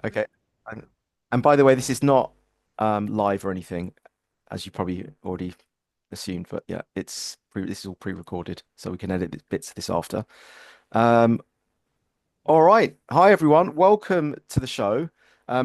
Okay. And, and by the way, this is not live or anything, as you probably already assumed, but yeah, this is all pre-recorded, so we can edit bits of this after. Um, all right. Hi, everyone. Welcome to the show.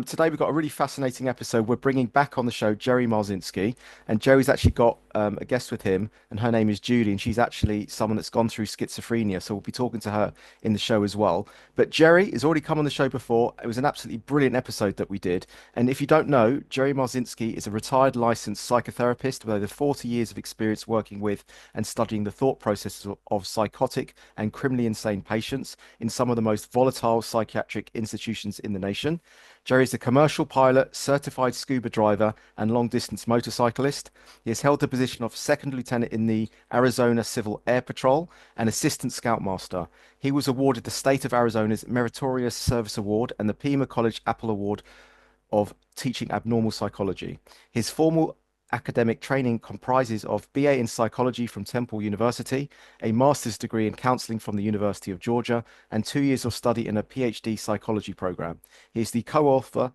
Today, we've got a really fascinating episode. We're bringing back on the show Jerry Marzinsky, and Jerry's actually got a guest with him, and her name is Judy, and she's actually someone that's gone through schizophrenia. So we'll be talking to her in the show as well. But Jerry has already come on the show before. It was an absolutely brilliant episode that we did. And if you don't know, Jerry Marzinsky is a retired licensed psychotherapist with over 40 years of experience working with and studying the thought processes of psychotic and criminally insane patients in some of the most volatile psychiatric institutions in the nation. Jerry is a commercial pilot, certified scuba driver, and long distance motorcyclist. He has held the position of second lieutenant in the Arizona Civil Air Patrol and assistant scoutmaster. He was awarded the state of Arizona's Meritorious Service Award and the Pima College Apple Award of teaching abnormal psychology. His formal academic training comprises of BA in psychology from Temple University, a master's degree in counseling from the University of Georgia, and 2 years of study in a PhD psychology program. He is the co-author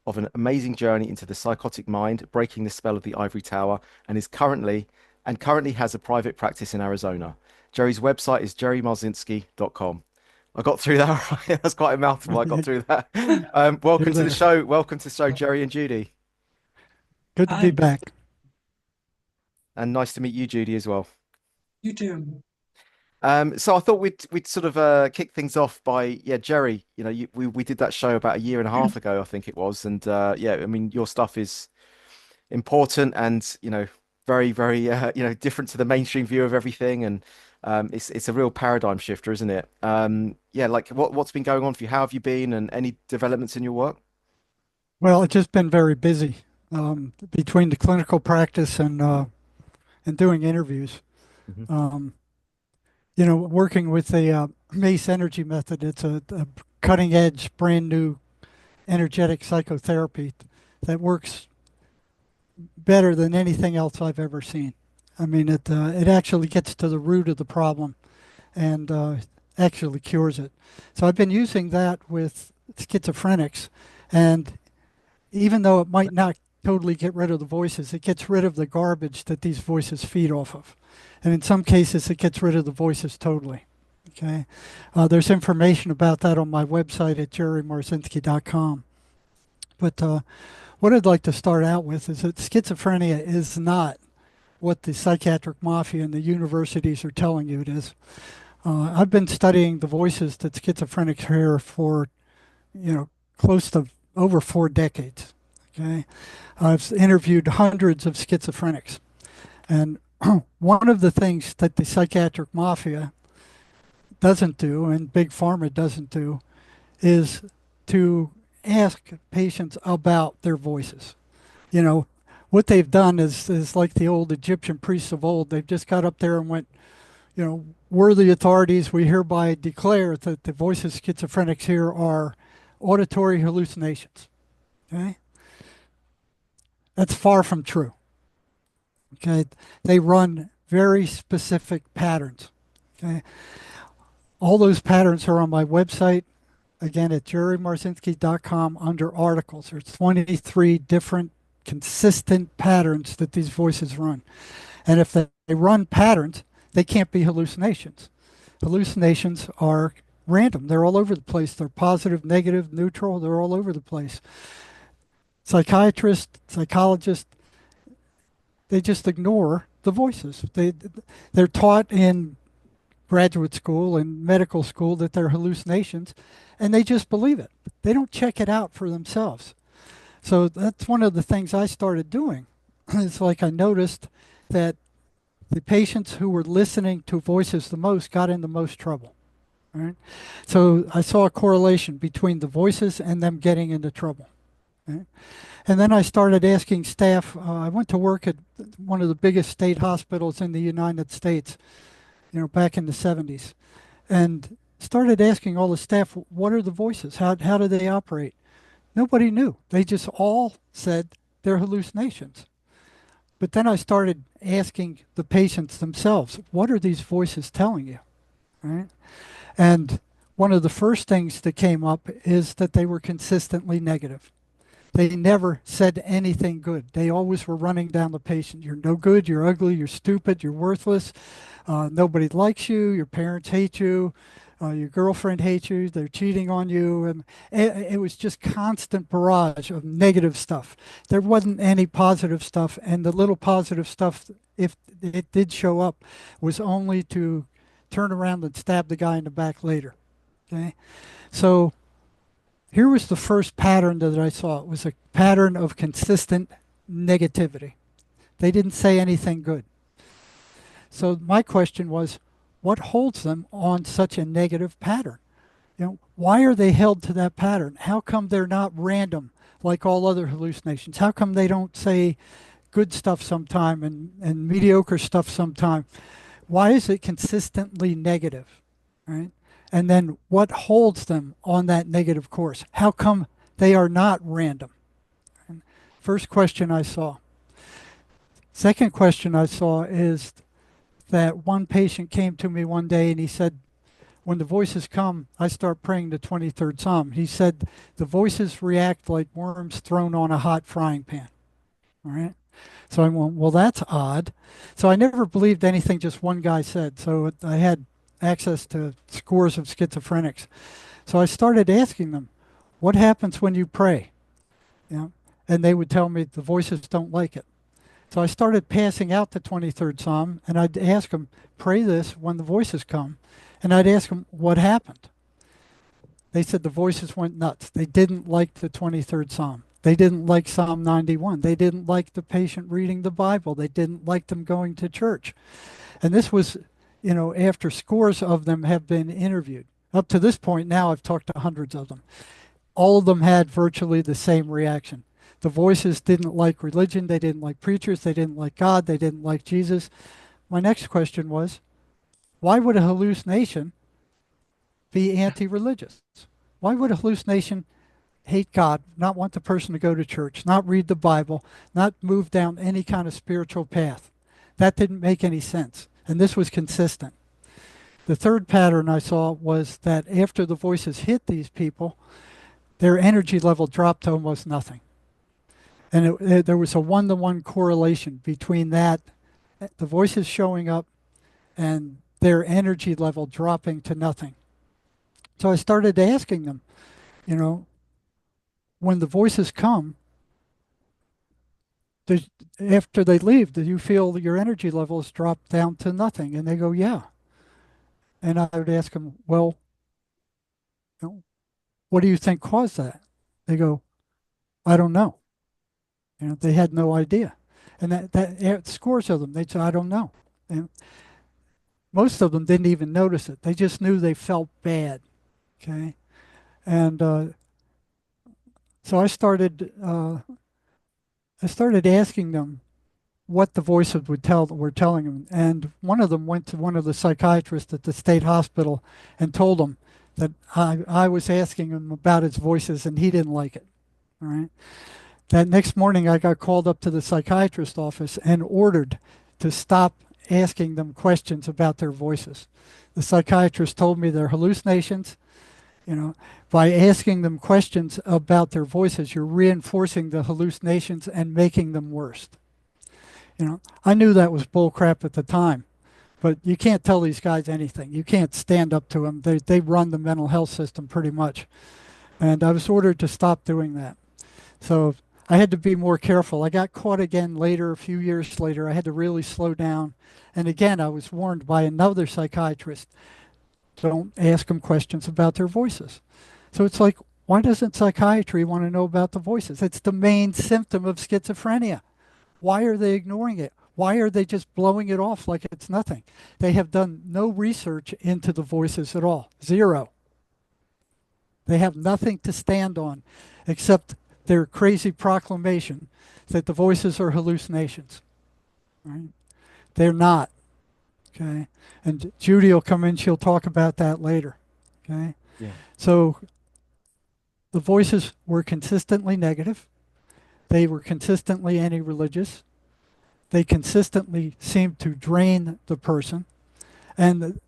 of An Amazing Journey into the Psychotic Mind, Breaking the Spell of the Ivory Tower, and currently has a private practice in Arizona. Jerry's website is jerrymarzinsky.com. I got through that. All right. That's quite a mouthful. I got through that. You're Welcome to the there. show. Welcome to the show, Jerry and Judy. Good to be Hi, back. And nice to meet you, Judy, as well. you too. So I thought we'd sort of kick things off by Jerry. We did that show about a year and a half ago, I think it was, and yeah, I mean your stuff is important and very very different to the mainstream view of everything, and it's a real paradigm shifter, isn't it? Yeah, like what's been going on for you? How have you been, and any developments in your work? Well, it's just been very busy between the clinical practice and doing interviews. Hmm. Um, working with the MACE energy method. It's a cutting edge, brand new energetic psychotherapy that works better than anything else I've ever seen. I mean, it actually gets to the root of the problem and actually cures it. So I've been using that with schizophrenics, and even though it might not totally get rid of the voices, it gets rid of the garbage that these voices feed off of. And in some cases, it gets rid of the voices totally. Okay. There's information about that on my website at jerrymarzinsky.com. But what I'd like to start out with is that schizophrenia is not what the psychiatric mafia and the universities are telling you it is. I've been studying the voices that schizophrenics hear for, close to over 4 decades. Okay. I've interviewed hundreds of schizophrenics. And one of the things that the psychiatric mafia doesn't do, and Big Pharma doesn't do, is to ask patients about their voices. You know, what they've done is like the old Egyptian priests of old. They've just got up there and went, worthy authorities, we hereby declare that the voices schizophrenics hear are auditory hallucinations. Okay? That's far from true. Okay? They run very specific patterns. Okay? All those patterns are on my website, again, at jerrymarzinsky.com under articles. There's 23 different consistent patterns that these voices run. And if they run patterns, they can't be hallucinations. Hallucinations are random. They're all over the place. They're positive, negative, neutral. They're all over the place. Psychiatrists, psychologists, they just ignore the voices. They're taught in graduate school and medical school that they're hallucinations, and they just believe it. They don't check it out for themselves. So that's one of the things I started doing. It's like I noticed that the patients who were listening to voices the most got in the most trouble. Right? So I saw a correlation between the voices and them getting into trouble. Right? And then I started asking staff. I went to work at one of the biggest state hospitals in the United States, back in the 70s, and started asking all the staff, what are the voices? How do they operate? Nobody knew. They just all said they're hallucinations. But then I started asking the patients themselves, what are these voices telling you? Right? And one of the first things that came up is that they were consistently negative. They never said anything good. They always were running down the patient. You're no good, you're ugly, you're stupid, you're worthless, nobody likes you, your parents hate you, your girlfriend hates you, they're cheating on you. And it was just constant barrage of negative stuff. There wasn't any positive stuff, and the little positive stuff, if it did show up, was only to turn around and stab the guy in the back later. Okay? So here was the first pattern that I saw. It was a pattern of consistent negativity. They didn't say anything good. So my question was, what holds them on such a negative pattern? Why are they held to that pattern? How come they're not random like all other hallucinations? How come they don't say good stuff sometime and mediocre stuff sometime? Why is it consistently negative? Right? And then what holds them on that negative course? How come they are not random? First question I saw. Second question I saw is that one patient came to me one day and he said, when the voices come, I start praying the 23rd Psalm. He said, the voices react like worms thrown on a hot frying pan. All right. So I went, well, that's odd. So I never believed anything just one guy said. So I had access to scores of schizophrenics. So I started asking them, what happens when you pray? You know, and they would tell me the voices don't like it. So I started passing out the 23rd Psalm, and I'd ask them, pray this when the voices come. And I'd ask them, what happened? They said the voices went nuts. They didn't like the 23rd Psalm. They didn't like Psalm 91. They didn't like the patient reading the Bible. They didn't like them going to church. And this was, after scores of them have been interviewed. Up to this point now, I've talked to hundreds of them. All of them had virtually the same reaction. The voices didn't like religion. They didn't like preachers. They didn't like God. They didn't like Jesus. My next question was, why would a hallucination be anti-religious? Why would a hallucination hate God, not want the person to go to church, not read the Bible, not move down any kind of spiritual path? That didn't make any sense. And this was consistent. The third pattern I saw was that after the voices hit these people, their energy level dropped to almost nothing. And there was a one-to-one correlation between that, the voices showing up, and their energy level dropping to nothing. So I started asking them, you know, when the voices come, after they leave, do you feel that your energy levels drop down to nothing? And they go, yeah. And I would ask them, well, what do you think caused that? They go, I don't know. They had no idea. And that scores of them, they'd say, I don't know. And most of them didn't even notice it. They just knew they felt bad. Okay. And so I started asking them what the voices were telling them. And one of them went to one of the psychiatrists at the state hospital and told him that I was asking him about his voices and he didn't like it. All right. That next morning, I got called up to the psychiatrist's office and ordered to stop asking them questions about their voices. The psychiatrist told me they're hallucinations. By asking them questions about their voices, you're reinforcing the hallucinations and making them worse. I knew that was bullcrap at the time, but you can't tell these guys anything. You can't stand up to them. They run the mental health system pretty much. And I was ordered to stop doing that. So I had to be more careful. I got caught again later, a few years later. I had to really slow down. And again, I was warned by another psychiatrist, don't ask them questions about their voices. So it's like, why doesn't psychiatry want to know about the voices? It's the main symptom of schizophrenia. Why are they ignoring it? Why are they just blowing it off like it's nothing? They have done no research into the voices at all. Zero. They have nothing to stand on except their crazy proclamation that the voices are hallucinations. Right? They're not. Okay. And Judy will come in, she'll talk about that later. Okay. Yeah. So the voices were consistently negative. They were consistently anti-religious. They consistently seemed to drain the person. And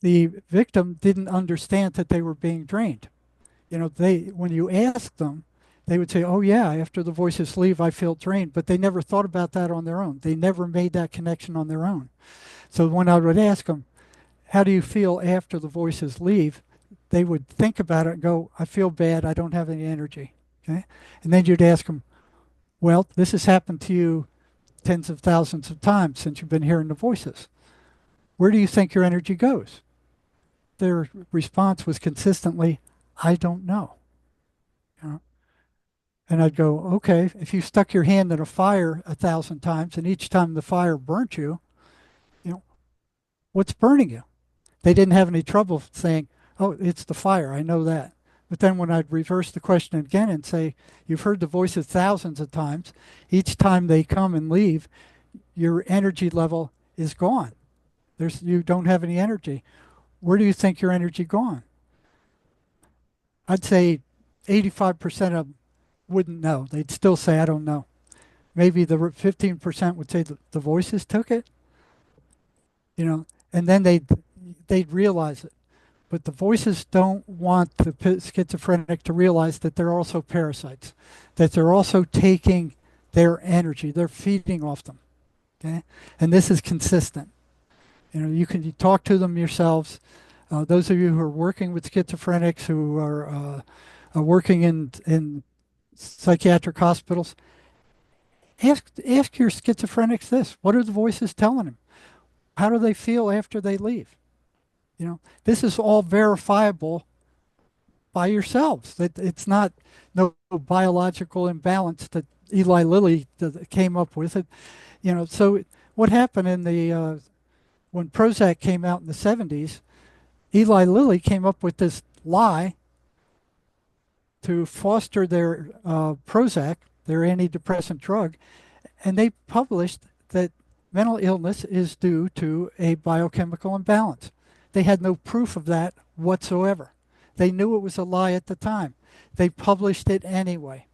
the victim didn't understand that they were being drained. They when you ask them, they would say, "Oh yeah, after the voices leave, I feel drained," but they never thought about that on their own. They never made that connection on their own. So when I would ask them, "How do you feel after the voices leave?" they would think about it and go, "I feel bad. I don't have any energy." Okay, and then you'd ask them, "Well, this has happened to you tens of thousands of times since you've been hearing the voices. Where do you think your energy goes?" Their response was consistently, "I don't know." You know? And I'd go, "Okay, if you stuck your hand in a fire 1,000 times and each time the fire burnt you, you know, what's burning you?" They didn't have any trouble saying, "Oh, it's the fire. I know that." But then when I'd reverse the question again and say, "You've heard the voices thousands of times. Each time they come and leave, your energy level is gone. You don't have any energy. Where do you think your energy gone?" I'd say 85% of them wouldn't know. They'd still say, "I don't know." Maybe the 15% would say the voices took it, and then they'd realize it. But the voices don't want the schizophrenic to realize that they're also parasites, that they're also taking their energy, they're feeding off them. Okay, and this is consistent. You talk to them yourselves. Those of you who are working with schizophrenics, who are working in psychiatric hospitals, ask your schizophrenics this: What are the voices telling them? How do they feel after they leave? This is all verifiable by yourselves. That it's not no biological imbalance that Eli Lilly came up with it. So what happened in the when Prozac came out in the 70s, Eli Lilly came up with this lie to foster their Prozac, their antidepressant drug, and they published that mental illness is due to a biochemical imbalance. They had no proof of that whatsoever. They knew it was a lie at the time. They published it anyway.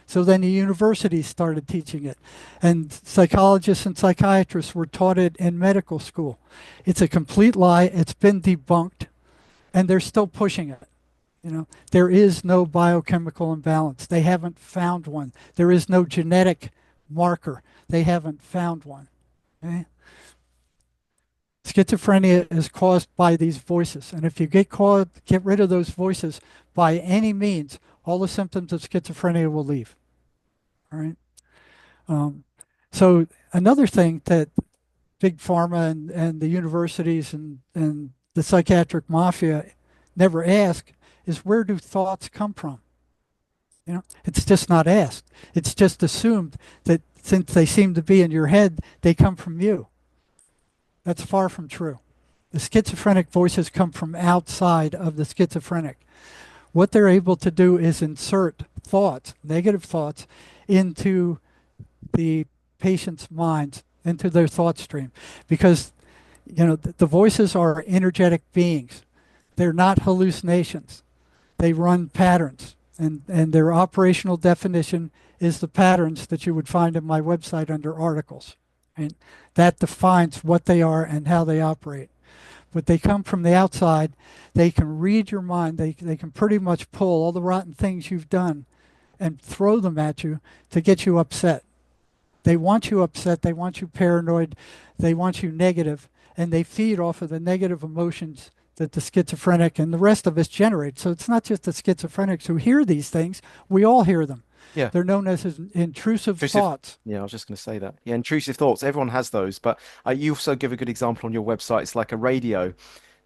So then the universities started teaching it, and psychologists and psychiatrists were taught it in medical school. It's a complete lie. It's been debunked, and they're still pushing it. There is no biochemical imbalance. They haven't found one. There is no genetic marker. They haven't found one. Okay? Schizophrenia is caused by these voices, and if you get rid of those voices by any means, all the symptoms of schizophrenia will leave. All right. Um, so another thing that big pharma and the universities and the psychiatric mafia never ask is, where do thoughts come from? It's just not asked. It's just assumed that since they seem to be in your head, they come from you. That's far from true. The schizophrenic voices come from outside of the schizophrenic. What they're able to do is insert thoughts, negative thoughts, into the patient's minds, into their thought stream. Because, the voices are energetic beings. They're not hallucinations. They run patterns. And their operational definition is the patterns that you would find in my website under articles. And that defines what they are and how they operate. But they come from the outside. They can read your mind. They can pretty much pull all the rotten things you've done and throw them at you to get you upset. They want you upset. They want you paranoid. They want you negative, and they feed off of the negative emotions that the schizophrenic and the rest of us generate. So it's not just the schizophrenics who hear these things. We all hear them. Yeah. They're known as intrusive Intrusive. thoughts. Yeah, I was just going to say that. Yeah, intrusive thoughts. Everyone has those, but you also give a good example on your website. It's like a radio.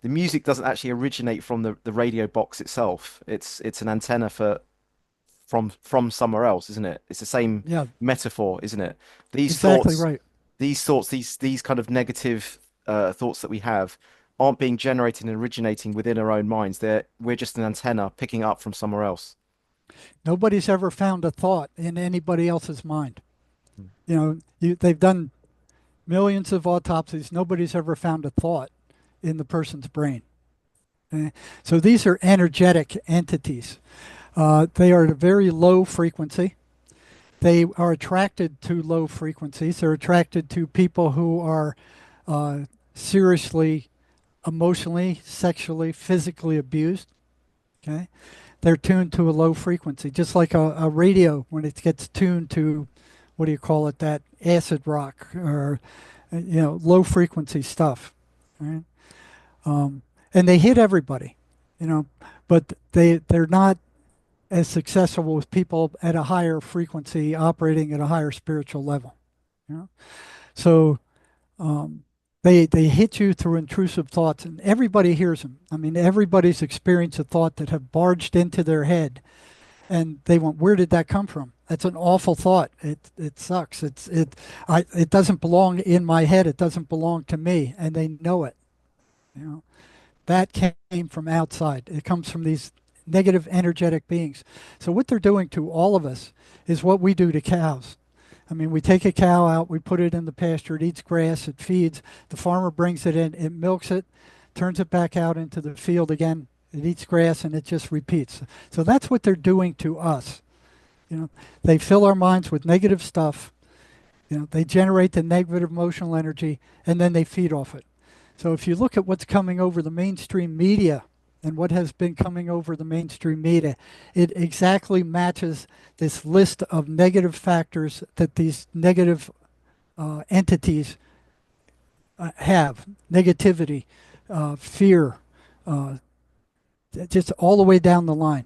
The music doesn't actually originate from the radio box itself. It's an antenna from somewhere else, isn't it? It's the same Yeah, metaphor, isn't it? These exactly thoughts, right. these kind of negative thoughts that we have aren't being generated and originating within our own minds. We're just an antenna picking up from somewhere else. Nobody's ever found a thought in anybody else's mind. Mm. They've done millions of autopsies. Nobody's ever found a thought in the person's brain. Okay? So these are energetic entities. They are at a very low frequency. They are attracted to low frequencies. They're attracted to people who are seriously emotionally, sexually, physically abused. Okay, they're tuned to a low frequency, just like a radio when it gets tuned to, what do you call it, that acid rock or low frequency stuff, right? And they hit everybody, you know, but they're not as successful with people at a higher frequency operating at a higher spiritual level. You know? So um, they hit you through intrusive thoughts, and everybody hears them. I mean, everybody's experienced a thought that have barged into their head, and they went, "Where did that come from?" That's an awful thought. It sucks. It doesn't belong in my head. It doesn't belong to me, and they know it. You know, that came from outside. It comes from these negative energetic beings. So what they're doing to all of us is what we do to cows. I mean, we take a cow out, we put it in the pasture, it eats grass, it feeds. The farmer brings it in, it milks it, turns it back out into the field again. It eats grass and it just repeats. So that's what they're doing to us. You know, they fill our minds with negative stuff. You know, they generate the negative emotional energy and then they feed off it. So if you look at what's coming over the mainstream media and what has been coming over the mainstream media, it exactly matches this list of negative factors that these negative entities have. Negativity, fear, uh, just all the way down the line.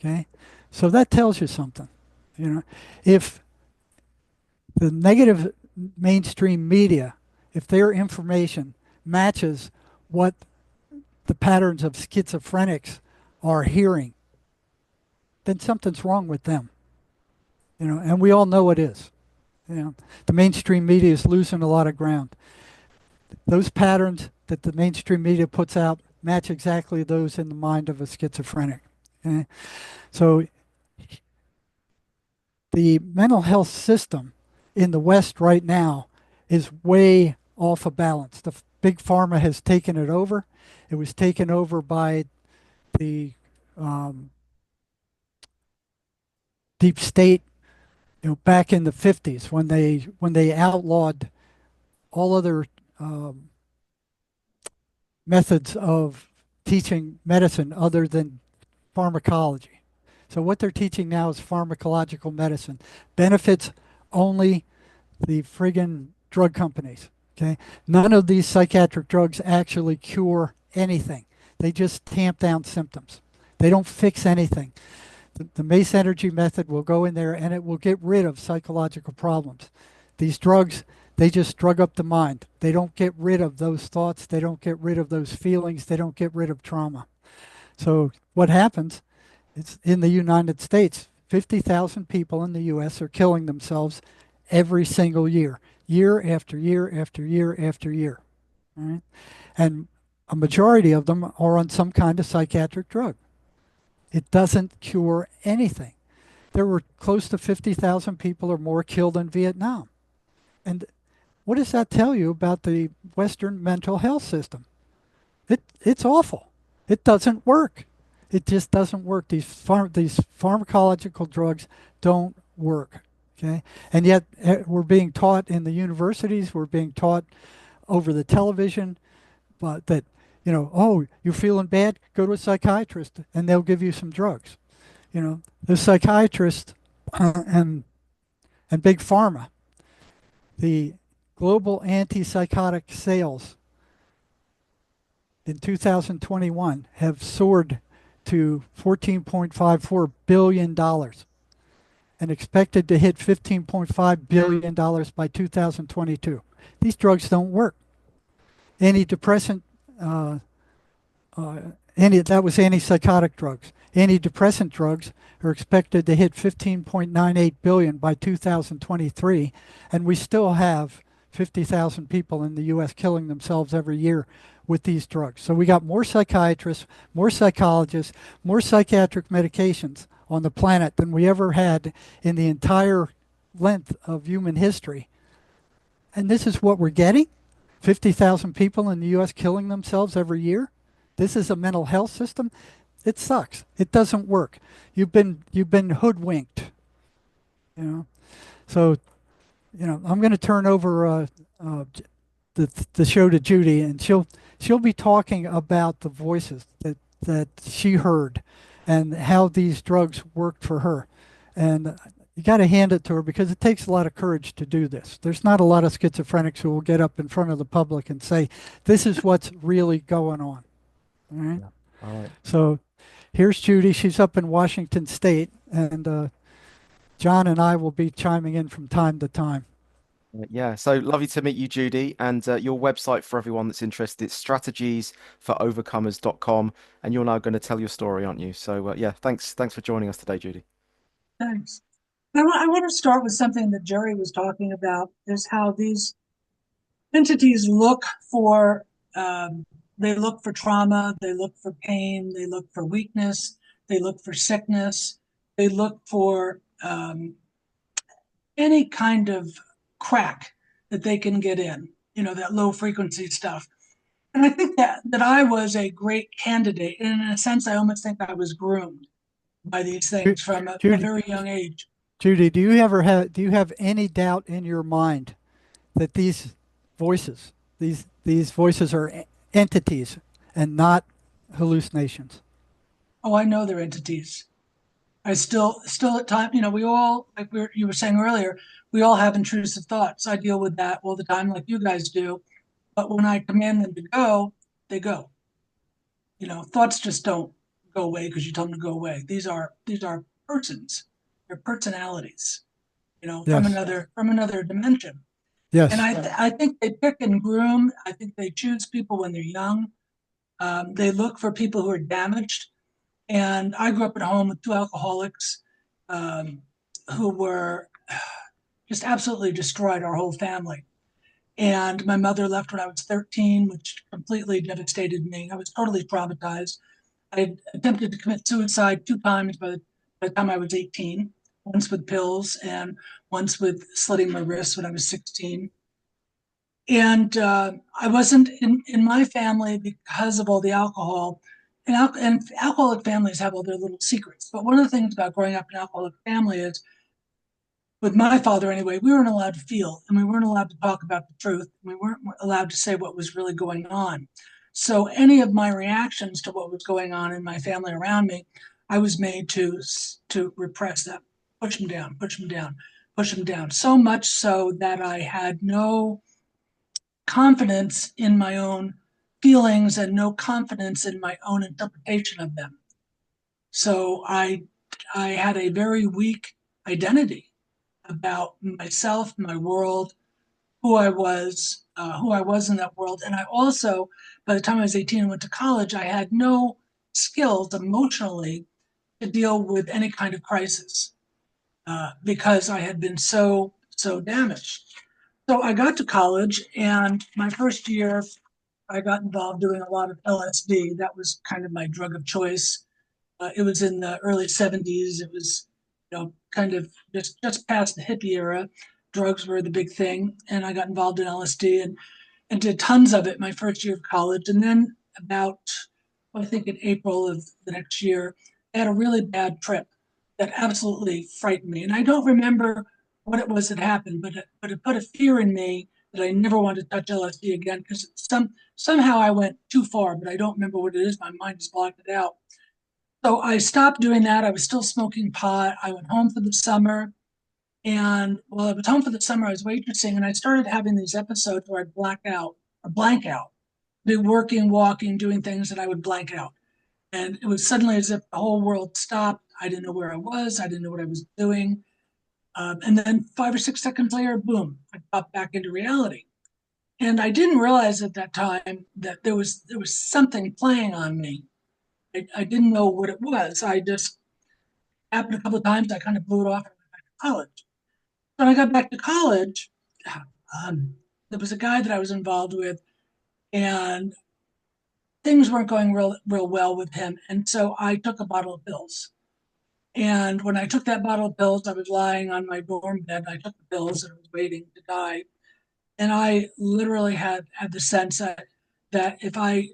Okay, so that tells you something. You know, if the negative mainstream media, if their information matches what the patterns of schizophrenics are hearing, then something's wrong with them. You know, and we all know it is. You know, the mainstream media is losing a lot of ground. Those patterns that the mainstream media puts out match exactly those in the mind of a schizophrenic. Okay? So the mental health system in the West right now is way off of balance. The big pharma has taken it over. It was taken over by the um, deep state, back in the 50s when they outlawed all other um, methods of teaching medicine other than pharmacology. So what they're teaching now is pharmacological medicine. Benefits only the friggin' drug companies. Okay, none of these psychiatric drugs actually cure anything. They just tamp down symptoms. They don't fix anything. The Mace energy method will go in there and it will get rid of psychological problems. These drugs, they just drug up the mind. They don't get rid of those thoughts. They don't get rid of those feelings. They don't get rid of trauma. So what happens is in the United States, 50,000 people in the U.S. are killing themselves every single year, year after year after year after year. All right? And a majority of them are on some kind of psychiatric drug. It doesn't cure anything. There were close to 50,000 people or more killed in Vietnam. And what does that tell you about the Western mental health system? It's awful. It doesn't work. It just doesn't work. These pharmacological drugs don't work. Okay, and yet we're being taught in the universities. We're being taught over the television, but that oh, you're feeling bad, go to a psychiatrist, and they'll give you some drugs. The psychiatrist and big pharma, the global antipsychotic sales in 2021 have soared to $14.54 billion and expected to hit $15.5 billion by 2022. These drugs don't work. Antidepressant, uh, that was antipsychotic drugs. Antidepressant drugs are expected to hit 15.98 billion by 2023, and we still have 50,000 people in the U.S. killing themselves every year with these drugs. So we got more psychiatrists, more psychologists, more psychiatric medications on the planet than we ever had in the entire length of human history. And this is what we're getting? 50,000 people in the U.S. killing themselves every year? This is a mental health system? It sucks. It doesn't work. You've been hoodwinked. You know. So, I'm going to turn over the show to Judy, and she'll be talking about the voices that she heard and how these drugs worked for her. And you got to hand it to her because it takes a lot of courage to do this. There's not a lot of schizophrenics who will get up in front of the public and say, this is what's really going on. All right. Yeah. All right. So here's Judy. She's up in Washington State, and John and I will be chiming in from time to time. Yeah, so lovely to meet you, Judy. And your website for everyone that's interested, it's strategiesforovercomers.com. And you're now going to tell your story, aren't you? So yeah, thanks for joining us today, Judy. Thanks. I want to start with something that Jerry was talking about, is how these entities look for, um, they look for trauma, they look for pain, they look for weakness, they look for sickness, they look for any kind of crack that they can get in, that low frequency stuff. And I think that I was a great candidate. And in a sense, I almost think I was groomed by these things from a Judy, very young age. Judy, do you have any doubt in your mind that voices, these voices are entities and not hallucinations? Oh, I know they're entities. I still at times, we all, like you were saying earlier, we all have intrusive thoughts. I deal with that all the time, like you guys do. But when I command them to go, they go. Thoughts just don't go away because you tell them to go away. These are persons. They're personalities. Yes, From another dimension. And yes, I think they pick and groom. I think they choose people when they're young. They look for people who are damaged. And I grew up at home with two alcoholics um, who were just absolutely destroyed our whole family. And my mother left when I was 13, which completely devastated me. I was totally traumatized. I attempted to commit suicide two times by the time I was 18, once with pills and once with slitting my wrists when I was 16. And I wasn't in my family because of all the alcohol. And alcoholic families have all their little secrets. But one of the things about growing up in an alcoholic family is, with my father anyway, we weren't allowed to feel and we weren't allowed to talk about the truth. We weren't allowed to say what was really going on. So any of my reactions to what was going on in my family around me, I was made to repress them, push them down, push them down, push them down. So much so that I had no confidence in my own feelings and no confidence in my own interpretation of them. So I had a very weak identity about myself, my world, who I was in that world. And I also, by the time I was 18 and went to college, I had no skills emotionally to deal with any kind of crisis because I had been so damaged. So I got to college, and my first year, I got involved doing a lot of LSD. That was kind of my drug of choice. It was in the early 70s. It was, kind of just past the hippie era. Drugs were the big thing, and I got involved in LSD and did tons of it my first year of college. And then about, I think in April of the next year, I had a really bad trip that absolutely frightened me. And I don't remember what it was that happened, but it put a fear in me that I never wanted to touch LSD again because somehow I went too far, but I don't remember what it is. My mind has blocked it out. So I stopped doing that. I was still smoking pot. I went home for the summer. And while I was home for the summer, I was waitressing and I started having these episodes where I'd black out or blank out, be working, walking, doing things that I would blank out. And it was suddenly as if the whole world stopped. I didn't know where I was. I didn't know what I was doing. And then 5 or 6 seconds later, boom, I popped back into reality. And I didn't realize at that time that there was something playing on me. I didn't know what it was. I just happened a couple of times. I kind of blew it off and went back to college. When I got back to college, um, there was a guy that I was involved with, and things weren't going real well with him. And so I took a bottle of pills. And when I took that bottle of pills, I was lying on my dorm bed. I took the pills and I was waiting to die. And I literally had the sense that if I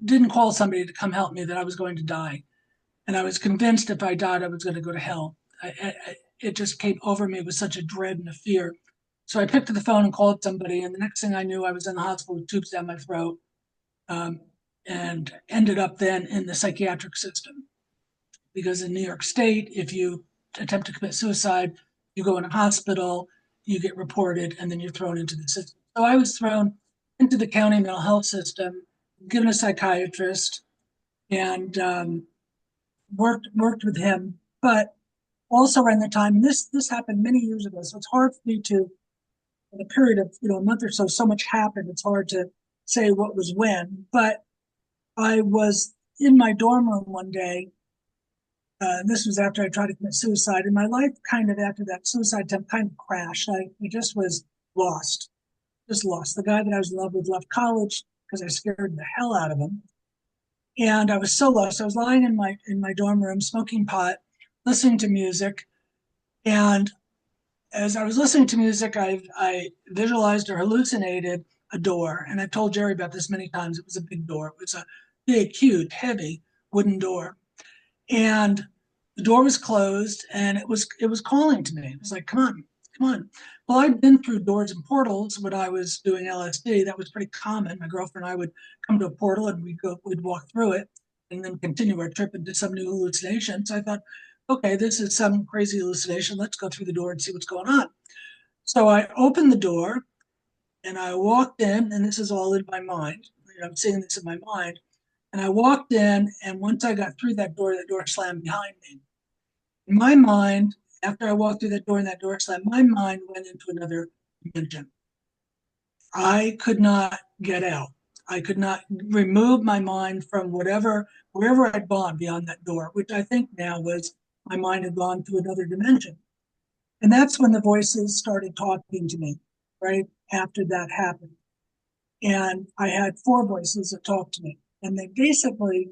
didn't call somebody to come help me, that I was going to die. And I was convinced if I died, I was going to go to hell. It just came over me with such a dread and a fear. So I picked up the phone and called somebody. And the next thing I knew, I was in the hospital with tubes down my throat. um, and ended up then in the psychiatric system. Because in New York State, if you attempt to commit suicide, you go in a hospital, you get reported, and then you're thrown into the system. So I was thrown into the county mental health system, given a psychiatrist, and worked with him. But also around the time, this happened many years ago, so it's hard for me to, in a period of a month or so, so much happened. It's hard to say what was when. But I was in my dorm room one day. This was after I tried to commit suicide, and my life kind of after that suicide attempt kind of crashed. I just was lost, just lost. The guy that I was in love with left college because I scared the hell out of him, and I was so lost. I was lying in my dorm room, smoking pot, listening to music, and as I was listening to music, I visualized or hallucinated a door, and I've told Jerry about this many times. It was a big door. It was a big, huge, heavy wooden door, and the door was closed, and it was calling to me. It was like, come on, come on. Well, I'd been through doors and portals when I was doing LSD. That was pretty common. My girlfriend and I would come to a portal, and we'd walk through it and then continue our trip into some new hallucination. So I thought, okay, this is some crazy hallucination. Let's go through the door and see what's going on. So I opened the door and I walked in, and this is all in my mind. I'm seeing this in my mind. And I walked in, and once I got through that door slammed behind me. In my mind, after I walked through that door and that door slammed, my mind went into another dimension. I could not get out. I could not remove my mind from wherever I'd gone beyond that door, which I think now was my mind had gone to another dimension. And that's when the voices started talking to me, right after that happened. And I had four voices that talked to me. And they basically,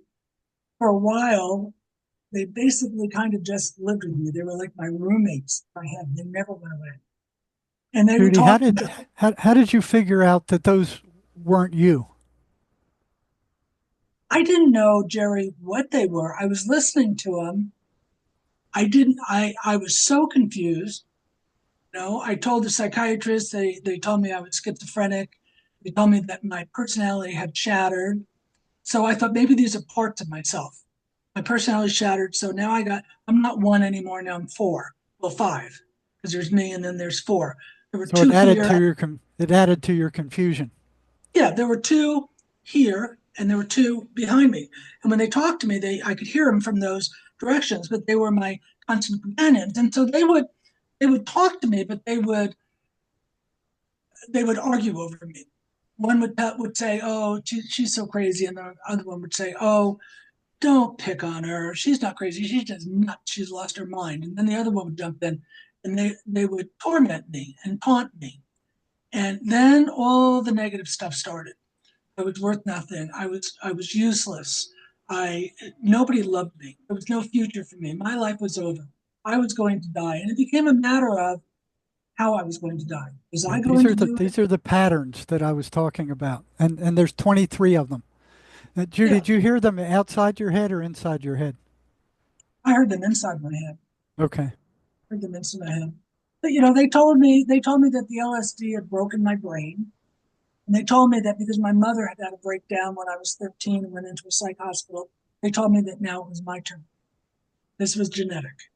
for a while, they basically kind of just lived with me. They were like my roommates in my head. They never went away. And they would Judy, talk. how did you figure out that those weren't you? I didn't know, Jerry, what they were. I was listening to them. I was so confused. I told the psychiatrist, they told me I was schizophrenic. They told me that my personality had shattered. So I thought maybe these are parts of myself. My personality shattered. So now I'm not one anymore. Now I'm four. Well, five, because there's me and then there's four. There were So two here. it added to your confusion. Yeah, there were two here and there were two behind me. And when they talked to me, I could hear them from those directions, but they were my constant companions. And so they would talk to me, but they would argue over me. One would say, "Oh, she's so crazy," and the other one would say, "Oh, don't pick on her. She's not crazy. She's just nuts. She's lost her mind." And then the other one would jump in, and they would torment me and taunt me. And then all the negative stuff started. I was worth nothing. I was useless. I Nobody loved me. There was no future for me. My life was over. I was going to die, and it became a matter of how I was going to die. Was Yeah, I going to do it? these are the patterns that I was talking about, and there's 23 of them. Judy, Yeah, did you hear them outside your head or inside your head? I heard them inside my head. Okay. I heard them inside my head. But they told me that the LSD had broken my brain. And they told me that because my mother had had a breakdown when I was 13 and went into a psych hospital, they told me that now it was my turn. This was genetic.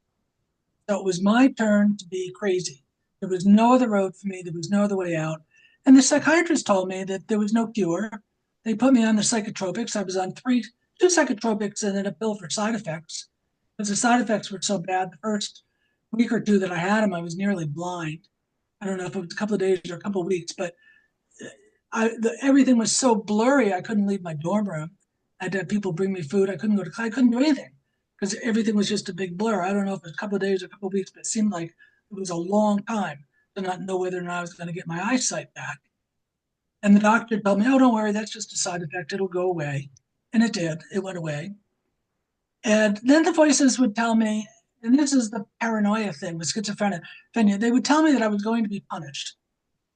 So it was my turn to be crazy. There was no other road for me. There was no other way out. And the psychiatrist told me that there was no cure. They put me on the psychotropics. I was on two psychotropics and then a pill for side effects. Because the side effects were so bad, the first week or two that I had them, I was nearly blind. I don't know if it was a couple of days or a couple of weeks, but everything was so blurry. I couldn't leave my dorm room. I had to have people bring me food. I couldn't go to class. I couldn't do anything because everything was just a big blur. I don't know if it was a couple of days or a couple of weeks, but it seemed like it was a long time to not know whether or not I was going to get my eyesight back. And the doctor told me, "Oh, don't worry, that's just a side effect. It'll go away." And it did. It went away. And then the voices would tell me, and this is the paranoia thing with schizophrenia, they would tell me that I was going to be punished,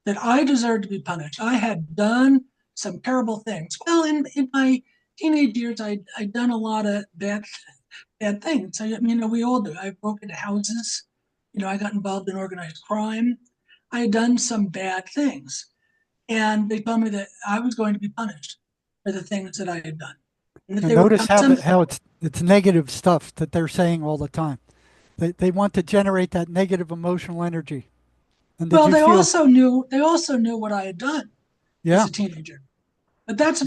that I deserved to be punished. I had done some terrible things. Well, in my teenage years, I'd done a lot of bad things. So, we all do. I broke into houses. I got involved in organized crime. I had done some bad things. And they told me that I was going to be punished. for the things that I had done. And if And they were notice how some, it's negative stuff that they're saying all the time. They want to generate that negative emotional energy. And did well, you feel? they also knew what I had done as Yeah, a teenager. But yeah. that's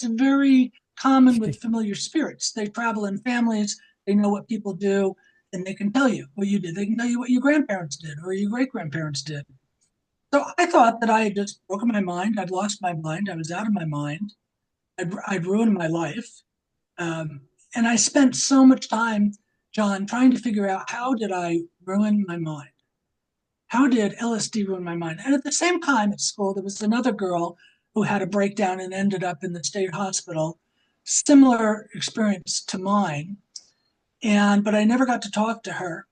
very common with familiar spirits. They travel in families, they know what people do, and they can tell you what you did. They can tell you what your grandparents did or your great grandparents did. So I thought that I had just broken my mind. I'd lost my mind. I was out of my mind. I'd ruined my life. Um, and I spent so much time, John, trying to figure out how did I ruin my mind? How did LSD ruin my mind? And at the same time at school, there was another girl who had a breakdown and ended up in the state hospital. Similar experience to mine. But I never got to talk to her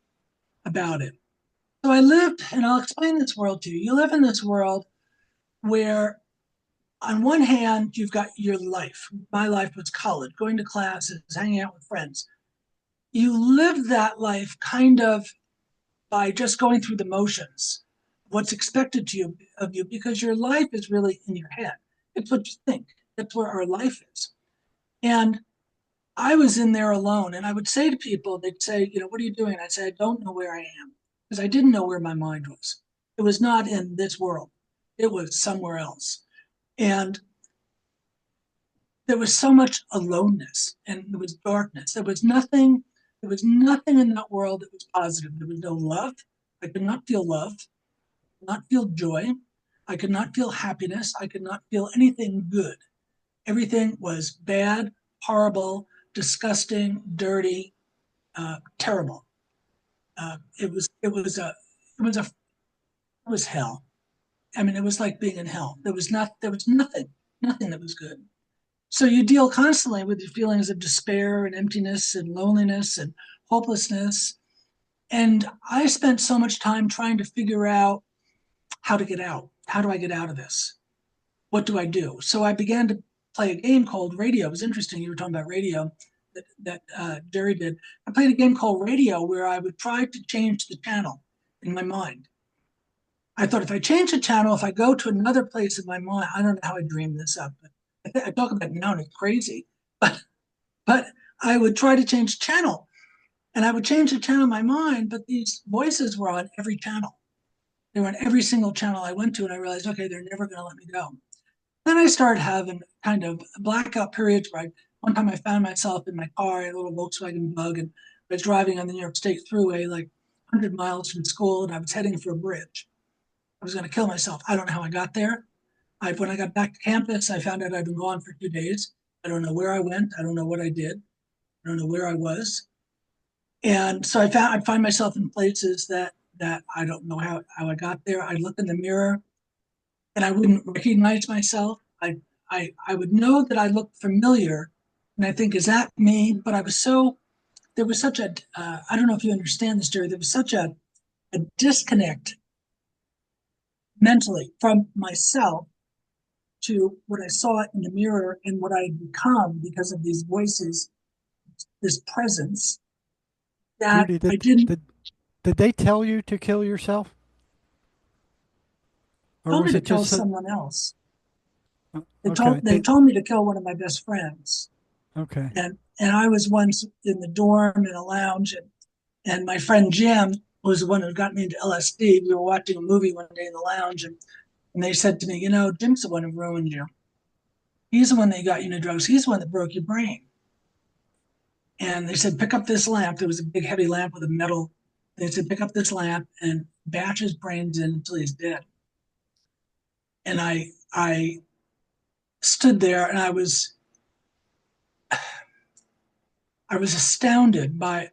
about it. So I lived, and I'll explain this world to you. You live in this world where on one hand, you've got your life. My life was college, going to classes, hanging out with friends. You live that life kind of by just going through the motions, what's expected to you of you, because your life is really in your head. It's what you think. That's where our life is. And I was in there alone, and I would say to people, they'd say, what are you doing? I'd say, I don't know where I am, because I didn't know where my mind was. It was not in this world. It was somewhere else. And there was so much aloneness and there was darkness. There was nothing in that world that was positive. There was no love. I could not feel love, not feel joy. I could not feel happiness. I could not feel anything good. Everything was bad, horrible, disgusting, dirty, terrible. It was hell. I mean, it was like being in hell. There was nothing that was good. So you deal constantly with your feelings of despair and emptiness and loneliness and hopelessness. And I spent so much time trying to figure out how to get out. How do I get out of this? What do I do? So I began to play a game called Radio. It was interesting. You were talking about radio that Jerry did. I played a game called Radio where I would try to change the channel in my mind. I thought if I change the channel, if I go to another place in my mind, I don't know how I dreamed this up, but I talk about it now and it's crazy. But but I would try to change channel and I would change the channel in my mind, but these voices were on every channel. They were on every single channel I went to, and I realized, okay, they're never going to let me go. Then I started having kind of blackout periods where one time I found myself in my car, a little Volkswagen Bug, and I was driving on the New York State Thruway like 100 miles from school, and I was heading for a bridge. I was going to kill myself. I don't know how I got there. When I got back to campus, I found out I'd been gone for 2 days. I don't know where I went. I don't know what I did. I don't know where I was. And so I'd find myself in places that I don't know how I got there. I'd look in the mirror and I wouldn't recognize myself. I would know that I looked familiar, and I think, is that me? But there was such a I don't know if you understand this, Jerry. There was such a disconnect mentally from myself to what I saw in the mirror and what I had become because of these voices, this presence that Judy, I didn't did they tell you to kill yourself, or tell me was to it kill just someone else. okay? They told me to kill one of my best friends. Okay. And I was once in the dorm in a lounge, and my friend Jim was the one who got me into LSD. We were watching a movie one day in the lounge, and they said to me, Jim's the one who ruined you. He's the one that got you into drugs. He's the one that broke your brain. And they said, pick up this lamp. There was a big heavy lamp with a metal. They said, pick up this lamp and bash his brains in until he's dead. And I stood there and I was astounded by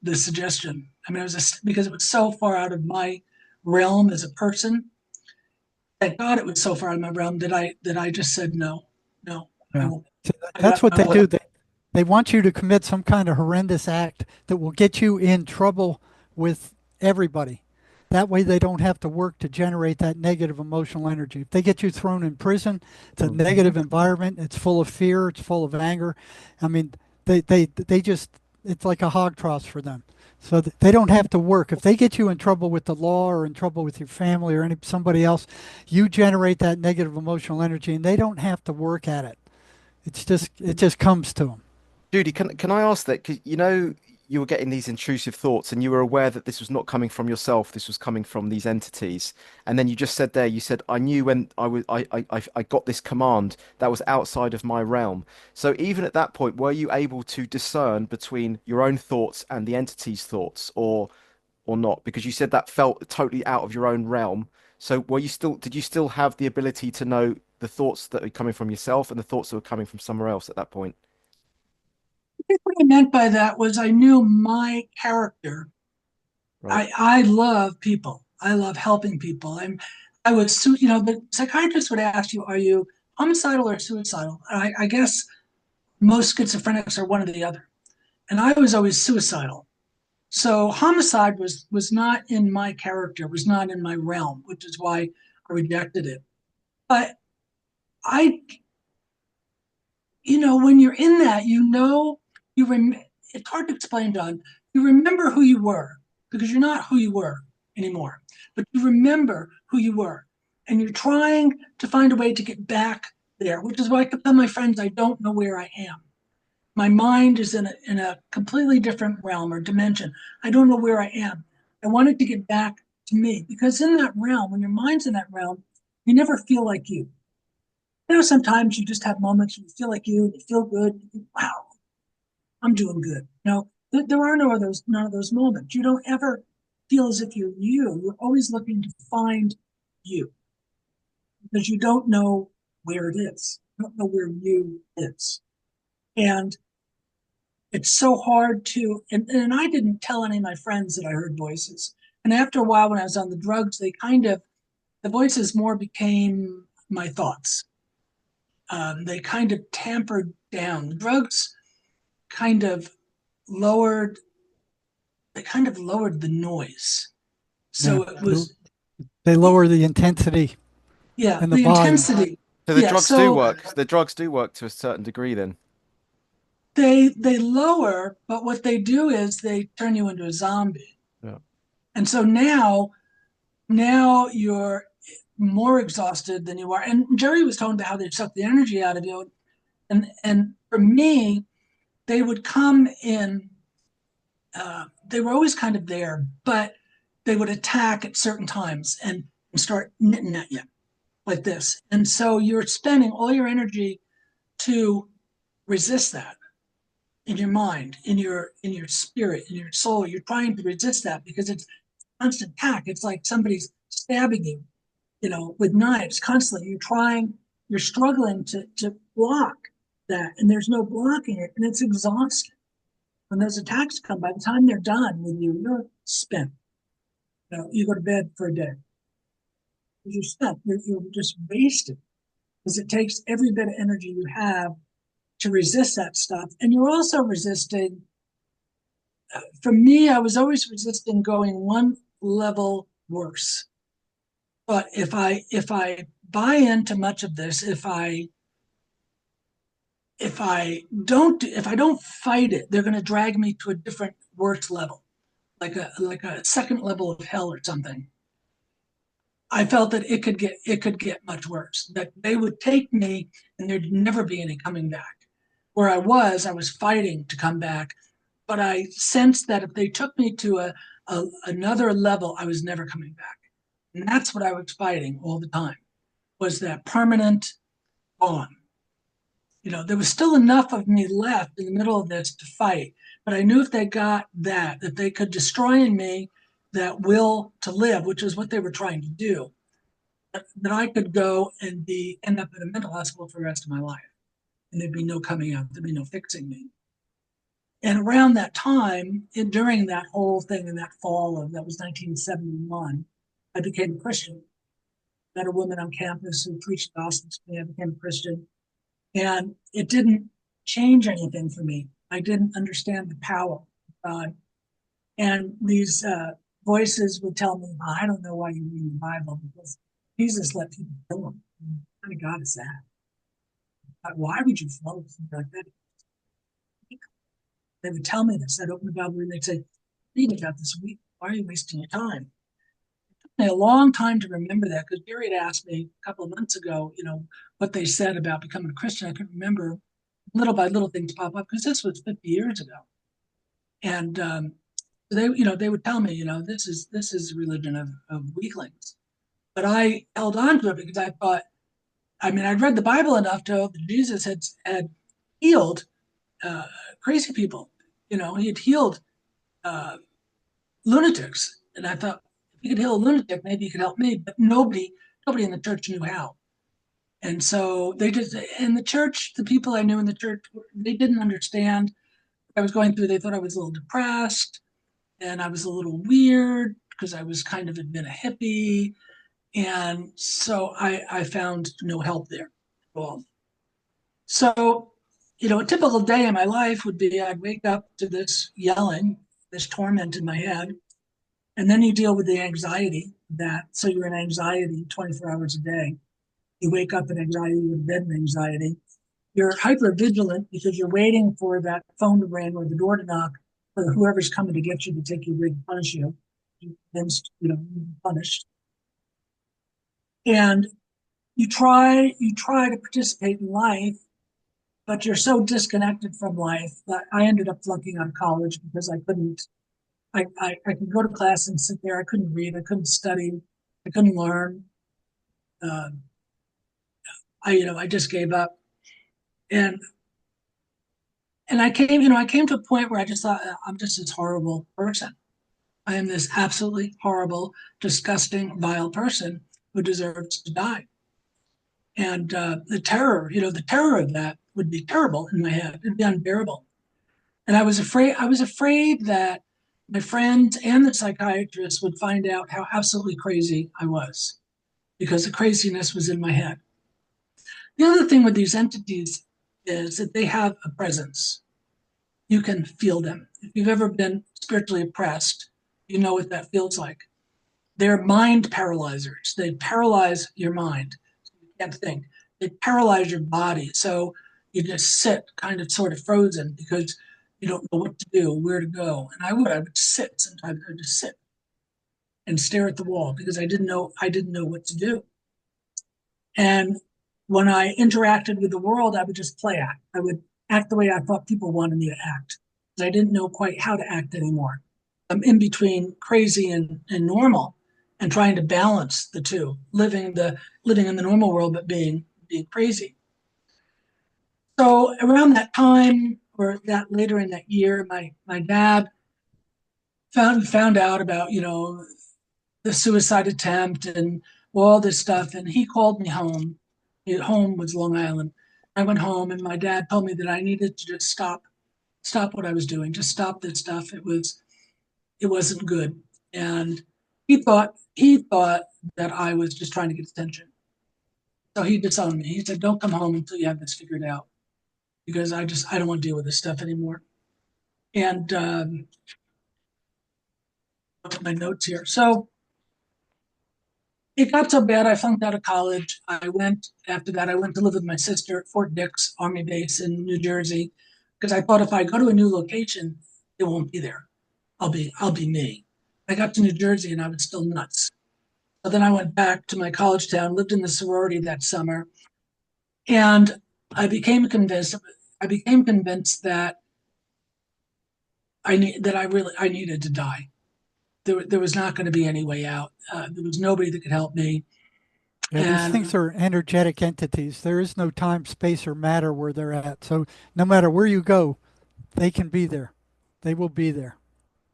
the suggestion. I mean, because it was so far out of my realm as a person. Thank God it was so far out of my realm that I just said no, no, I Yeah. won't. So that's what they do. They want you to commit some kind of horrendous act that will get you in trouble with everybody. That way they don't have to work to generate that negative emotional energy. If they get you thrown in prison, it's a negative environment. It's full of fear. It's full of anger. I mean, they just, it's like a hog trough for them. So they don't have to work. If they get you in trouble with the law or in trouble with your family or somebody else, you generate that negative emotional energy and they don't have to work at it. it just comes to them. Judy, can I ask that? 'Cause you were getting these intrusive thoughts, and you were aware that this was not coming from yourself. This was coming from these entities. And then you just said there, you said, "I knew when I got this command that was outside of my realm." So even at that point, were you able to discern between your own thoughts and the entity's thoughts, or not? Because you said that felt totally out of your own realm. So did you still have the ability to know the thoughts that were coming from yourself and the thoughts that were coming from somewhere else at that point? I think what I meant by that was I knew my character. Right. I love people. I love helping people. I was, the psychiatrist would ask you, are you homicidal or suicidal? I guess most schizophrenics are one or the other. And I was always suicidal. So homicide was not in my character, was not in my realm, which is why I rejected it. But I, when you're in that, it's hard to explain, John. You remember who you were because you're not who you were anymore, but you remember who you were. And you're trying to find a way to get back there, which is why I could tell my friends, I don't know where I am. My mind is in a completely different realm or dimension. I don't know where I am. I wanted to get back to me because in that realm, when your mind's in that realm, you never feel like you. Sometimes you just have moments when you feel like you and you feel good. You think, wow, I'm doing good. There are none of those moments. You don't ever feel as if you're you. You're always looking to find you because you don't know where it is. You don't know where you is. And it's so hard and I didn't tell any of my friends that I heard voices. And after a while, when I was on the drugs, the voices more became my thoughts. They kind of tampered down. The drugs kind of lowered, they kind of lowered the noise. Yeah, So it was, they lower the intensity yeah, and the the volume. intensity. So the Yeah, drugs do so work. The drugs do work to a certain degree then. they lower, but what they do is they turn you into a zombie. Yeah. And so now you're more exhausted than you are. And Jerry was talking about how they suck the energy out of you. And for me, they would come in, they were always kind of there, but they would attack at certain times and start knitting at you like this. And so you're spending all your energy to resist that in your mind, in your spirit, in your soul. You're trying to resist that because it's constant attack. It's like somebody's stabbing you, with knives constantly. You're struggling to block that, and there's no blocking it, and it's exhausting. When those attacks come, by the time they're done with you, you're spent. You go to bed for a day. You're spent. You're just wasted because it takes every bit of energy you have to resist that stuff. And you're also resisting, for me, I was always resisting going one level worse. But if I buy into much of this, if I don't fight it, they're going to drag me to a different worse level, like a second level of hell or something. I felt that it could get much worse. That they would take me and there'd never be any coming back. Where I was fighting to come back, but I sensed that if they took me to another level, I was never coming back. And that's what I was fighting all the time, was that permanent gone. There was still enough of me left in the middle of this to fight, but I knew if they got that they could destroy in me that will to live, which is what they were trying to do, that I could go and end up in a mental hospital for the rest of my life. And there'd be no coming out, there'd be no fixing me. And around that time, during that whole thing in that fall of that was 1971, I became a Christian. Met a woman on campus who preached the gospel to me. I became a Christian. And it didn't change anything for me. I didn't understand the power of God. And these voices would tell me, I don't know why you read the Bible because Jesus let people kill him. What kind of God is that? Why would you follow something like that? They would tell me this. I'd open the Bible and they'd say, read about this week. Why are you wasting your time? It took me a long time to remember that because Gary had asked me a couple of months ago, what they said about becoming a Christian. I couldn't remember. little by little things pop up because this was 50 years ago. And they would tell me, this is a religion of weaklings. But I held on to it because I thought, I'd read the Bible enough to know that Jesus had healed crazy people. He had healed uh, lunatics. And I thought, if he could heal a lunatic, maybe he could help me. But nobody in the church knew how. And so they just, in the church, the people I knew in the church, they didn't understand what I was going through. They thought I was a little depressed and I was a little weird because I was kind of had been a hippie. And so I found no help there at all. So, a typical day in my life would be I'd wake up to this yelling, this torment in my head. And then you deal with the anxiety so you're in anxiety 24 hours a day. You wake up in anxiety, you go to bed in anxiety. You're hyper vigilant because you're waiting for that phone to ring or the door to knock for whoever's coming to get you to take you away to punish you. Then, you're punished. And you try to participate in life, but you're so disconnected from life that I ended up flunking out of college because I couldn't. I could go to class and sit there. I couldn't read. I couldn't study. I couldn't learn. I just gave up. And I came to a point where I just thought, I'm just this horrible person. I am this absolutely horrible, disgusting, vile person who deserves to die. And the terror of that would be terrible in my head. It'd be unbearable. And I was afraid that my friends and the psychiatrist would find out how absolutely crazy I was because the craziness was in my head. The other thing with these entities is that they have a presence. You can feel them. If you've ever been spiritually oppressed, you know what that feels like. They're mind paralyzers. They paralyze your mind. You can't think. They paralyze your body. So you just sit kind of sort of frozen because you don't know what to do, where to go. And I would sit sometimes. I would just sit and stare at the wall because I didn't know what to do. And when I interacted with the world, I would just play act. I would act the way I thought people wanted me to act. Because I didn't know quite how to act anymore. I'm in between crazy and normal and trying to balance the two, living in the normal world but being crazy. So around that time or that later in that year, my dad found out about, the suicide attempt and all this stuff. And he called me home. Home was Long Island. I went home and my dad told me that I needed to just stop what I was doing, just stop this stuff. It wasn't good. And he thought that I was just trying to get attention. So he disowned me. He said, don't come home until you have this figured out because I don't want to deal with this stuff anymore. And look at my notes here. So it got so bad I flunked out of college. After that, I went to live with my sister at Fort Dix Army Base in New Jersey because I thought if I go to a new location, it won't be there. I'll be me. I got to New Jersey and I was still nuts. So then I went back to my college town, lived in the sorority that summer, and I became convinced that I needed to die. There was not going to be any way out. There was nobody that could help me. Yeah, these things are energetic entities. There is no time, space, or matter where they're at. So no matter where you go, they can be there. They will be there.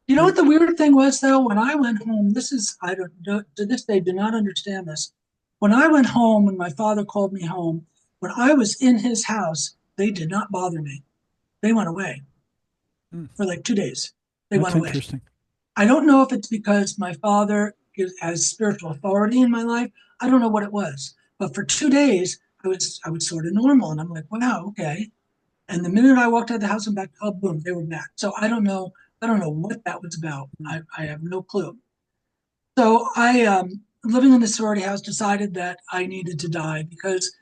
You know what the weird thing was though? When I went home, I don't to this day do not understand this. When I went home, when my father called me home, when I was in his house, they did not bother me. They went away for like 2 days. They That's went away. interesting. I don't know if it's because my father has spiritual authority in my life. I don't know what it was, but for 2 days I was sort of normal, and I'm like, wow, okay. And the minute I walked out of the house and back, oh, boom, they were back. So I don't know what that was about. I have no clue. So living in the sorority house, decided that I needed to die because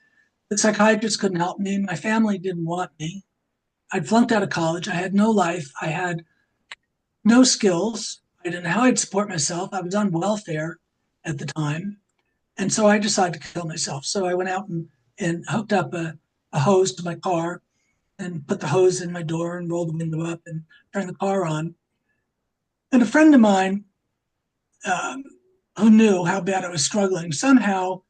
the psychiatrist couldn't help me. My family didn't want me. I'd flunked out of college. I had no life. I had no skills. I didn't know how I'd support myself. I was on welfare at the time. And so I decided to kill myself. So I went out and hooked up a hose to my car and put the hose in my door and roll the window up and turn the car on. And a friend of mine um, who knew how bad I was struggling somehow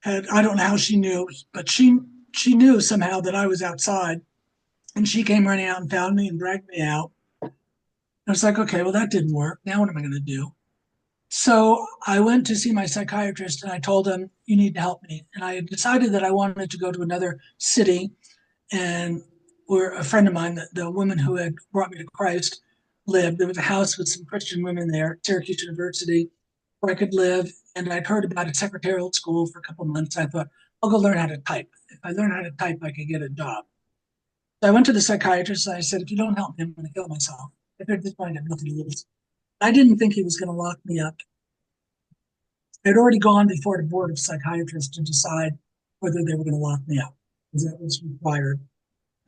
had, I don't know how she knew, but she knew somehow that I was outside, and she came running out and found me and dragged me out. I was like, okay, well, that didn't work. Now what am I going to do? So I went to see my psychiatrist and I told him, you need to help me. And I had decided that I wanted to go to another city, and where a friend of mine, the woman who had brought me to Christ, lived. There was a house with some Christian women there at Syracuse University where I could live. And I'd heard about a secretarial school for a couple of months. I thought, I'll go learn how to type. If I learn how to type, I could get a job. So I went to the psychiatrist and I said, if you don't help me, I'm going to kill myself. At this point, I have nothing to lose. I didn't think he was going to lock me up. I'd already gone before the board of psychiatrists to decide whether they were going to lock me up, because that was required,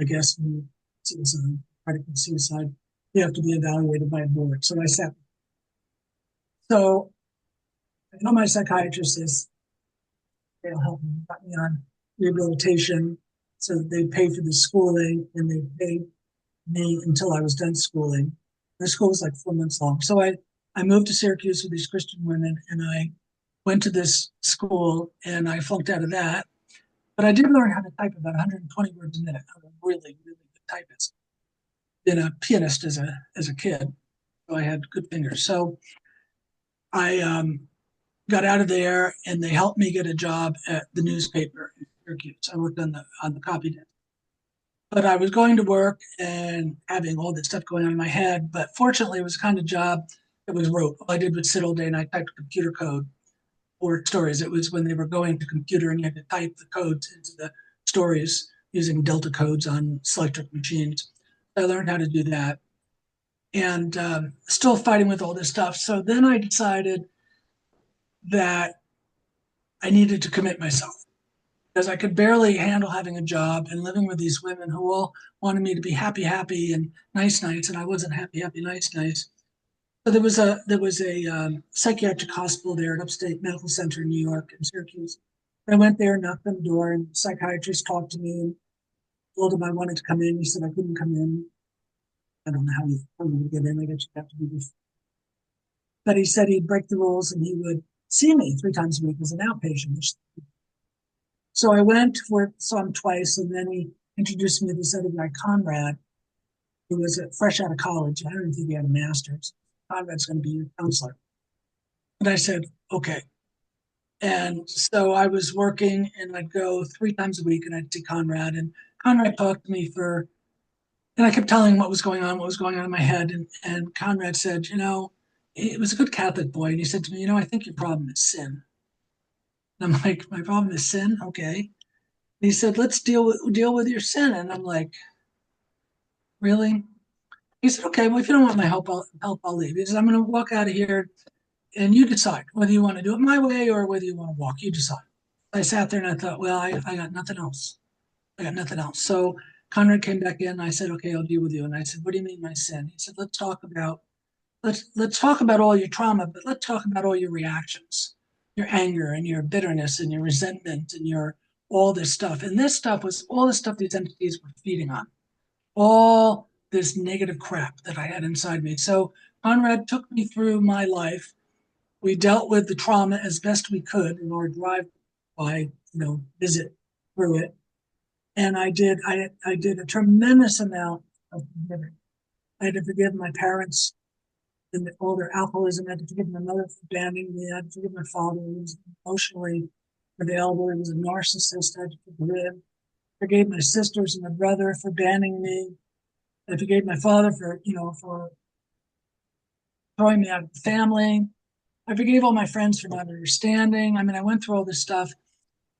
I guess, when suicide, predicate suicide, you have to be evaluated by a board. So I sat. So I told my psychiatrist this, they'll help me, got me on rehabilitation, so that they pay for the schooling and they paid me until I was done schooling. The school was like 4 months long. So I moved to Syracuse with these Christian women, and I went to this school and I flunked out of that. But I did learn how to type about 120 words a minute. I'm a really, really good typist. Been a pianist as a kid, so I had good fingers. So I got out of there, and they helped me get a job at the newspaper in Syracuse. I worked on the copy desk. But I was going to work and having all this stuff going on in my head. But fortunately, it was the kind of job that was rote. All I did was sit all day and I typed computer code or stories. It was when they were going to computer and you had to type the codes into the stories using delta codes on Selectric machines. I learned how to do that, and still fighting with all this stuff. So then I decided that I needed to commit myself, because I could barely handle having a job and living with these women who all wanted me to be happy, happy, and nice, nice, and I wasn't happy, happy, nice, nice. So there was a psychiatric hospital there at Upstate Medical Center in New York, in Syracuse. I went there, knocked on the door, and the psychiatrist talked to me and told him I wanted to come in. He said I couldn't come in. I don't know how you would get in. I guess you have to be this. But he said he'd break the rules and he would see me 3 times a week as an outpatient. So I went for saw him twice, and then he introduced me to this other guy, Conrad, who was fresh out of college. I don't even think he had a master's. Conrad's going to be your counselor. And I said, okay. And so I was working, and I'd go 3 times a week, and I'd see Conrad. And Conrad talked to me and I kept telling him what was going on in my head. And Conrad said, it was a good Catholic boy. And he said to me, I think your problem is sin. And I'm like, my problem is sin? Okay. And he said, let's deal with your sin. And I'm like, really? He said, okay, well, if you don't want my help, I'll leave. He said, I'm going to walk out of here, and you decide whether you want to do it my way or whether you want to walk. You decide. I sat there and I thought, well, I got nothing else. I got nothing else. So Conrad came back in and I said, okay, I'll deal with you. And I said, what do you mean my sin? He said, let's talk about all your trauma, but let's talk about all your reactions, your anger and your bitterness and your resentment and your all this stuff. And this stuff was all the stuff these entities were feeding on, all this negative crap that I had inside me. So Conrad took me through my life. We dealt with the trauma as best we could in our drive by, visit through it. And I did a tremendous amount of forgiving. I had to forgive my parents and all their alcoholism. I had to forgive my mother for abandoning me. I had to forgive my father, who was emotionally available. He was a narcissist. I had to forgive. I forgave my sisters and my brother for abandoning me. I forgave my father for throwing me out of the family. I forgave all my friends for not understanding. I mean, I went through all this stuff.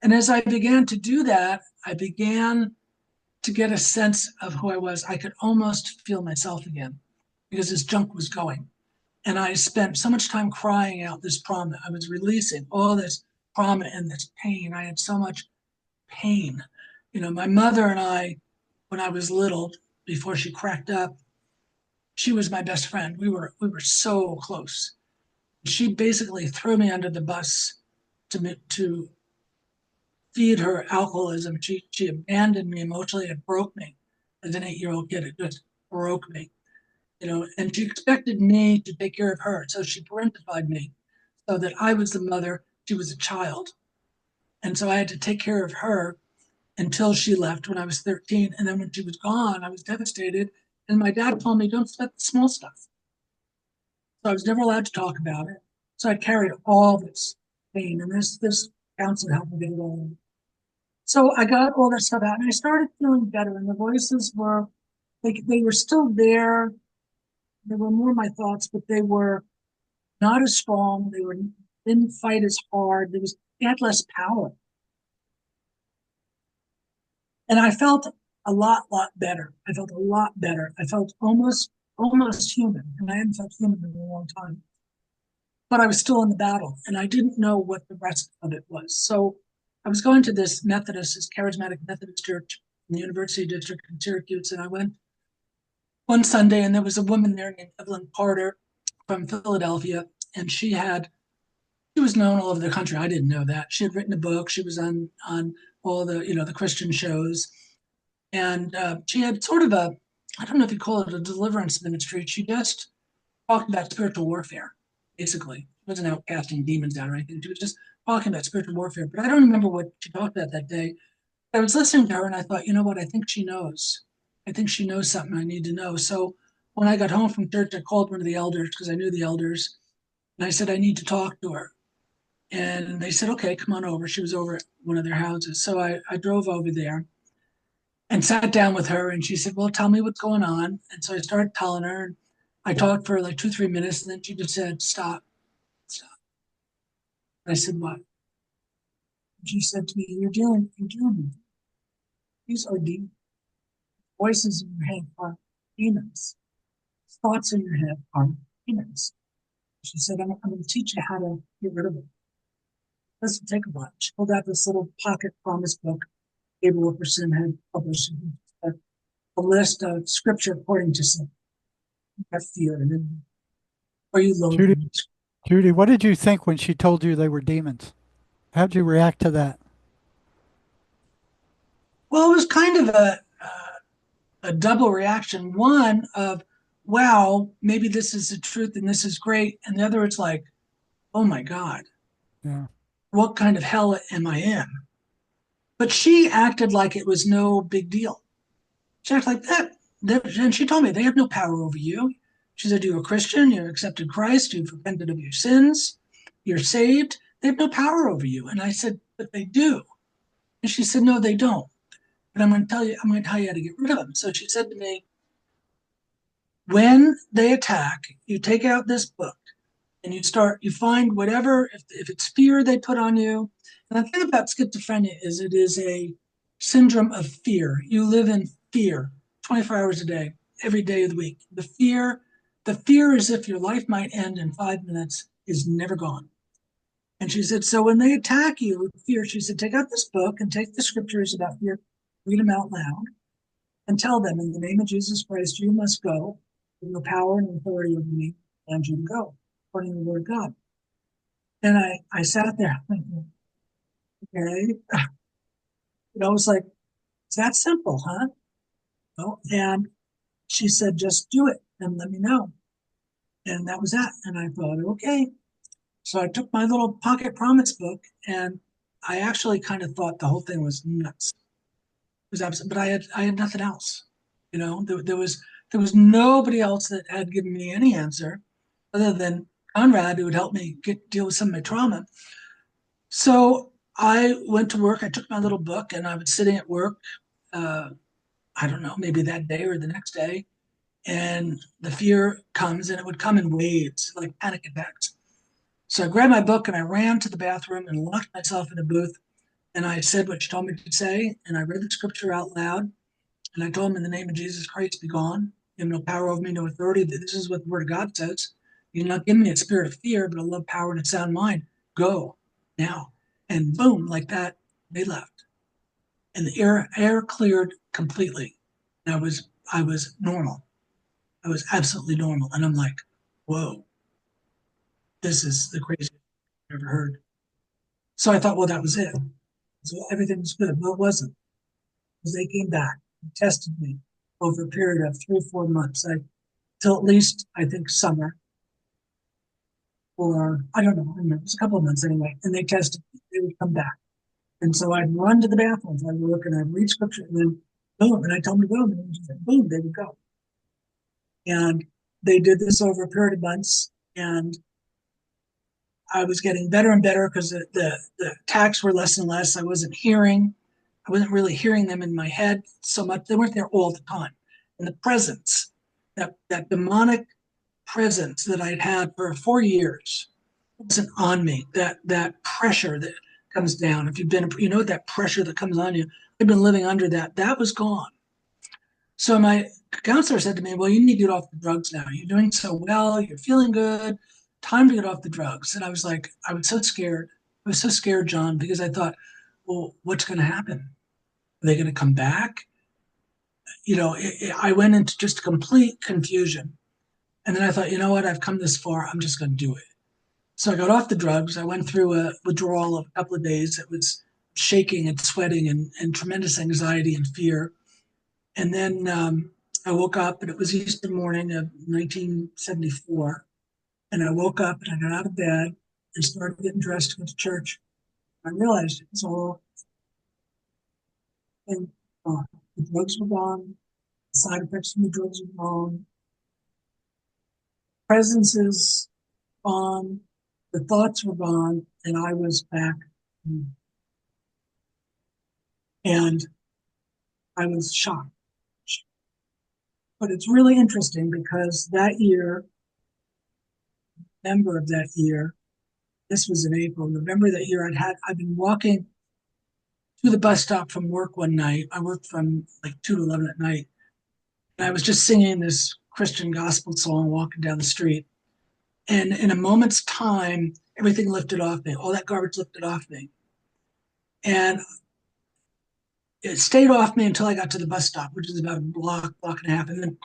And as I began to do that, I began to get a sense of who I was. I could almost feel myself again because this junk was going. And I spent so much time crying out this trauma. I was releasing all this trauma and this pain. I had so much pain. My mother and I, when I was little, before she cracked up, she was my best friend. We were so close. She basically threw me under the bus to feed her alcoholism. She abandoned me emotionally. It broke me. as an 8-year-old kid. It just broke me, and she expected me to take care of her. So she parentified me so that I was the mother, she was a child. And so I had to take care of her until she left when I was 13. And then when she was gone, I was devastated. And my dad told me, don't sweat the small stuff. So I was never allowed to talk about it. So I carried all this pain, and this counselor helped me get it all. So I got all that stuff out, and I started feeling better. And the voices were, they were still there. They were more my thoughts, but they were not as strong. Didn't fight as hard. They had less power. And I felt a lot better. I felt a lot better. I felt almost human, and I hadn't felt human in a long time. But I was still in the battle, and I didn't know what the rest of it was. So I was going to this charismatic Methodist church in the University District in Syracuse, and I went one Sunday, and there was a woman there named Evelyn Carter from Philadelphia, and she was known all over the country. I didn't know that. She had written a book. She was on all the the Christian shows, and she had sort of I don't know if you call it a deliverance ministry. She just talked about spiritual warfare, basically. She wasn't out casting demons out or anything. She was just talking about spiritual warfare. But I don't remember what she talked about that day. I was listening to her, and I thought, you know what? I think she knows. I think she knows something I need to know. So when I got home from church, I called one of the elders because I knew the elders, and I said I need to talk to her. And they said, okay, come on over. She was over at one of their houses. So I drove over there and sat down with her, and she said, well, tell me what's going on. And so I started telling her, and I talked for like 2, 3 minutes, and then she just said, stop, stop. And I said, what? And she said to me, you're dealing with these are demons. Voices in your head are demons. Thoughts in your head are demons. She said, I'm going to teach you how to get rid of them. It doesn't take a lot. She pulled out this little pocket promise book Gabriel Wilkerson had published a list of scripture according to some fear, and then are you Judy, loathing? Judy, what did you think when she told you they were demons? How'd you react to that? Well, it was kind of a double reaction. One of, wow, maybe this is the truth and this is great. And the other, it's like, oh my God, Yeah. what kind of hell am I in? But she acted like it was no big deal. She acted like that. And she told me they have no power over you. She said, you're a Christian, you've accepted Christ, you've repented of your sins, you're saved. They have no power over you. And I said, but they do. And she said, no, they don't. But I'm going to tell you how to get rid of them. So she said to me, when they attack, you take out this book and you find whatever, if it's fear they put on you. And the thing about schizophrenia is it is a syndrome of fear. You live in fear 24 hours a day, every day of the week. The fear is if your life might end in 5 minutes is never gone. And she said, so when they attack you with fear, she said, take out this book and take the scriptures about fear, read them out loud, and tell them, in the name of Jesus Christ, you must go. With no power and authority over me, and you go, according to the word of God. And I sat there thinking, okay, it was like, it's that simple, huh? And she said, just do it and let me know. And that was that. And I thought, okay. So I took my little pocket promise book, and I actually kind of thought the whole thing was nuts. It was absolute, but I had nothing else. There was nobody else that had given me any answer other than Conrad, who would help me deal with some of my trauma. So I went to work. I took my little book, and I was sitting at work. Uh, I don't know, maybe that day or the next day, and the fear comes, and it would come in waves, like panic attacks. So I grabbed my book and I ran to the bathroom and locked myself in a booth. And I said what she told me to say, and I read the scripture out loud. And I told him, in the name of Jesus Christ, be gone. You have no power over me, no authority. This is what the word of God says. You're not giving me a spirit of fear, but a love, power, and a sound mind. Go now. And boom, like that, they left. And the air cleared completely. And I was normal. I was absolutely normal. And I'm like, whoa, this is the craziest I've ever heard. So I thought, well, that was it. So everything was good. Well, it wasn't. Because they came back and tested me. over a period of 3 or 4 months, till at least I think summer, or I don't know, it was a couple of months anyway. And they tested, they would come back. And so I'd run to the bathroom, I'd look and I'd read scripture, and then boom, and I told them to go, and then boom, they would go. And they did this over a period of months, and I was getting better and better because the attacks were less and less. I wasn't really hearing them in my head so much. They weren't there all the time. And the presence, that demonic presence that I'd had for 4 years wasn't on me. That pressure that comes down. If you've been, that pressure that comes on you. I've been living under that. That was gone. So my counselor said to me, "Well, you need to get off the drugs now. You're doing so well. You're feeling good. Time to get off the drugs." And I was like, I was so scared. I was so scared, John, because I thought, well, what's going to happen? Are they going to come back? I went into just complete confusion. And then I thought, you know what? I've come this far. I'm just going to do it. So I got off the drugs. I went through a withdrawal of a couple of days. It was shaking and sweating and tremendous anxiety and fear. And then I woke up, and it was Easter morning of 1974. And I woke up and I got out of bed and started getting dressed to go to church. I realized it was all and the drugs were gone, the side effects from the drugs were gone, presences gone, the thoughts were gone, and I was back. And I was shocked. But it's really interesting because that year, November of that year, this was in April, November that year, I'd been walking to the bus stop from work one night. I worked from like 2 to 11 at night. And I was just singing this Christian gospel song walking down the street. And in a moment's time, everything lifted off me. All that garbage lifted off me. And it stayed off me until I got to the bus stop, which is about a block and a half. And then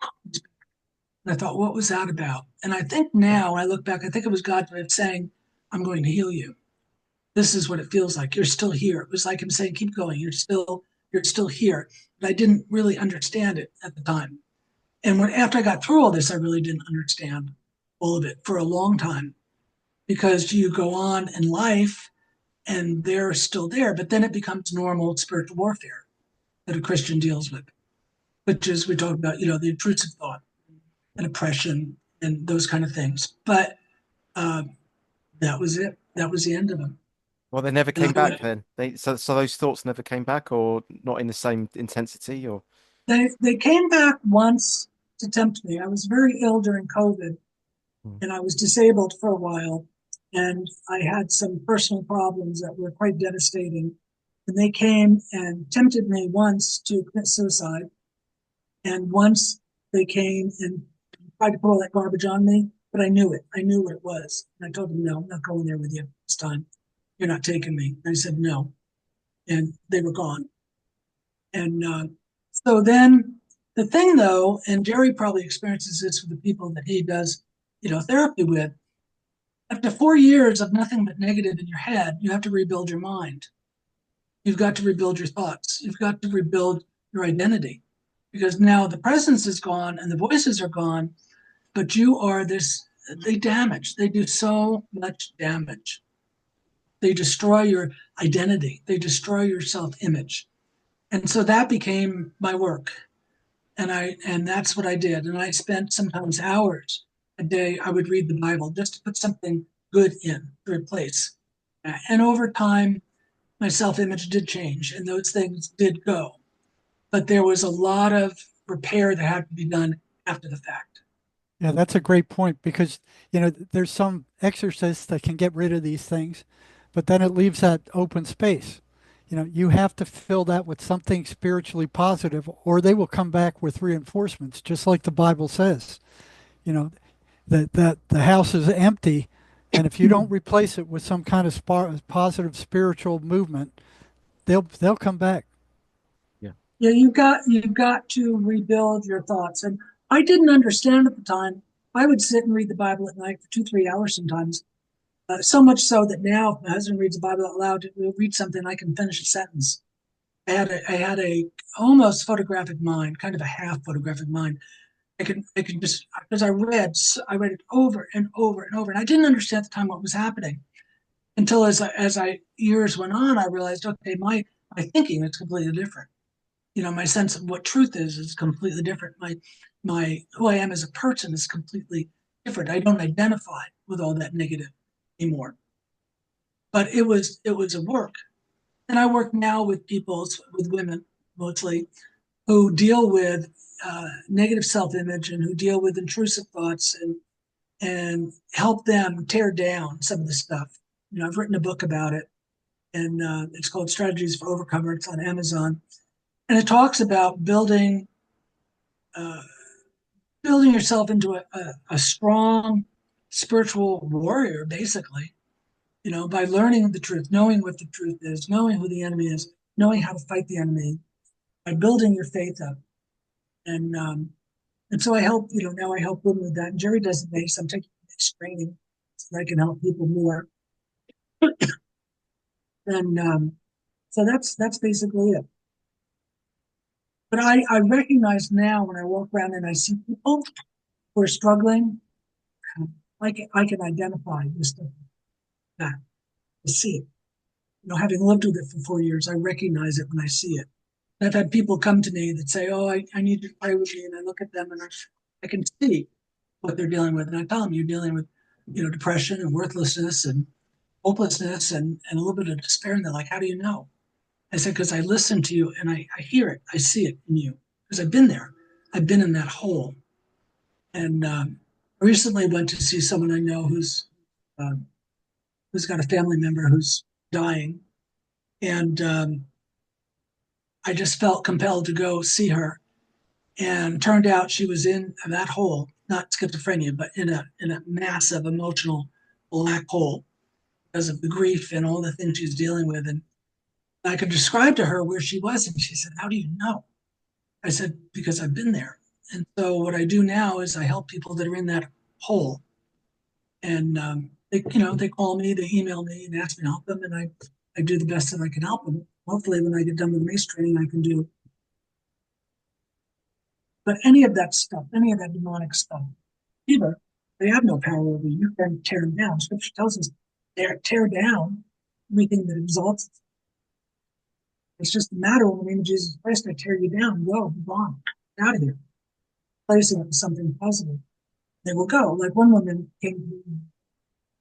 I thought, what was that about? And I think now, when I look back, I think it was God's way of saying, I'm going to heal you. This is what it feels like. You're still here. It was like him saying, keep going. You're still here. But I didn't really understand it at the time. And after I got through all this, I really didn't understand all of it for a long time, because you go on in life and they're still there, but then it becomes normal spiritual warfare that a Christian deals with, which is, we talk about, the intrusive thought and oppression and those kind of things. But that was it. That was the end of them. Well, they never came back then. So those thoughts never came back, or not in the same intensity, or They came back once to tempt me. I was very ill during COVID, and I was disabled for a while, and I had some personal problems that were quite devastating. And they came and tempted me once to commit suicide, and once they came and tried to put all that garbage on me, but I knew it. I knew what it was. And I told them, no, I'm not going there with you this time. You're not taking me. And I said, no. And they were gone. And so then the thing, though, and Jerry probably experiences this with the people that he does, therapy with, after 4 years of nothing but negative in your head, you have to rebuild your mind. You've got to rebuild your thoughts. You've got to rebuild your identity, because now the presence is gone and the voices are gone, but you are this, they do so much damage. They destroy your identity. They destroy your self-image. And so that became my work. And that's what I did. And I spent sometimes hours a day. I would read the Bible just to put something good in to replace. And over time, my self-image did change and those things did go. But there was a lot of repair that had to be done after the fact. Yeah, that's a great point because, there's some exorcists that can get rid of these things, but then it leaves that open space. You have to fill that with something spiritually positive, or they will come back with reinforcements, just like the Bible says. That the house is empty, and if you don't replace it with some kind of positive spiritual movement, they'll come back. Yeah, you've got to rebuild your thoughts. And I didn't understand at the time. I would sit and read the Bible at night for 2-3 hours sometimes. So much so that now, if my husband reads the Bible out loud, we'll read something, I can finish a sentence. I had a almost photographic mind, kind of a half photographic mind. I could just, because I read it over and over and over, and I didn't understand at the time what was happening until as I years went on, I realized, okay, my thinking is completely different. My sense of what truth is completely different. My who I am as a person is completely different. I don't identify with all that negative anymore. But it was a work, and I work now with with women mostly, who deal with negative self-image and who deal with intrusive thoughts, and help them tear down some of the stuff. I've written a book about it, and it's called Strategies for Overcomer. It's on Amazon, and it talks about uh, building yourself into a strong spiritual warrior, basically. By learning the truth, knowing what the truth is, knowing who the enemy is, knowing how to fight the enemy, by building your faith up. And so now I help women with that. And Jerry does the base. I'm taking this training so that I can help people more. And so that's basically it. But I recognize now when I walk around and I see people who are struggling, I can identify with stuff like that. I see it. Having lived with it for 4 years, I recognize it when I see it. I've had people come to me that say, "Oh, I need you to pray with me," and I look at them and I can see what they're dealing with, and I tell them, "You're dealing with, depression and worthlessness and hopelessness and a little bit of despair." And they're like, "How do you know?" I said, "Because I listen to you and I hear it, I see it in you, because I've been there, I've been in that hole." And I recently went to see someone I know um, who's got a family member who's dying, and I just felt compelled to go see her. And turned out she was in that hole, not schizophrenia, but in a massive emotional black hole because of the grief and all the things she's dealing with. And I could describe to her where she was, and she said, "How do you know?" I said, "Because I've been there." And so what I do now is I help people that are in that hole, and they call me, they email me, and ask me to help them, and I do the best that I can help them. Hopefully, when I get done with the MACE training, I can do. But any of that stuff, any of that demonic stuff, either they have no power over you. You can tear them down. Scripture tells us tear down everything that exalts itself. It's just a matter of, in the name of Jesus Christ, I tear you down. Go, be gone, get out of here. Placing it with something positive. They will go. Like one woman came to me,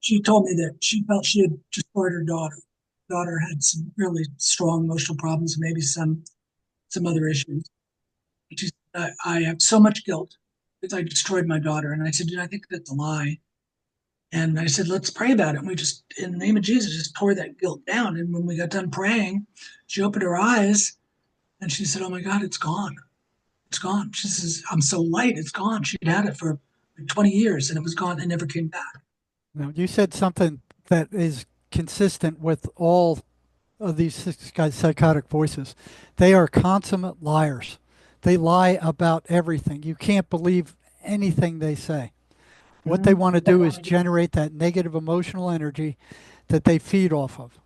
she told me that she felt she had destroyed her daughter. Daughter had some really strong emotional problems, maybe some other issues. She said, "I have so much guilt because I destroyed my daughter." And I said, "I think that's a lie." And I said, "Let's pray about it." And we just, in the name of Jesus, just tore that guilt down. And when we got done praying, she opened her eyes and she said, "Oh my God, it's gone. It's gone." She says, "I'm so light, it's gone." She'd had it for like 20 years and it was gone and never came back. Now, you said something that is consistent with all of these psychotic voices. They are consummate liars. They lie about everything. You can't believe anything they say. What they Mhm. want to do is generate that negative emotional energy that they feed off of.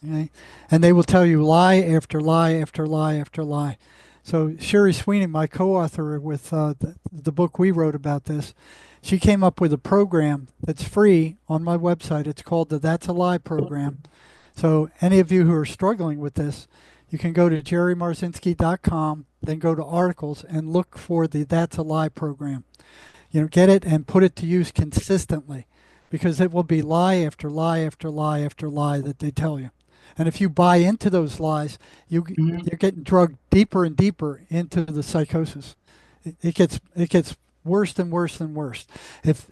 Okay? And they will tell you lie after lie after lie after lie. So Sherry Sweeney, my co-author with the book we wrote about this, she came up with a program that's free on my website. It's called the That's a Lie program. So any of you who are struggling with this, you can go to jerrymarzinsky.com, then go to articles and look for the That's a Lie program. Get it and put it to use consistently, because it will be lie after lie after lie after lie that they tell you. And if you buy into those lies, Mhm. you're getting drugged deeper and deeper into the psychosis. It gets worse and worse and worse. If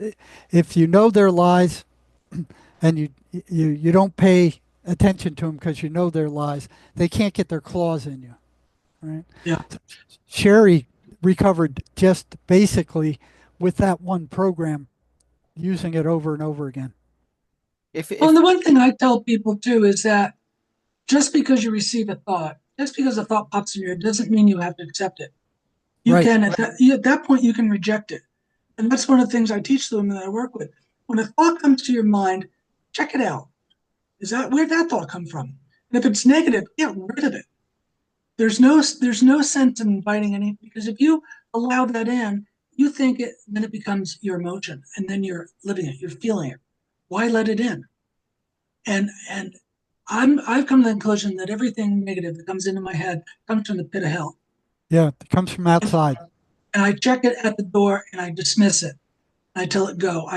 if you know they're lies, and you don't pay attention to them because you know they're lies, they can't get their claws in you, right? Yeah. Sherry recovered just basically with that one program, using it over and over again. Well, and If the one thing I tell people too is that just because you receive a thought, just because a thought pops in your head, doesn't mean you have to accept it. You Right. can, at that point, you can reject it. And that's one of the things I teach the women that I work with. When a thought comes to your mind, check it out. Where'd that thought come from? And if it's negative, get rid of it. there's no sense in inviting any, because if you allow that in, you think it, then it becomes your emotion, and then you're living it, you're feeling it. Why let it in? And I've come to the conclusion that everything negative that comes into my head comes from the pit of hell. Yeah, it comes from outside. And I check it at the door and I dismiss it. I tell it go.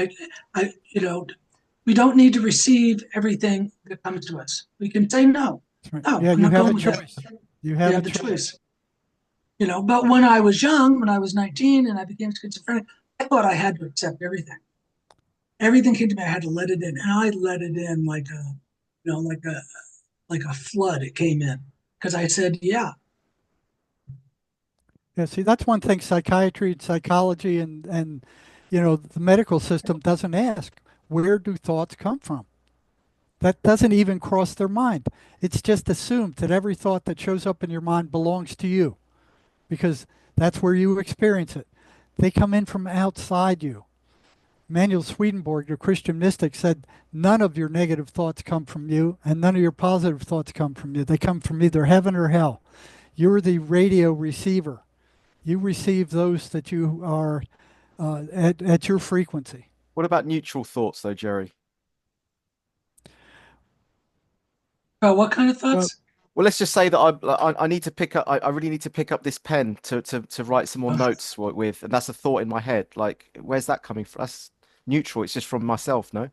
We don't need to receive everything that comes to us. We can say no. Right. No, Yeah, I'm you not have a going with that. choice. You You have a have the choice. choice. But when I was young, when I was 19 and I became schizophrenic, I thought I had to accept everything. Everything came to me, I had to let it in. And I let it in like a flood. It came in because I said, yeah. Yeah, see, that's one thing psychiatry and psychology and the medical system doesn't ask. Where do thoughts come from? That doesn't even cross their mind. It's just assumed that every thought that shows up in your mind belongs to you because that's where you experience it. They come in from outside you. Manuel Swedenborg, the Christian mystic, said none of your negative thoughts come from you and none of your positive thoughts come from you. They come from either heaven or hell. You're the radio receiver. You receive those that you are at your frequency. What about neutral thoughts, though, Jerry? What kind of Well, thoughts? Well, let's just say that I need to pick up. I really need to pick up this pen to write some more Uh, notes with, and that's a thought in my head. Like, where's that coming from? That's neutral. It's just from myself, no?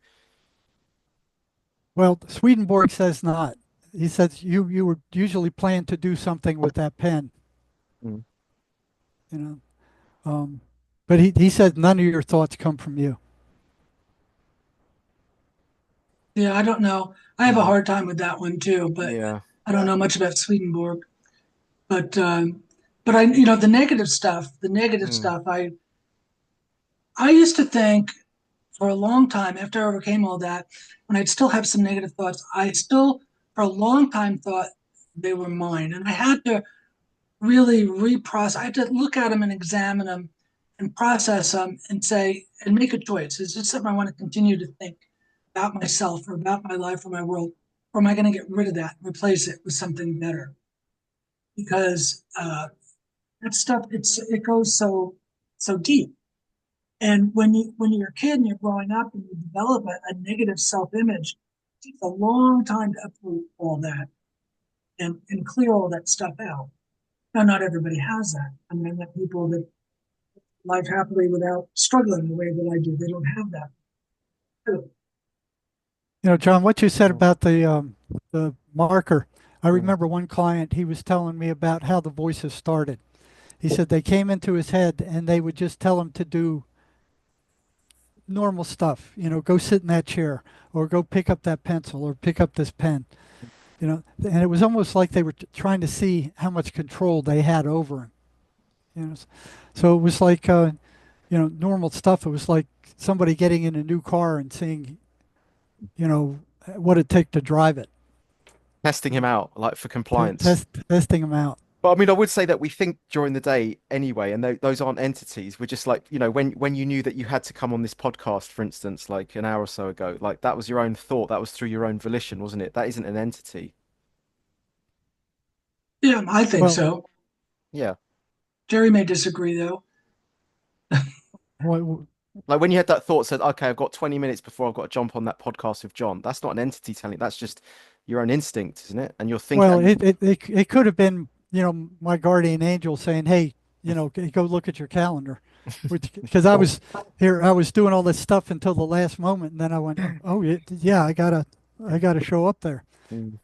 well, Swedenborg says not. He says you were usually planned to do something with that pen, Mm. you know. But he said none of your thoughts come from you. Yeah, I don't know. I have a Mm. hard time with that one too, but Yeah. I don't know much about Swedenborg. But the negative Mm. stuff, I used to think for a long time after I overcame all that, when I'd still have some negative thoughts, I still for a long time thought they were mine. And I had to really reprocess. I had to look at them and examine them and process them and say, and make a choice. Is this something I want to continue to think about myself or about my life or my world? Or am I going to get rid of that and replace it with something better? Because that stuff, it goes so deep. And when you're a kid and you're growing up and you develop a negative self-image, it takes a long time to uproot all that and clear all that stuff out. Now, not everybody has that. I mean, I met people that live happily without struggling the way that I do. They don't have that. Too. John, what you said Mm. about the marker. I Mm. remember one client. He was telling me about how the voices started. He said they came into his head and they would just tell him to do normal stuff. Go sit in that chair or go pick up that pencil or pick up this pen. And it was almost like they were trying to see how much control they had over him. So it was like normal stuff. It was like somebody getting in a new car and seeing you know what it take to drive it. Testing him out, like for compliance. Testing them out. But I mean, I would say that we think during the day anyway, and those aren't entities. We're just like, when you knew that you had to come on this podcast, for instance, like an hour or so ago, like that was your own thought. That was through your own volition, wasn't it? That isn't an entity. Yeah, I think Well, so. Yeah. Jerry may disagree, though. what, Like when you had that thought, said, okay, I've got 20 minutes before I've got to jump on that podcast with John. That's not an entity telling. That's just your own instinct, isn't it? And you're well, thinking, it could have been my guardian angel saying, "Hey, go look at your calendar," because I was doing all this stuff until the last moment, and then I went, "Oh yeah, I gotta show up there." Mm.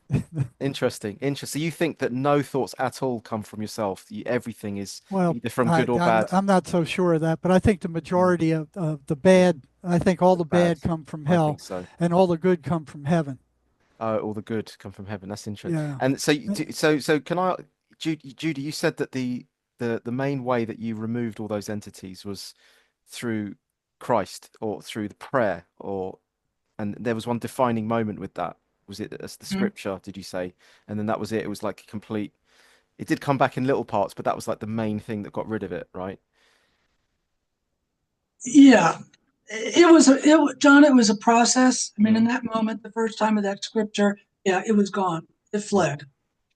Interesting, interesting. You think that no thoughts at all come from yourself. Everything is Well, either from good or bad. I'm not so sure of that, but I think the Mm. majority of the bad, I think all The the bad. bad come from I think hell, so. and all the good come from heaven. All the good come from heaven. That's interesting. Yeah. And so, so can I, Judy, you said that the main way that you removed all those entities was through Christ or through the prayer, and there was one defining moment with that. Was it as the Mhm. scripture, did you say? And then that was it. It was like a complete. It did come back in little parts, but that was like the main thing that got rid of it, right? Yeah, John. It was a process. I mean, in Mm. that moment, the first time of that scripture, yeah, it was gone. It Yeah. fled.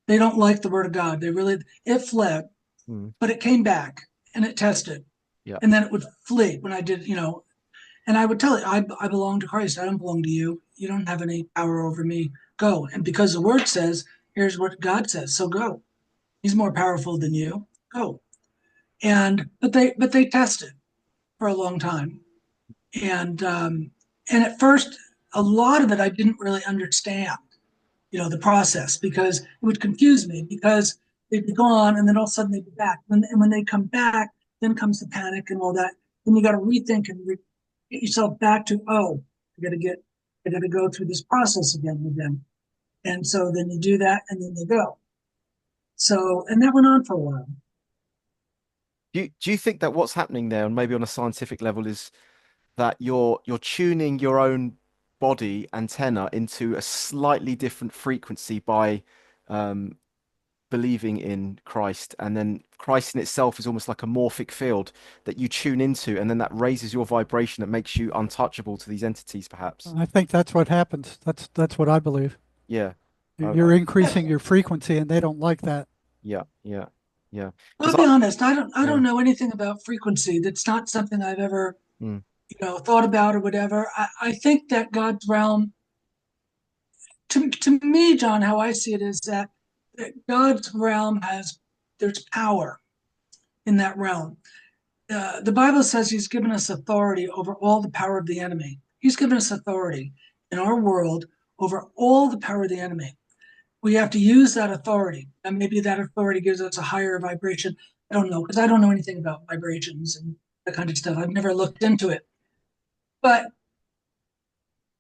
They don't like the word of God. It fled, Mm. but it came back and it tested. Yeah. And then it would flee when I did, and I would tell it, I belong to Christ. I don't belong to you. You don't have any power over me. Go. And because the word says, here's what God says. So go. He's more powerful than you. Go. But they tested for a long time. And at first, a lot of it I didn't really understand, the process, because it would confuse me, because they'd be gone and then all of a sudden they'd be back. And when they come back, then comes the panic and all that. Then you got to rethink and get yourself back to, oh, I got to go through this process again with them. And so then you do that and then they go. So, and that went on for a while. Do you think that what's happening there, and maybe on a scientific level, is that you're tuning your own body antenna into a slightly different frequency by um, believing in Christ, and then Christ in itself is almost like a morphic field that you tune into, and then that raises your vibration that makes you untouchable to these entities, perhaps. I think that's what happens. That's what I believe. Yeah. You're Yeah. increasing your frequency, and they don't like that. Yeah, yeah, yeah. I'll Because be honest, I yeah, don't know anything about frequency. That's not something I've ever, mm, thought about or whatever. I think that God's realm, to me, John, how I see it is that God's realm there's power in that realm. The Bible says He's given us authority over all the power of the enemy. He's given us authority in our world over all the power of the enemy. We have to use that authority, and maybe that authority gives us a higher vibration. I don't know, because I don't know anything about vibrations and that kind of stuff. I've never looked into it. But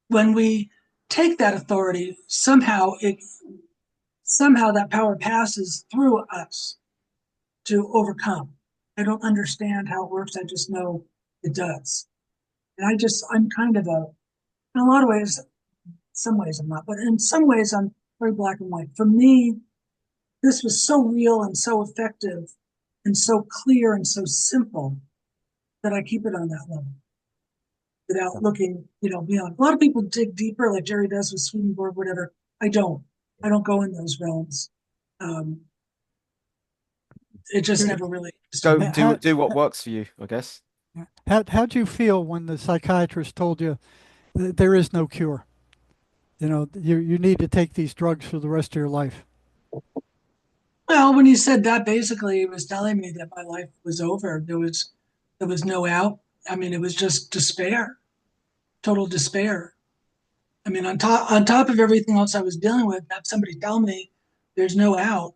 when we take that authority, somehow that power passes through us to overcome. I don't understand how it works. I just know it does. And I'm kind of in a lot of ways, some ways I'm not, but in some ways I'm very black and white. For me, this was so real and so effective and so clear and so simple that I keep it on that level without looking, beyond. A lot of people dig deeper, like Jerry does with Swedenborg, whatever. I don't. I don't go in those realms. Um, it just You- never really interested go me. do what works for you, I guess. how'd you feel when the psychiatrist told you there is no cure? You need to take these drugs for the rest of your life. Well, when he said that, basically, he was telling me that my life was over. There was no out. I mean, it was just despair, total despair. I mean, on top of everything else I was dealing with, have somebody tell me there's no out.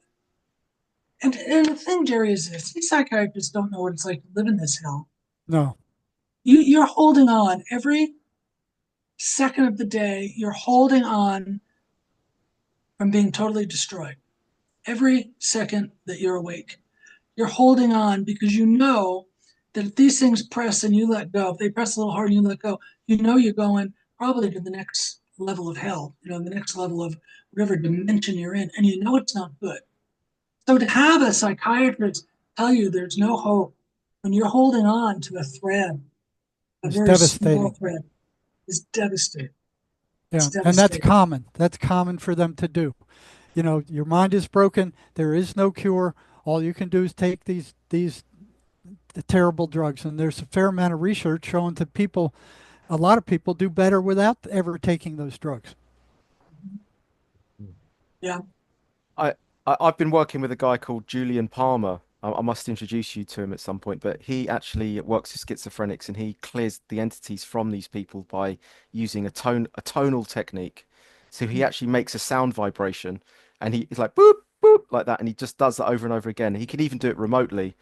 And the thing, Jerry, is this: these psychiatrists don't know what it's like to live in this hell. No. You're holding on every second of the day. You're holding on from being totally destroyed. Every second that you're awake, you're holding on because you know that if these things press and you let go, if they press a little hard and you let go, you're going probably to the next level of hell, the next level of whatever dimension you're in, and you know it's not good. So to have a psychiatrist tell you there's no hope when you're holding on to a thread, a It's very small devastating. thread, is devastating. It's Yeah, and that's devastating. common. That's common for them to do. Your mind is broken. There is no cure. All you can do is take these the terrible drugs. And there's a fair amount of research showing that a lot of people do better without ever taking those drugs. Yeah. I, I've been working with a guy called Julian Palmer. I must introduce you to him at some point, but he actually works with schizophrenics and he clears the entities from these people by using a tonal technique. So he actually makes a sound vibration and he's like boop boop like that, and he just does that over and over again. He can even do it remotely,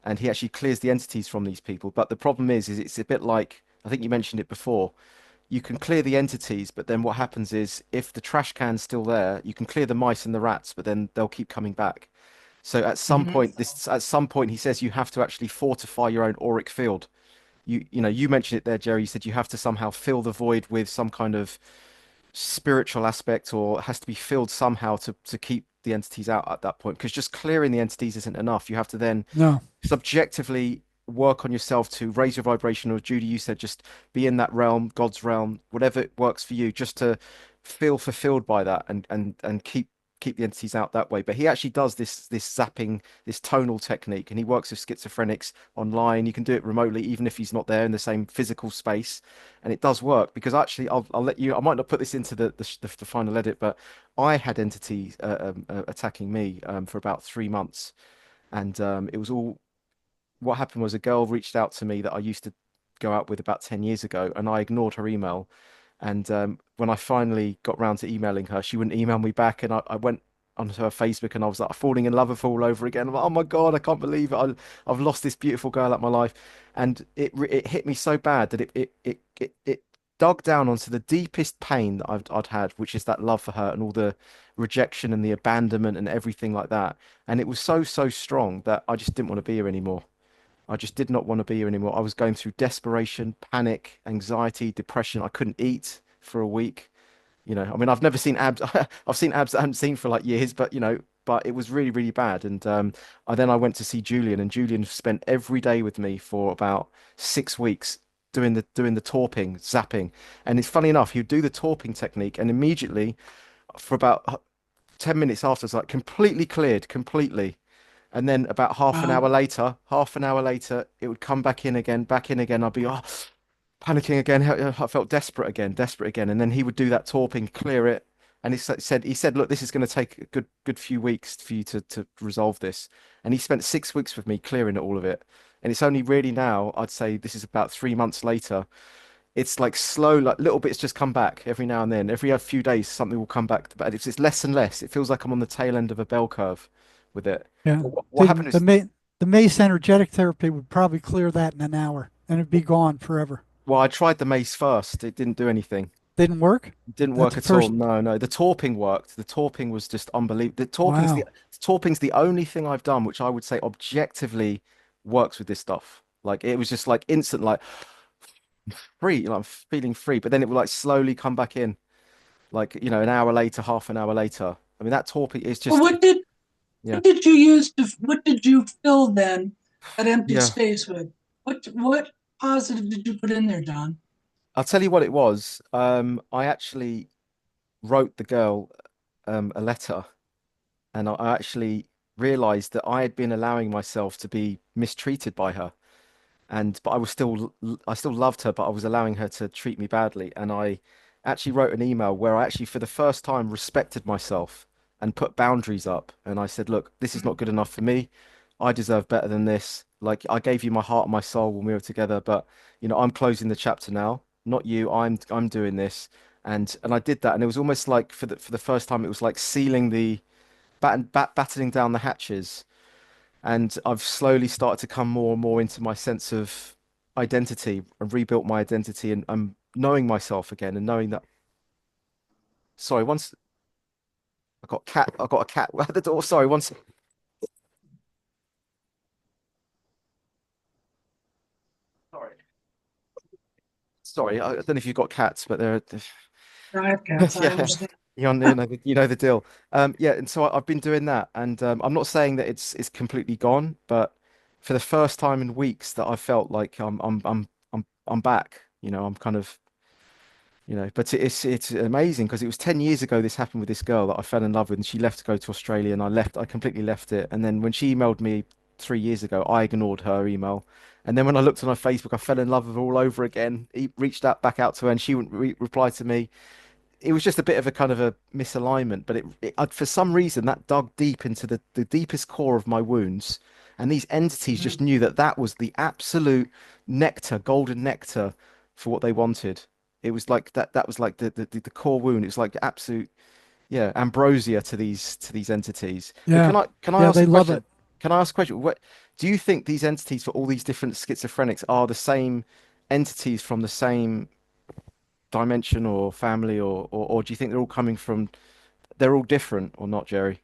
and he actually clears the entities from these people. But the problem is it's a bit like, I think you mentioned it before, you can clear the entities, but then what happens is if the trash can's still there, you can clear the mice and the rats, but then they'll keep coming back. So Mhm. at some point, he says you have to actually fortify your own auric field. You mentioned it there, Jerry. You said you have to somehow fill the void with some kind of spiritual aspect, or it has to be filled somehow to keep the entities out at that point. Because just clearing the entities isn't enough. You have to then No. subjectively work on yourself to raise your vibration. Or Judy, you said just be in that realm, God's realm, whatever works for you, just to feel fulfilled by that and keep the entities out that way. But he actually does this zapping, this tonal technique, and he works with schizophrenics online. You can do it remotely, even if he's not there in the same physical space, and it does work. Because actually, I'll let you. I might not put this into the final edit, but I had entities attacking me for about 3 months, and it was all. What happened was a girl reached out to me that I used to go out with about 10 years ago, and I ignored her email. And when I finally got round to emailing her, she wouldn't email me back. And I went onto her Facebook and I was like falling in love with her all over again. I'm like, oh my God, I can't believe it. I've lost this beautiful girl out of my life. And it hit me so bad that it dug down onto the deepest pain that I'd had, which is that love for her and all the rejection and the abandonment and everything like that. And it was so, so strong that I just didn't want to be here anymore. I just did not want to be here anymore. I was going through desperation, panic, anxiety, depression. I couldn't eat for a week. I mean, I've never seen abs. I've seen abs that I haven't seen for like years, but but it was really, really bad. And I went to see Julian, and Julian spent every day with me for about 6 weeks doing the torping, zapping. And it's funny enough, he'd do the torping technique, and immediately for about 10 minutes after, it's like completely cleared, completely. And then about Wow. half an hour later, it would come back in again, back in again. I'd be panicking again. I felt desperate again, desperate again. And then he would do that torping, clear it. And he said, look, this is going to take a good few weeks for you to resolve this. And he spent 6 weeks with me clearing all of it. And it's only really now, I'd say this is about 3 months later. It's like slow, like little bits just come back every now and then. Every few days, something will come back. But it's less and less. It feels like I'm on the tail end of a bell curve with it. Yeah. But what See, happened the is, the mace energetic therapy would probably clear that in an hour, and it'd be gone forever. well, I tried the mace first. It didn't do anything. Didn't work. It didn't That's work the at all. first. No, no. The torping worked. The torping was just unbelievable. Wow. The torping's the only thing I've done which I would say objectively works with this stuff. Like it was just like instant, like free. Like, I'm feeling free, but then it would like slowly come back in. Like an hour later, half an hour later. I mean, that torping is Well, just yeah, what did you use to what did you fill then that empty yeah. space with? What positive did you put in there, John? I'll tell you what it was. I actually wrote the girl a letter, and I actually realized that I had been allowing myself to be mistreated by her, and but I still loved her, but I was allowing her to treat me badly. And I actually wrote an email where I actually for the first time respected myself and put boundaries up. And I said, look, this is not good enough for me. I deserve better than this. Like I gave you my heart and my soul when we were together, but I'm closing the chapter now, not you. I'm doing this. And I did that, and it was almost like for the first time, it was like sealing the battening down the hatches. And I've slowly started to come more and more into my sense of identity and rebuilt my identity, and I'm knowing myself again and knowing that. Sorry, once I got a cat at the door. Sorry, once. Sorry, sorry. I don't know if you've got cats, but they're I have cats. I yeah, understand. you know the deal. Yeah, and so I've been doing that, and I'm not saying that it's completely gone, but for the first time in weeks that I felt like I'm back. I'm kind of but it's amazing because it was 10 years ago this happened with this girl that I fell in love with, and she left to go to Australia, and I completely left it. And then when she emailed me 3 years ago, I ignored her email. And then when I looked on her Facebook, I fell in love with her all over again. He reached out back out to her, and she wouldn't reply to me. It was just a bit of a kind of a misalignment, but for some reason that dug deep into the deepest core of my wounds, and these entities just Mhm. knew that that was the absolute nectar, golden nectar for what they wanted. It was like that was like the core wound. It was like absolute, yeah, ambrosia to these entities. But Yeah. can I Yeah, ask they a love question? it. Can I ask a question? What do you think these entities for all these different schizophrenics are the same entities from the same dimension or family, or do you think they're all coming from they're all different or not, Jerry?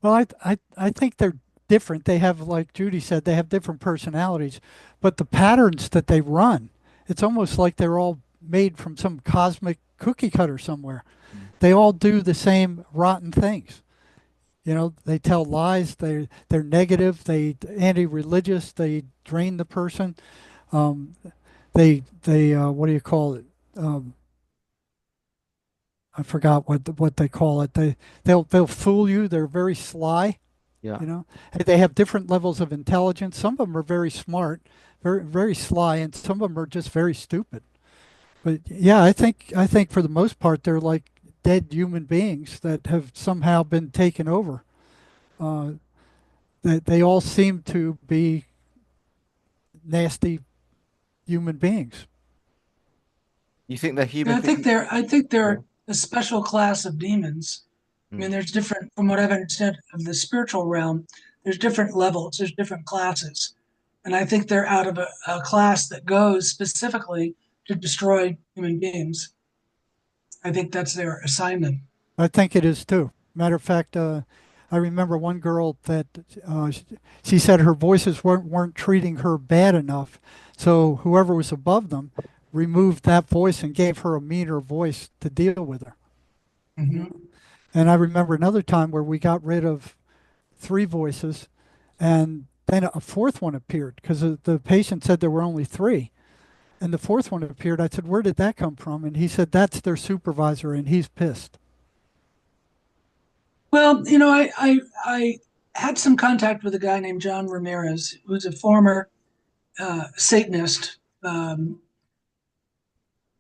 Well, I think they're different. They have, like Judy said, they have different personalities, but the patterns that they run, it's almost like they're all made from some cosmic cookie cutter somewhere. Mm. They all do the same rotten things. They tell lies. They're negative. They anti-religious. They drain the person. They what do you call it? Um, I forgot what they call it. They'll fool you. They're very sly, Yeah. you know. And they have different levels of intelligence. Some of them are very smart, very sly, and some of them are just very stupid. But yeah, I think for the most part they're like dead human beings that have somehow been taken over. Uh, they all seem to be nasty human beings. You think they're human? Yeah, I think Yeah. they're a special class of demons. I Mm. mean, there's different, from what I've understood of the spiritual realm, there's different levels, there's different classes. And I think they're out of a class that goes specifically to destroy human beings. I think that's their assignment. I think it is too. Matter of fact, I remember one girl that she said her voices weren't treating her bad enough, so whoever was above them removed that voice and gave her a meaner voice to deal with her. You know? Hmm. And I remember another time where we got rid of three voices, and then a fourth one appeared because the patient said there were only three. And the fourth one appeared. I said, "Where did that come from?" And he said, "That's their supervisor, and he's pissed." Well, I had some contact with a guy named John Ramirez, who's a former Satanist I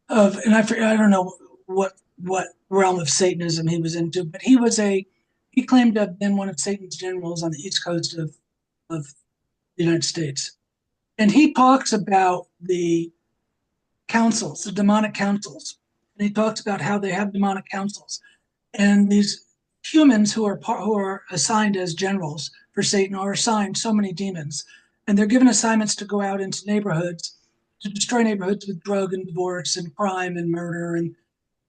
don't know what realm of Satanism he was into, but he claimed to have been one of Satan's generals on the east coast of the United States. And he talks about the councils, the demonic councils. And he talks about how they have demonic councils. And these humans who are assigned as generals for Satan are assigned so many demons. And they're given assignments to go out into neighborhoods to destroy neighborhoods with drug and divorce and crime and murder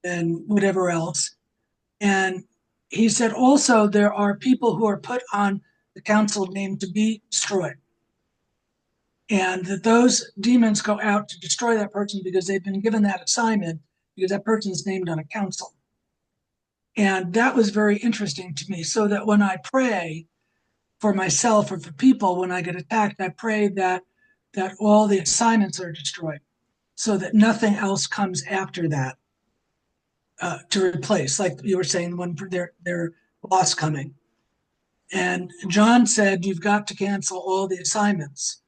and whatever else. And he said also there are people who are put on the council named to be destroyed. And that those demons go out to destroy that person because they've been given that assignment because that person is named on a council. And that was very interesting to me. So that when I pray for myself or for people, when I get attacked, I pray that all the assignments are destroyed so that nothing else comes after that to replace, like you were saying, when their boss coming. And John said, you've got to cancel all the assignments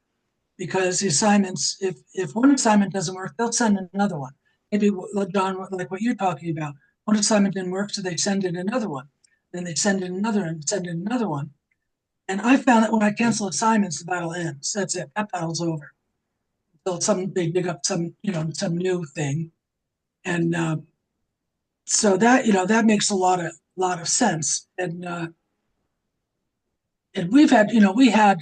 because the assignments, if one assignment doesn't work, they'll send another one. Maybe John, like what you're talking about, one assignment didn't work, so they send in another one. Then they send in another and send in another one. And I found that when I cancel assignments, the battle ends. That's it. That battle's over. Until they dig up some new thing. And so that makes a lot of sense. And we had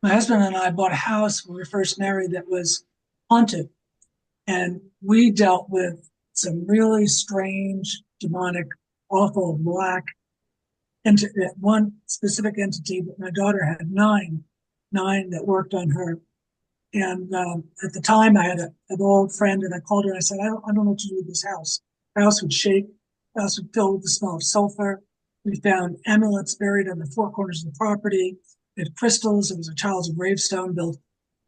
my husband and I bought a house when we were first married that was haunted, and we dealt with some really strange, demonic, awful black one specific entity. But my daughter had nine that worked on her. And at the time, I had an old friend, and I called her and I said, I don't know what to do with this house. The house would shake. The house would fill with the smell of sulfur. We found amulets buried on the four corners of the property. We had crystals. It was a child's gravestone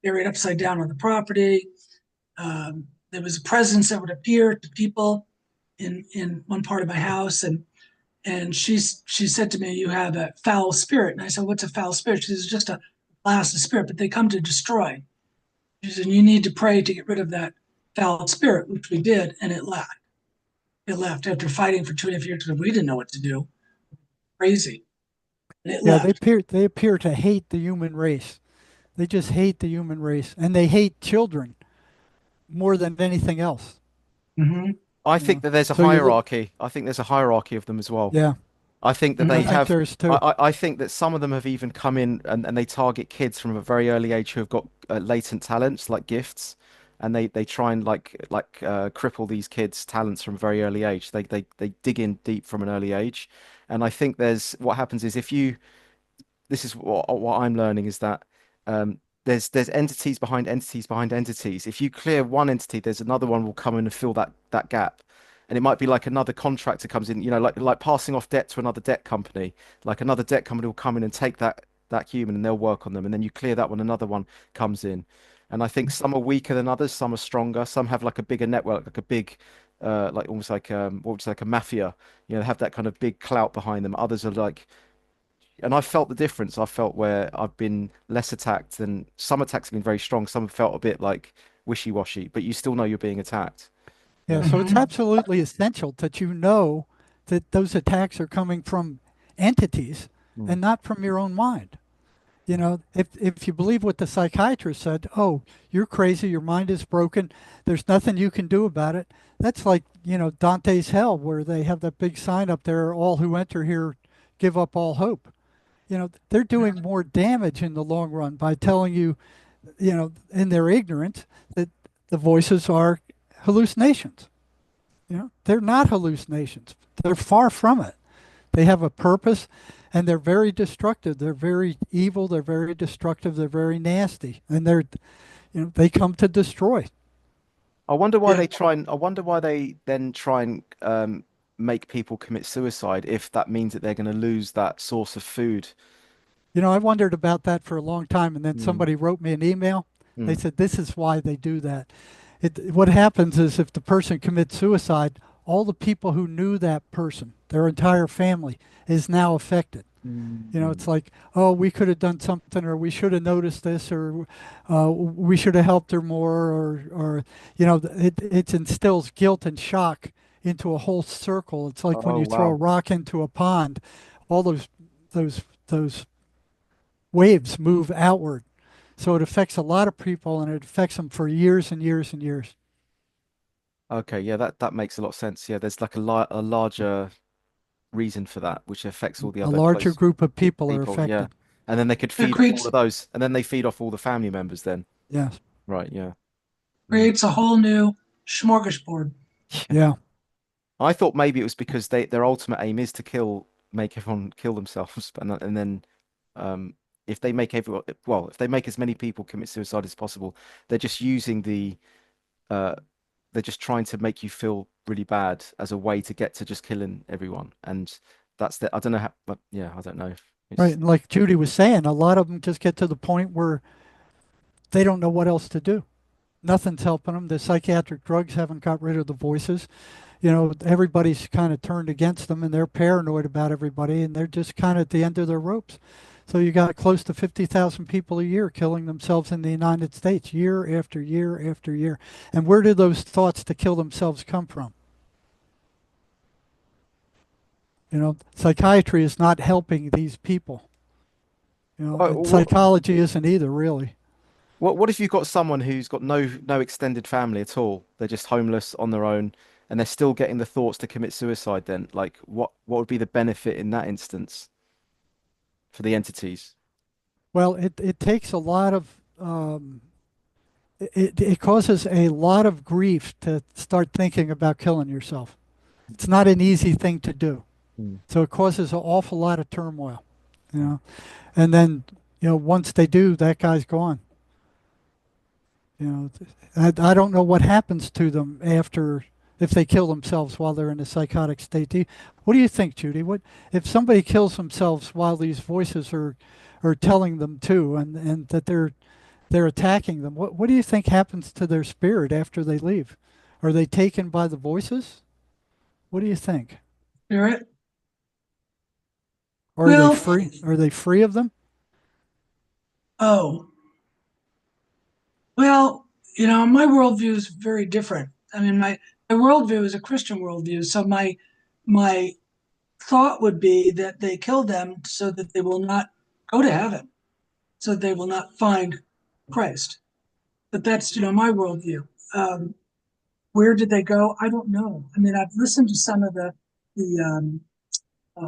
buried upside down on the property. There was a presence that would appear to people in one part of my house, and she said to me, "You have a foul spirit." And I said, "What's a foul spirit?" She says, "It's just a blast of spirit, but they come to destroy." She said, "You need to pray to get rid of that foul spirit," which we did, and it left. It left after fighting for 2.5 years because we didn't know what to do. Crazy. And it Yeah, left. they appear to hate the human race. They just hate the human race, and they hate children more than anything else. I You think know, that there's a so you look, hierarchy. I think there's a hierarchy of them as well. yeah, I think that I they Hmm. think have. there's I, too. I think that some of them have even come in and they target kids from a very early age who have got latent talents like gifts, and they try and cripple these kids' talents from a very early age. They dig in deep from an early age, and I think there's what happens is if you this is what I'm learning is that um, there's entities behind entities behind entities. If you clear one entity, there's another one will come in and fill that gap. And it might be like another contractor comes in, like passing off debt to another debt company. Like another debt company will come in and take that human and they'll work on them. And then you clear that one, another one comes in. And I think some are weaker than others, some are stronger, some have like a bigger network, like a big like almost like what would you say, like a mafia. You know, they have that kind of big clout behind them. Others are like, and I felt the difference. I felt where I've been less attacked than some attacks have been very strong. Some have felt a bit like wishy-washy, but you still know you're being attacked. Yeah, Yeah. so it's Mhm. absolutely essential that you know that those attacks are coming from entities Mm. and not from your own mind. You know, if you believe what the psychiatrist said, oh, you're crazy, your mind is broken, there's nothing you can do about it. That's like, Dante's Hell, where they have that big sign up there, all who enter here give up all hope. They're doing more damage in the long run by telling you, in their ignorance, that the voices are hallucinations. They're not hallucinations. They're far from it. They have a purpose, and they're very destructive. They're very evil. They're very destructive. They're very nasty, and they come to destroy. I wonder why Yeah. they try and I wonder why they then try and make people commit suicide if that means that they're going to lose that source of food. I wondered about that for a long time, and then Mm. somebody wrote me an email. They Mm. said this is why they do that. What happens is if the person commits suicide, all the people who knew that person, their entire family, is now affected. Mm. It's like, oh, we could have done something, or we should have noticed this, or we should have helped her more, or it instills guilt and shock into a whole circle. It's like when Oh you throw a wow. rock into a pond, all those waves move outward. So it affects a lot of people, and it affects them for years and years and years. Okay, yeah, that makes a lot of sense. Yeah, there's like a larger reason for that, which affects all the A other larger close group of people are people. Yeah, affected. and then they could It feed off all creates of those, and then they feed off all the family members. Then, Yes. right? Yeah. Mm. creates a whole new smorgasbord. Yeah. I thought maybe it was because their ultimate aim is to make everyone kill themselves, and then um, if they make everyone, well, if they make as many people commit suicide as possible, they're just using uh, they're just trying to make you feel really bad as a way to get to just killing everyone, and I don't know how, but yeah, I don't know. Right. It's And like Judy was saying, a lot of them just get to the point where they don't know what else to do. Nothing's helping them. The psychiatric drugs haven't got rid of the voices. Everybody's kind of turned against them, and they're paranoid about everybody, and they're just kind of at the end of their ropes. So you got close to 50,000 people a year killing themselves in the United States, year after year after year. And where do those thoughts to kill themselves come from? Psychiatry is not helping these people. And what psychology isn't either, really. what if you've got someone who's got no extended family at all? They're just homeless on their own, and they're still getting the thoughts to commit suicide. Then, like, what would be the benefit in that instance for the entities? Well, it takes a lot of it causes a lot of grief to start thinking about killing yourself. It's not an easy thing to do. Mm. So it causes an awful lot of turmoil, you know. And then, once they do, that guy's gone. You know, I don't know what happens to them after if they kill themselves while they're in a psychotic state. What do you think, Judy? What if somebody kills themselves while these voices are telling them to, and that they're attacking them? What do you think happens to their spirit after they leave? Are they taken by the voices? What do you think? Spirit. Or are they Well, free? Are they free of them? oh, well, my worldview is very different. I mean, my worldview is a Christian worldview. So my thought would be that they kill them so that they will not go to heaven, so they will not find Christ. But that's, my worldview. Where did they go? I don't know. I mean, I've listened to some of the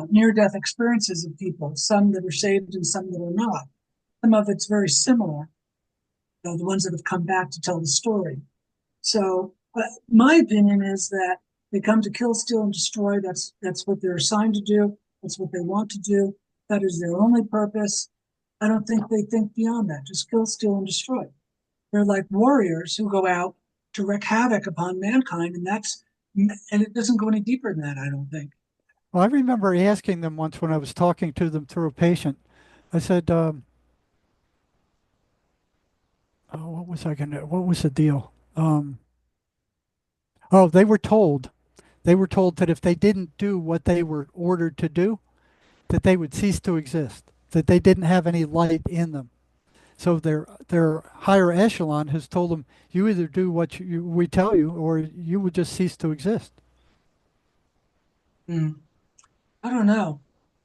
near-death experiences of people, some that are saved and some that are not. Some of it's very similar, the ones that have come back to tell the story. So, my opinion is that they come to kill, steal, and destroy. That's what they're assigned to do. That's what they want to do. That is their only purpose. I don't think they think beyond that. Just kill, steal, and destroy. They're like warriors who go out to wreak havoc upon mankind, and it doesn't go any deeper than that. I don't think. Well, I remember asking them once when I was talking to them through a patient. I said, "Oh, what was I gonna? What was the deal?" Oh, they were told. They were told that if they didn't do what they were ordered to do, that they would cease to exist, that they didn't have any light in them. So their higher echelon has told them, you either do what we tell you, or you would just cease to exist. Hmm. I don't know.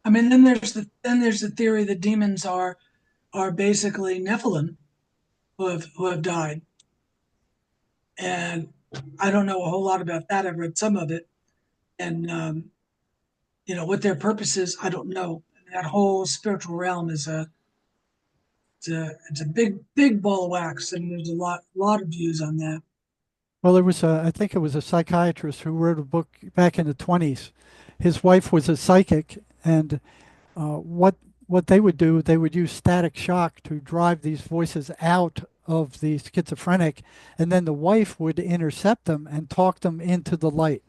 I mean, then there's the theory that demons are basically Nephilim who have died, and I don't know a whole lot about that. I've read some of it, and what their purpose is, I don't know. That whole spiritual realm is it's a big ball of wax, and there's a lot of views on that. Well, there was I think it was a psychiatrist who wrote a book back in the 20s. His wife was a psychic, and what they would do, they would use static shock to drive these voices out of the schizophrenic, and then the wife would intercept them and talk them into the light.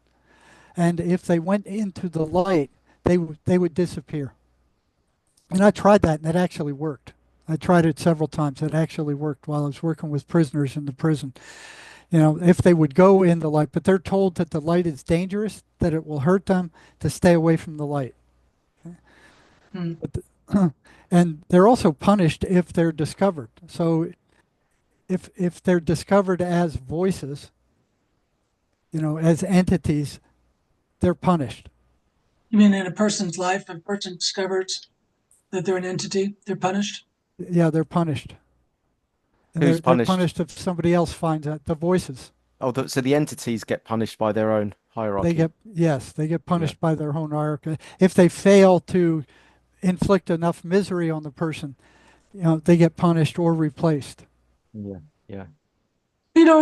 And if they went into the light, they would disappear. And I tried that, and it actually worked. I tried it several times. It actually worked while I was working with prisoners in the prison. If they would go in the light, but they're told that the light is dangerous, that it will hurt them, to stay away from the light. Hmm. And they're also punished if they're discovered. So if they're discovered as voices, as entities, they're punished. You mean in a person's life, if a person discovers that they're an entity, they're punished? Yeah, they're punished. And Who's they're punished? punished if somebody else finds out the voices. Oh, so the entities get punished by their own They hierarchy. get yes, they get Yeah. punished by their own hierarchy. If they fail to inflict enough misery on the person, they get punished or replaced. Yeah. Yeah.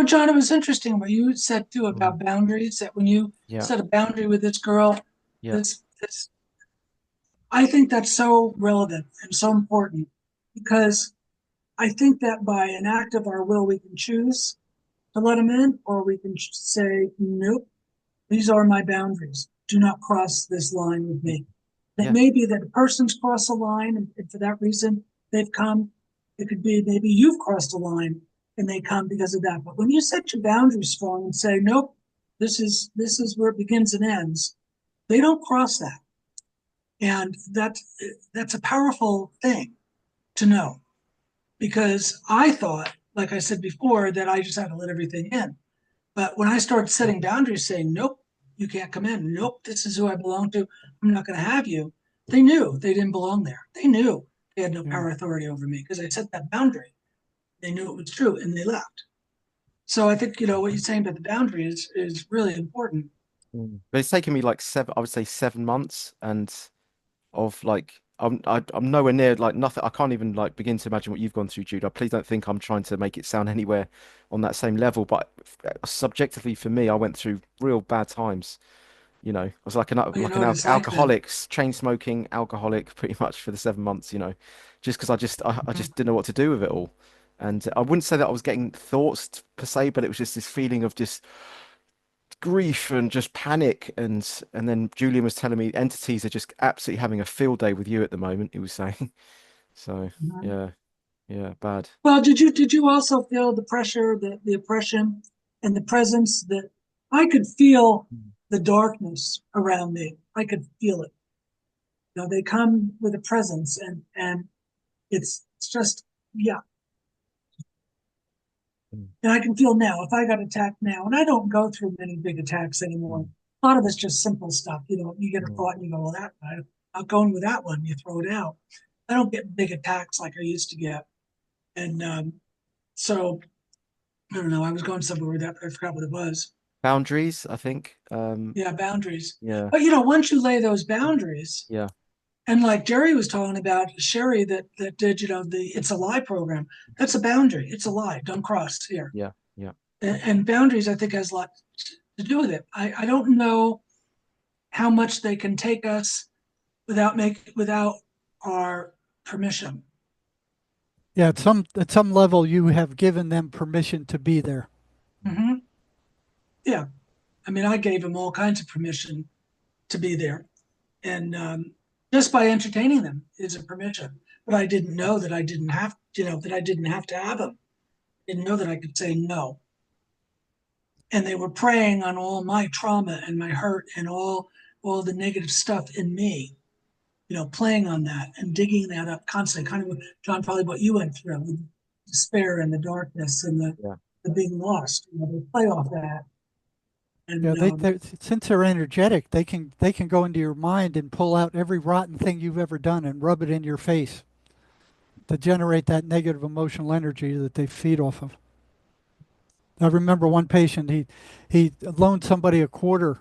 John, it was interesting what you said too Mm. about boundaries, that when you Yeah. set a boundary with this girl, Yeah. this I think that's so relevant and so important because I think that by an act of our will, we can choose to let them in, or we can say, nope, these are my boundaries. Do not cross this line with me. It Yeah. may be that a person's crossed a line, and for that reason, they've come. It could be maybe you've crossed a line and they come because of that. But when you set your boundaries strong and say, nope, this is where it begins and ends, they don't cross that. And that's a powerful thing to know because I thought, like I said before, that I just had to let everything in. But when I started setting boundaries, saying, nope, you can't come in. Nope, this is who I belong to. I'm not going to have you. They knew they didn't belong there. They knew they had no Yeah. power authority over me because I set that boundary. They knew it was true and they left. So I think, what you're saying about the boundary is really important. Mm. But it's taken me like I would say 7 months, and of like I'm nowhere near like nothing. I can't even like begin to imagine what you've gone through, Judah. Please don't think I'm trying to make it sound anywhere on that same level. But subjectively for me, I went through real bad times. I was like an Well, you like know an what it's like then. alcoholic, chain smoking alcoholic, pretty much for the 7 months. Just because I Mhm. just didn't know what to do with it all. And I wouldn't say that I was getting thoughts per se, but it was just this feeling of just grief and just panic. And then Julian was telling me entities are just absolutely having a field day with you at the moment, he was saying. So Mhm. yeah, yeah, bad. Well, did you also feel the pressure, the oppression, and the presence that I could feel Mm. the darkness around me. I could feel it. They come with a presence, and it's just yeah. Mm. And I can feel now if I got attacked now, and I don't go through many big attacks anymore. Mm. A lot of it's just simple stuff. You get a Mm. thought and you go, well, I'm not going with that one. You throw it out. I don't get big attacks like I used to get, and so I don't know. I was going somewhere with that, but I forgot what it was. Boundaries, I think. Yeah, boundaries. Yeah, But once you lay those boundaries, yeah, and like Jerry was talking about, Sherry that did the It's a Lie program. That's a boundary. It's a lie. Don't cross here. yeah, yeah. And boundaries, I think, has a lot to do with it. I don't know how much they can take us without our permission. Yeah, at some level, you have given them permission to be there. Hmm. Yeah, I mean, I gave them all kinds of permission to be there, and just by entertaining them is a permission. But I didn't know that I didn't have, that I didn't have to have them. Didn't know that I could say no. and they were preying on all my trauma and my hurt and all the negative stuff in me, playing on that and digging that up constantly, kind of what, John, probably what you went through with despair and the darkness and Yeah. the being lost. They play off that. Yeah, And since they're energetic, they can go into your mind and pull out every rotten thing you've ever done and rub it in your face to generate that negative emotional energy that they feed off of. I remember one patient, he loaned somebody a quarter,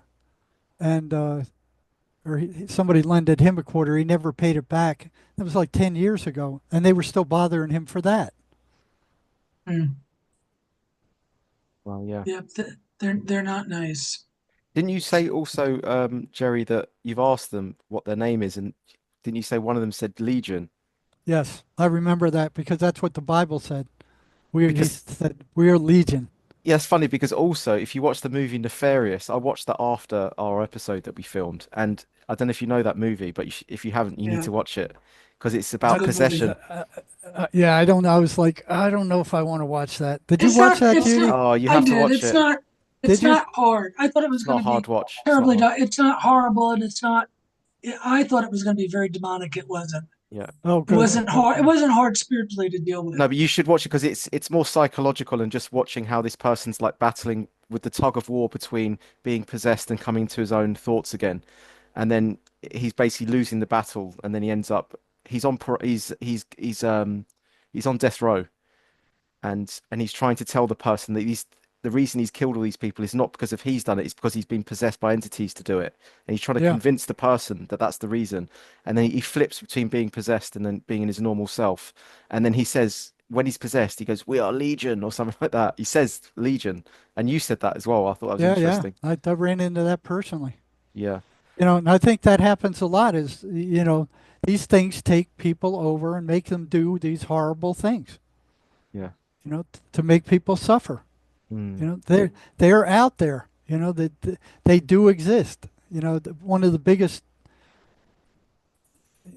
and somebody lended him a quarter. He never paid it back. That was like 10 years ago, and they were still bothering him for that. mm, Well, yeah. yeah, they're not nice. Didn't you say also, Jerry, that you've asked them what their name is, and didn't you say one of them said Legion? Yes, I remember that because that's what the Bible said. He Because said, we are legion. yeah, it's funny because also if you watch the movie Nefarious, I watched that after our episode that we filmed, and I don't know if you know that movie, but if you haven't, you need Yeah, to watch it because it's it's a about good movie. possession. Yeah, I don't know. I was like, I don't know if I want to watch that. Did you It's watch not. that, It's Judy? not. Oh, you I have to did. watch It's it. not. It's Did you? not hard. I thought it was It's not going a to hard be watch. It's not terribly. hard. It's not horrible, and it's not. I thought it was going to be very demonic. It wasn't. Yeah. Oh, It good. wasn't hard. It Okay. wasn't hard spiritually to deal with. No, but you should watch it because it's more psychological and just watching how this person's like battling with the tug of war between being possessed and coming to his own thoughts again. And then he's basically losing the battle and then he ends up he's on death row and he's trying to tell the person that the reason he's killed all these people is not because of he's done it, it's because he's been possessed by entities to do it. And he's trying to Yeah. convince the person that that's the reason. And then he flips between being possessed and then being in his normal self. And then he says, when he's possessed, he goes, "We are Legion" or something like that. He says Legion. And you said that as well. I thought that was Yeah, yeah. interesting. I ran into that personally. Yeah. And I think that happens a lot is, these things take people over and make them do these horrible things, Yeah. to make people suffer. Mm. They're out there, they do exist. One of the biggest,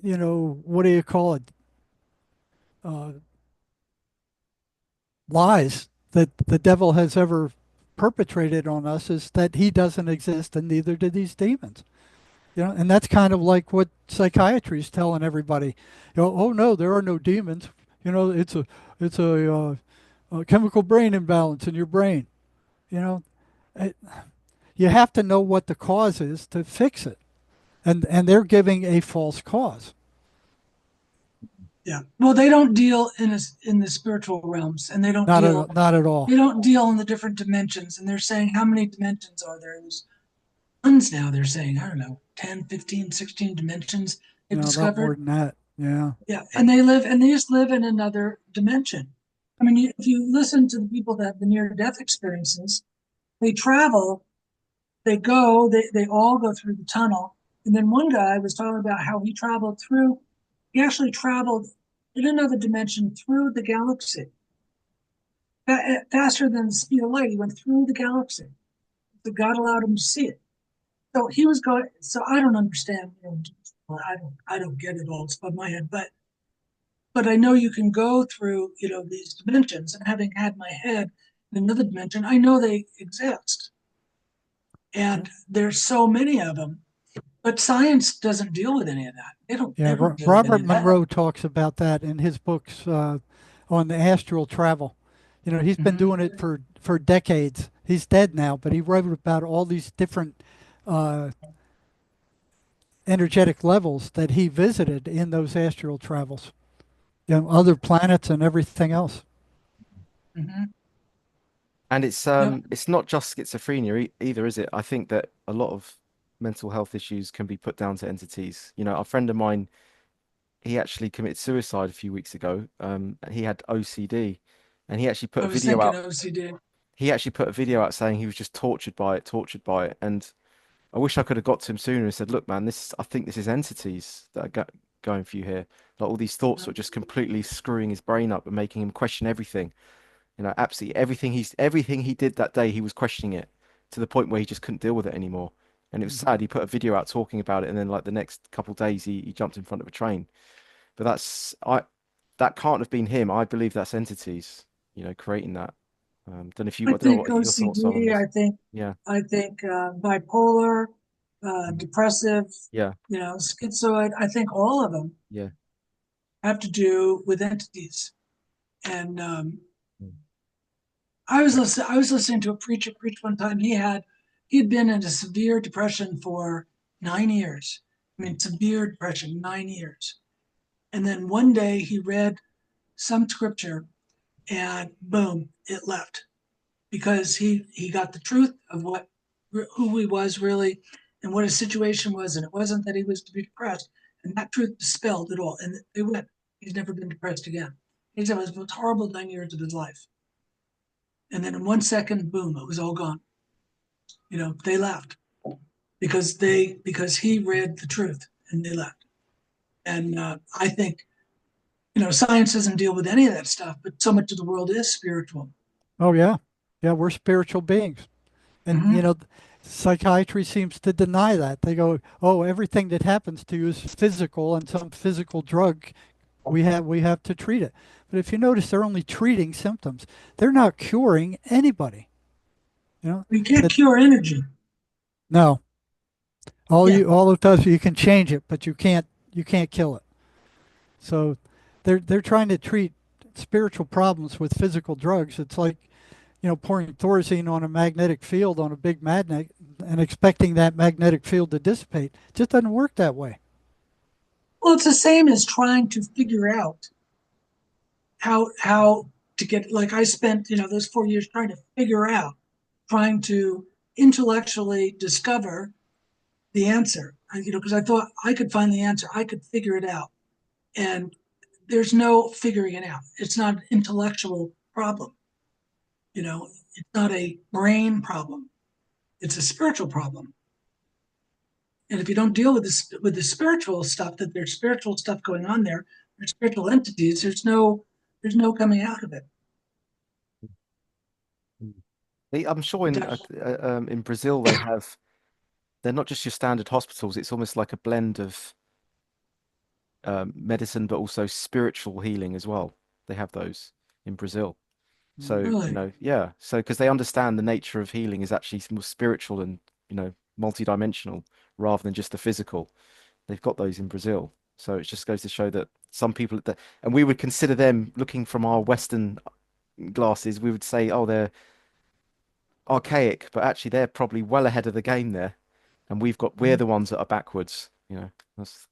what do you call it? Uh, Lies that the devil has ever perpetrated on us is that he doesn't exist and neither do these demons. And that's kind of like what psychiatry is telling everybody. Oh no, there are no demons. It's a chemical brain imbalance in your brain. You know, it, you have to know what the cause is to fix it, and they're giving a false cause. Yeah. Well, they don't deal in the spiritual realms, and Not at all. they don't deal in the different dimensions. And they're saying how many dimensions are there? There's tons now. They're saying I don't know, 10, 15, 16 dimensions they've A lot more discovered. than that. Yeah. Yeah, and they just live in another dimension. I mean, if you listen to the people that have the near death experiences, they travel, they all go through the tunnel. And then one guy was talking about how he actually traveled in another dimension through the galaxy faster than the speed of light. He went through the galaxy. So God allowed him to see it. So he was going. So I don't understand. I don't get it all. It's above my head. But I know you can go through these dimensions. And having had my head in another dimension, I know they exist. And there's so many of them. But science doesn't deal with any of that. They don't. They Yeah. don't deal with any Robert of that. Monroe talks about that in his books on the astral travel. He's been Mm-hmm. doing it for decades. He's dead now, but he wrote about all these different uh, energetic levels that he visited in those astral travels. Other planets and everything else. Mm-hmm. And Yep. it's not just schizophrenia either, is it? I think that a lot of mental health issues can be put down to entities. You know, a friend of mine, he actually committed suicide a few weeks ago. He had OCD, and I was thinking OCD. He actually put a video out saying he was just tortured by it. And I wish I could have got to him sooner and said, "Look, man, I think this is entities that are going for you here. Like all these thoughts are just completely screwing his brain up and making him question everything. You know, absolutely everything he did that day, he was questioning it to the point where he just couldn't deal with it anymore. And it was sad. Mhm. He put a video out talking about it, and then like the next couple of days, he jumped in front of a train. But that can't have been him. I believe that's entities, creating that. Don't know if you, I I don't know think what your thoughts are on OCD, this. Yeah, I think bipolar, mm, depressive, yeah, schizoid. I think all of them yeah, have to do with entities. And mm, I was listening to a preacher preach one time. He'd been in a severe depression for 9 years. I mm, mean, severe depression, 9 years. And then one day he read some scripture and boom, it left because he got the truth of who he was really and what his situation was. And it wasn't that he was to be depressed. And that truth dispelled it all. And they went, he's never been depressed again. He said it was the most horrible 9 years of his life. And then in 1 second, boom, it was all gone. They left because he read the truth and they left. And I think, science doesn't deal with any of that stuff, but so much of the world is spiritual. Oh yeah, yeah, we're spiritual beings, and Mm-hmm. psychiatry seems to deny that. They go, "Oh, everything that happens to you is physical, and some physical drug we have to treat it." But if you notice, they're only treating symptoms. They're not curing anybody. You know We can't that cure energy. no, Yeah. all it does, you can change it, but you can't kill it. So they're trying to treat spiritual problems with physical drugs. It's like pouring Thorazine on a magnetic field on a big magnet and expecting that magnetic field to dissipate. It just doesn't work that way. Well, it's the same as trying to figure out how to get, like I spent, those 4 years trying to figure out, trying to intellectually discover the answer. Because I thought I could find the answer, I could figure it out. And there's no figuring it out. It's not an intellectual problem. It's not a brain problem. It's a spiritual problem. And if you don't deal with the spiritual stuff, that there's spiritual stuff going on there, there's spiritual entities. There's no coming out of it. mm. I'm sure It does. in Brazil they're not just your standard hospitals. It's almost like a blend of medicine, but also spiritual healing as well. They have those in Brazil. So, Really. yeah. So, because they understand the nature of healing is actually more spiritual and, multidimensional rather than just the physical. They've got those in Brazil. So it just goes to show that some people that, and we would consider them looking from our Western glasses, we would say, oh, they're archaic, but actually they're probably well ahead of the game there. And we're the ones that are backwards. That's,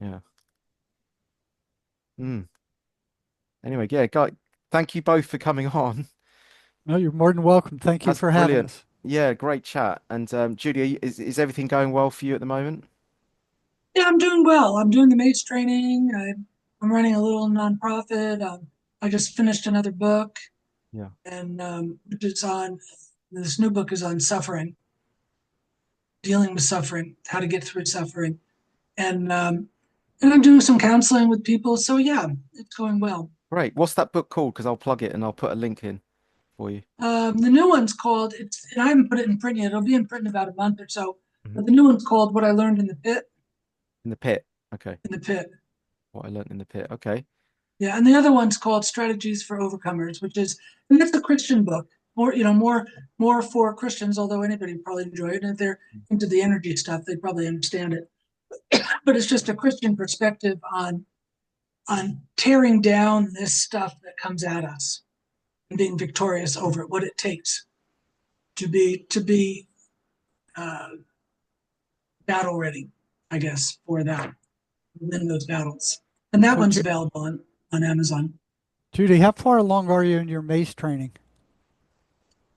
yeah. Mm. Anyway, yeah, guy, thank you both for coming on. No, you're more than welcome. Thank you That's for having brilliant. us. Yeah, great chat. And Judy, is everything going well for you at the moment? Yeah, I'm doing well. I'm doing the MATES training. I'm running a little nonprofit. I just finished another book, Yeah. and this new book is on suffering, dealing with suffering, how to get through suffering, and I'm doing some counseling with people. So yeah, it's going well. Great. What's that book called? Because I'll plug it and I'll put a link in for you. The new one's called and I haven't put it in print yet. It'll be in print in about a month or so. Mhm. But the new one's called What I Learned in the Pit. In the pit. Okay. In the Pit. What I learned in the pit. Okay. Yeah, and the other one's called Strategies for Overcomers, and that's a Christian book, more for Christians, although anybody would probably enjoy it. And if they're into the energy stuff, they probably understand it. But it's just a Christian perspective on tearing down this stuff that comes at us and being victorious over it, what it takes to be uh, battle ready, I guess, for that, win those battles. And that So, one's available on Amazon. Judy, how far along are you in your MACE training?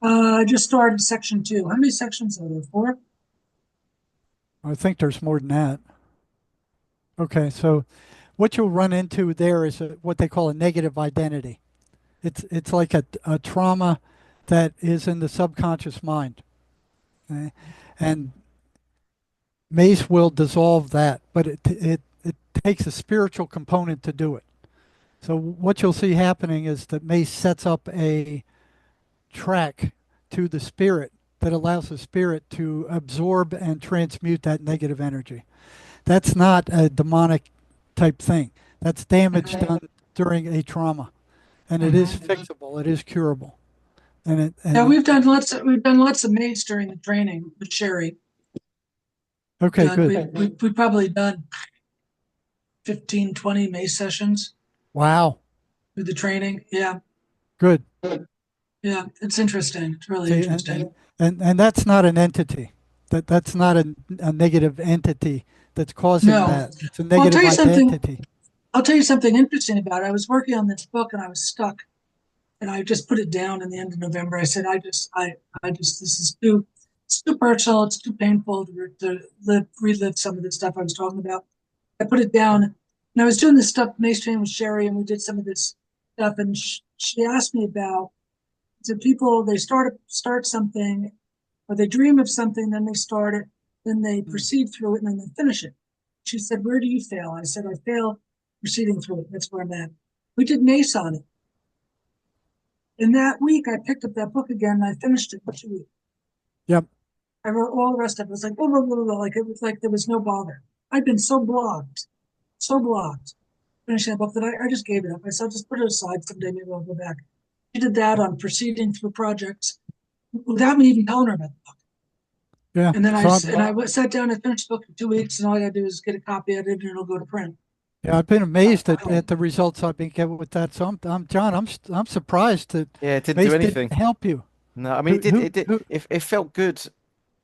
I just started section 2. How many sections are there? 4? I think there's more than that. Okay, so what you'll run into there is what they call a negative identity. It's like a trauma that is in the subconscious mind, okay? And MACE will dissolve that, but it takes a spiritual component to do it. So what you'll see happening is that MACE sets up a track to the spirit that allows the spirit to absorb and transmute that negative energy. That's not a demonic type thing. That's damage Okay. done during a trauma, and it is Mhm. fixable. It is curable. Yeah, and we've done lots of maze during the training with Sherry. okay, Done good. we've probably done 15, 20 maze sessions Wow, with the training. Yeah, good. yeah, it's interesting. It's really See, interesting. and that's not an entity. That's not a negative entity that's causing No. that. It's a Well, I'll tell negative you something. identity. I'll tell you something interesting about it. I was working on this book and I was stuck, and I just put it down in the end of November. I said, I just, this is it's too personal. It's too painful to relive some of the stuff I was talking about. I put it down, and I was doing this stuff, Mace Train with Sherry, and we did some of this stuff. And she asked me about, so people, they start something, or they dream of something, then they start it, then they Mm. proceed through it, and then they finish it. She said, "Where do you fail?" I said, "I fail proceeding through it. That's where I'm at." We did Mace on it. And that week, I picked up that book again and I finished it in 2 weeks. Yep. I wrote all the rest of it. It was like, blah, blah, blah, blah, like it was like there was no bother. I'd been so blocked finishing that book that I just gave it up. I said, I'll just put it aside someday. Maybe I'll go back. She did that on proceeding through projects without me even telling her about the book. Yeah. And then So sat down and finished the book in 2 weeks, and all I got to do is get a copy of it, and it'll go to print. yeah, I've been amazed at the results I've been getting with that. So I'm John. I'm surprised that Yeah, it didn't do Mace didn't anything. help you. No, I mean Who it did. who It did. who? It felt good.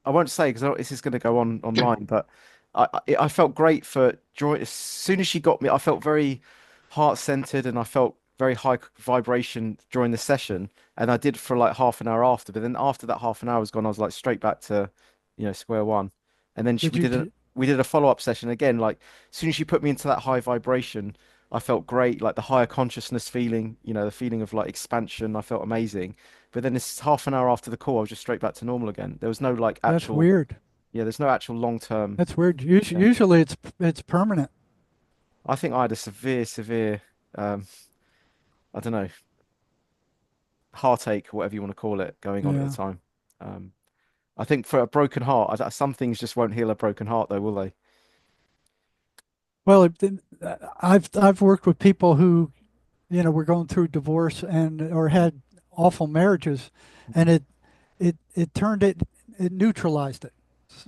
I won't say because this is going to go on online, but I felt great for joy. As soon as she got me, I felt very heart centered and I felt very high vibration during the session, and I did for like half an hour after. But then after that half an hour was gone, I was like straight back to, square one. And then Did we did a follow-up session again. Like as soon as she put me into that high vibration, I felt great, like the higher consciousness feeling, the feeling of like expansion. I felt amazing. But then this half an hour after the call, I was just straight back to normal again. There was no like That's actual, weird. yeah, there's no actual long-term That's weird. change. Usually it's permanent. I think I had a severe, um, I don't know, heartache, or whatever you want to call it, going on at the Yeah. time. Um, I think for a broken heart, some things just won't heal a broken heart, though, will they? Well, I've worked with people who were going through divorce and or had awful marriages, and Mm. it turned it neutralized it.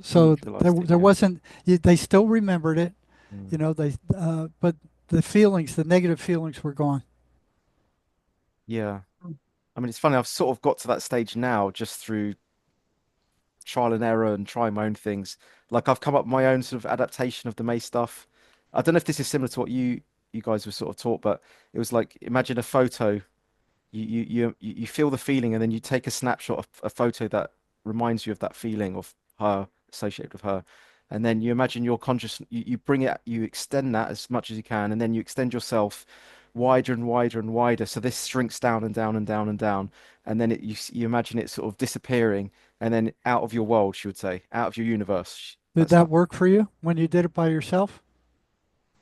So Neutralized it, there yeah. wasn't they still remembered it, Mm. they but the negative feelings were gone. Yeah. I mean, it's funny. I've sort of got to that stage now just through trial and error and trying my own things. Like I've come up with my own sort of adaptation of the May stuff. I don't know if this is similar to what you guys were sort of taught, but it was like imagine a photo. You feel the feeling, and then you take a snapshot of a photo that reminds you of that feeling of her associated with her, and then you imagine your conscious. You bring it, you extend that as much as you can, and then you extend yourself wider and wider and wider. So this shrinks down and down and down and down, and then you imagine it sort of disappearing, and then out of your world, she would say, out of your universe. Did That's that how. work for you when you did it by yourself?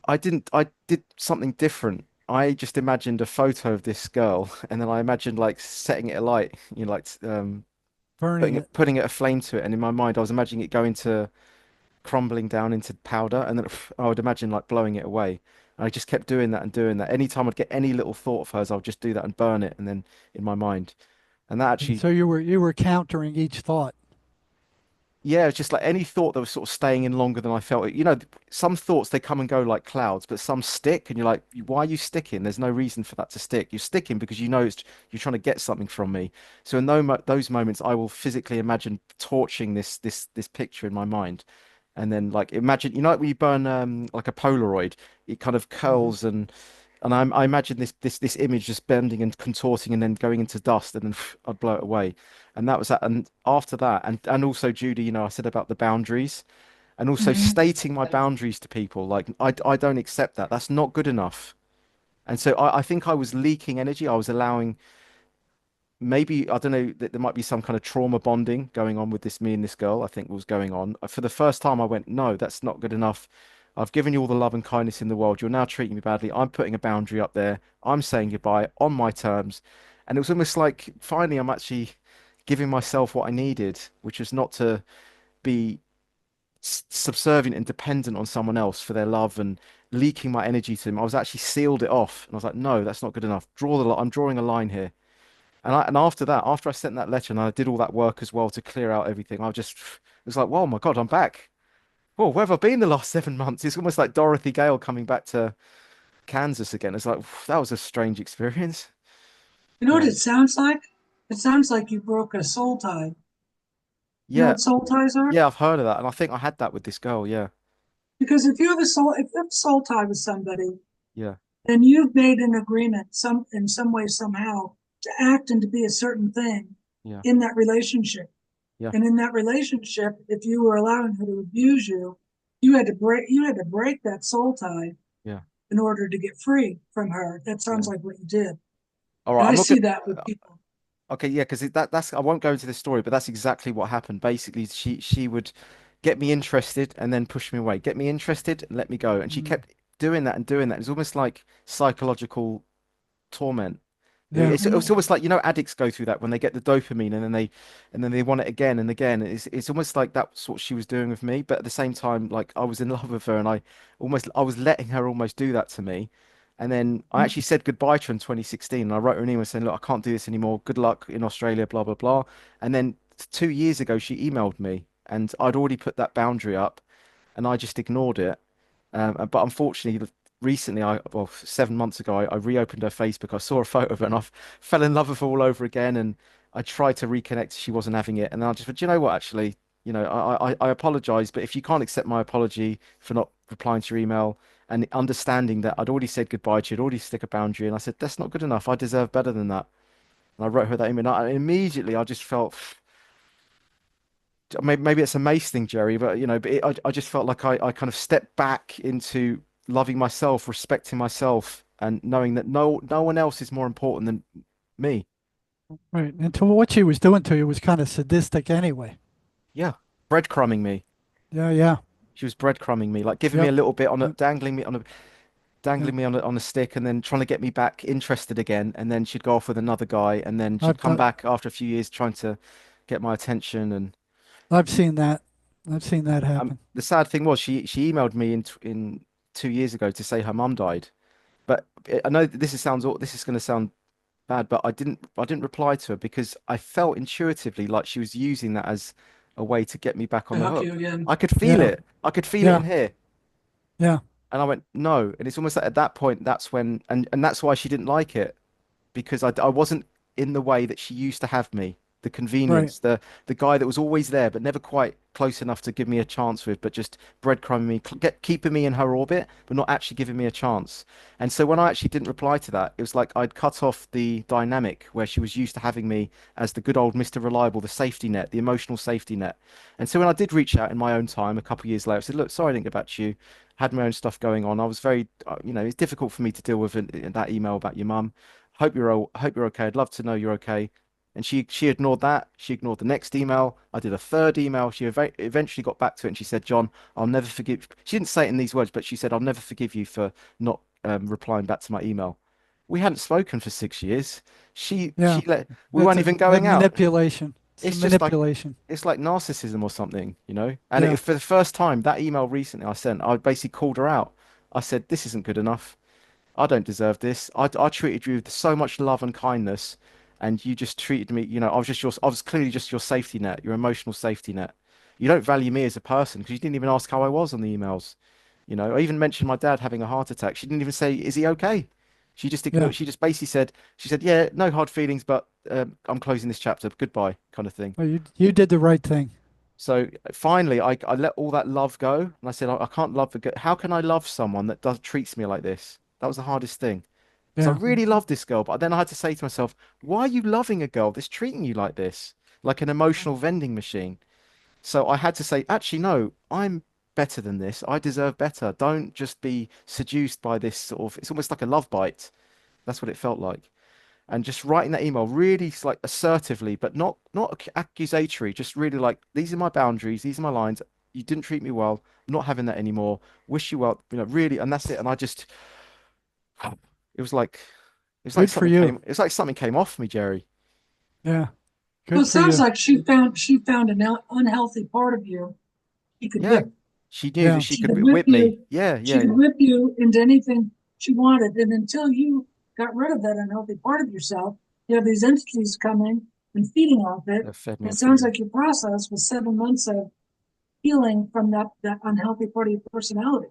I didn't. I did something different. I just imagined a photo of this girl, and then I imagined like setting it alight, like Burning putting it. a flame to it. And in my mind, I was imagining it going to crumbling down into powder, and then I would imagine like blowing it away. And I just kept doing that and doing that. Anytime I'd get any little thought of hers, I would just do that and burn it, and then in my mind, and that And actually. so you were countering each thought. Yeah, it's just like any thought that was sort of staying in longer than I felt it. Some thoughts they come and go like clouds, but some stick, and you're like, why are you sticking? There's no reason for that to stick. You're sticking because you're trying to get something from me. So in those moments, I will physically imagine torching this picture in my mind, and then like imagine, like when you burn like a Polaroid, it kind of Hmm. curls and I imagine this image just bending and contorting and then going into dust, and then I'd blow it away. And that was that. And after that, and also Judy, I said about the boundaries and also Mhm. stating my boundaries to people. Like I don't accept that. That's not good enough. And so I think I was leaking energy. I was allowing, maybe, I don't know, that there might be some kind of trauma bonding going on with me and this girl. I think was going on. For the first time, I went, no, that's not good enough. I've given you all the love and kindness in the world. You're now treating me badly. I'm putting a boundary up there. I'm saying goodbye on my terms. And it was almost like finally I'm actually giving myself what I needed, which was not to be subservient and dependent on someone else for their love and leaking my energy to them. I was actually sealed it off. And I was like, no, that's not good enough. I'm drawing a line here. And after that, after I sent that letter and I did all that work as well to clear out everything, I just it was like, "Whoa, my God, I'm back." Well, where have I been the last 7 months? It's almost like Dorothy Gale coming back to Kansas again. It's like that was a strange experience. You know what Yeah. it sounds like? It sounds like you broke a soul tie. You know Yeah. what soul ties are? Yeah, I've heard of that. And I think I had that with this girl. Yeah. Because if you have a soul tie with somebody, Yeah. then you've made an agreement in some way, somehow, to act and to be a certain thing Yeah. in that relationship. Yeah. And in that relationship, if you were allowing her to abuse you, you had to break that soul tie Yeah. in order to get free from her. That sounds Yeah. like what you did. All right. And I I'm not see good. that with people. Okay. Yeah. Because that's I won't go into this story, but that's exactly what happened. Basically, she would get me interested and then push me away. Get me interested and let me go. And she Mm. kept doing that and doing that. It's almost like psychological torment. Yeah. It's almost like addicts go through that when they get the dopamine and then they want it again and again. It's almost like that's what she was doing with me, but at the same time, like I was in love with her and I was letting her almost do that to me. And then I actually said goodbye to her in 2016 and I wrote her an email saying, look, I can't do this anymore. Good luck in Australia, blah blah blah. And then 2 years ago she emailed me and I'd already put that boundary up and I just ignored it. But unfortunately, recently, well, 7 months ago, I reopened her Facebook. I saw a photo of her and fell in love with her all over again. And I tried to reconnect. She wasn't having it. And then I just, but do you know what, actually, I apologize. But if you can't accept my apology for not replying to your email and understanding that I'd already said goodbye to you, I'd already stick a boundary. And I said, that's not good enough. I deserve better than that. And I wrote her that email. And immediately, I just felt, maybe it's a Mace thing, Jerry, but I just felt like I kind of stepped back into loving myself, respecting myself, and knowing that no one else is more important than me. Right. And to what she was doing to you was kind of sadistic anyway. Yeah, breadcrumbing me. Yeah. Yeah. She was breadcrumbing me, like giving me a Yep. little bit on a Yep. dangling me on a Yep. dangling me on a stick, and then trying to get me back interested again. And then she'd go off with another guy, and then she'd I've, come back after a few years trying to get my attention. And I've seen that. I've seen that happen. the sad thing was, she emailed me in 2 years ago to say her mum died. But I know that this is going to sound bad, but I didn't reply to her because I felt intuitively like she was using that as a way to get me back on To the hook you hook. again. I could feel Yeah. it. I could feel it in Yeah. here. Yeah. And I went, no. And it's almost like at that point, that's when, and that's why she didn't like it because I wasn't in the way that she used to have me. The Right. convenience, the guy that was always there but never quite close enough to give me a chance with, but just breadcrumbing me, keeping me in her orbit, but not actually giving me a chance. And so when I actually didn't reply to that, it was like I'd cut off the dynamic where she was used to having me as the good old Mr. Reliable, the safety net, the emotional safety net. And so when I did reach out in my own time a couple of years later, I said, look, sorry I didn't get back to you. Had my own stuff going on. I was very, it's difficult for me to deal with in that email about your mum. Hope you're okay. I'd love to know you're okay. And she ignored that. She ignored the next email. I did a third email. She eventually got back to it and she said, John, I'll never forgive. She didn't say it in these words, but she said, I'll never forgive you for not replying back to my email. We hadn't spoken for 6 years. Yeah. We weren't even That going out. manipulation. It's the It's just like manipulation. it's like narcissism or something, you know? And Yeah. for the first time, that email recently I sent, I basically called her out. I said, this isn't good enough. I don't deserve this. I treated you with so much love and kindness, and you just treated me, I was clearly just your safety net, your emotional safety net. You don't value me as a person because you didn't even ask how I was on the emails. I even mentioned my dad having a heart attack. She didn't even say, "Is he okay?" She just Yeah. ignored. She just basically said, "She said, yeah, no hard feelings, but I'm closing this chapter. Goodbye," kind of thing. Well, you did the right thing. So finally, I let all that love go, and I said, I can't love the girl. How can I love someone that does treats me like this? That was the hardest thing. Because I Yeah. really love this girl, but then I had to say to myself, why are you loving a girl that's treating you like this? Like an emotional vending machine. So I had to say, actually, no, I'm better than this. I deserve better. Don't just be seduced by this sort of, it's almost like a love bite. That's what it felt like. And just writing that email really like assertively, but not accusatory, just really like, these are my boundaries, these are my lines. You didn't treat me well. I'm not having that anymore. Wish you well, really, and that's it. And I just, it was like, Good for you. it's like something came off me, Jerry. Yeah. Well, Good it for sounds you. like she found an unhealthy part of you she could Yeah. whip. She knew that Yeah. she She could could whip whip me. you. Yeah, She yeah, could whip you into anything she wanted. And until you got rid of that unhealthy part of yourself, you have these entities coming and feeding off it. They've fed me And it off sounds you. like your process was 7 months of healing from that unhealthy part of your personality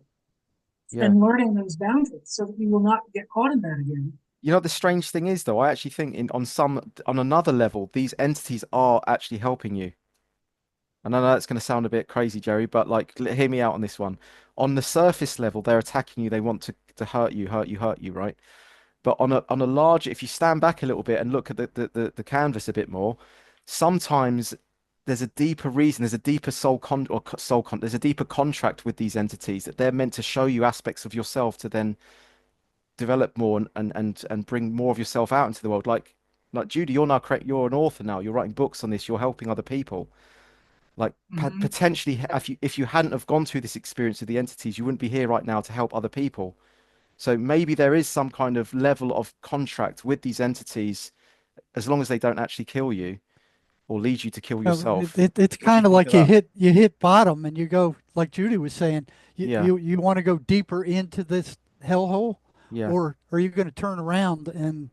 Yeah. and learning those boundaries so that you will not get caught in that again. You know, the strange thing is, though, I actually think on another level, these entities are actually helping you. And I know that's going to sound a bit crazy, Jerry, but like, hear me out on this one. On the surface level, they're attacking you. They want to hurt you, hurt you, right? But on a large, if you stand back a little bit and look at the canvas a bit more, sometimes there's a deeper reason, there's a deeper there's a deeper contract with these entities that they're meant to show you aspects of yourself to then develop more and bring more of yourself out into the world. Like Judy, you're now you're an author now. You're writing books on this. You're helping other people. Like Mm-hmm. potentially, if you hadn't have gone through this experience with the entities, you wouldn't be here right now to help other people. So maybe there is some kind of level of contract with these entities, as long as they don't actually kill you or lead you to kill yourself. It's What do you kind of think of like you that? hit bottom and you go, like Judy was saying, Yeah, you want to go deeper into this hellhole, yeah, or are you going to turn around and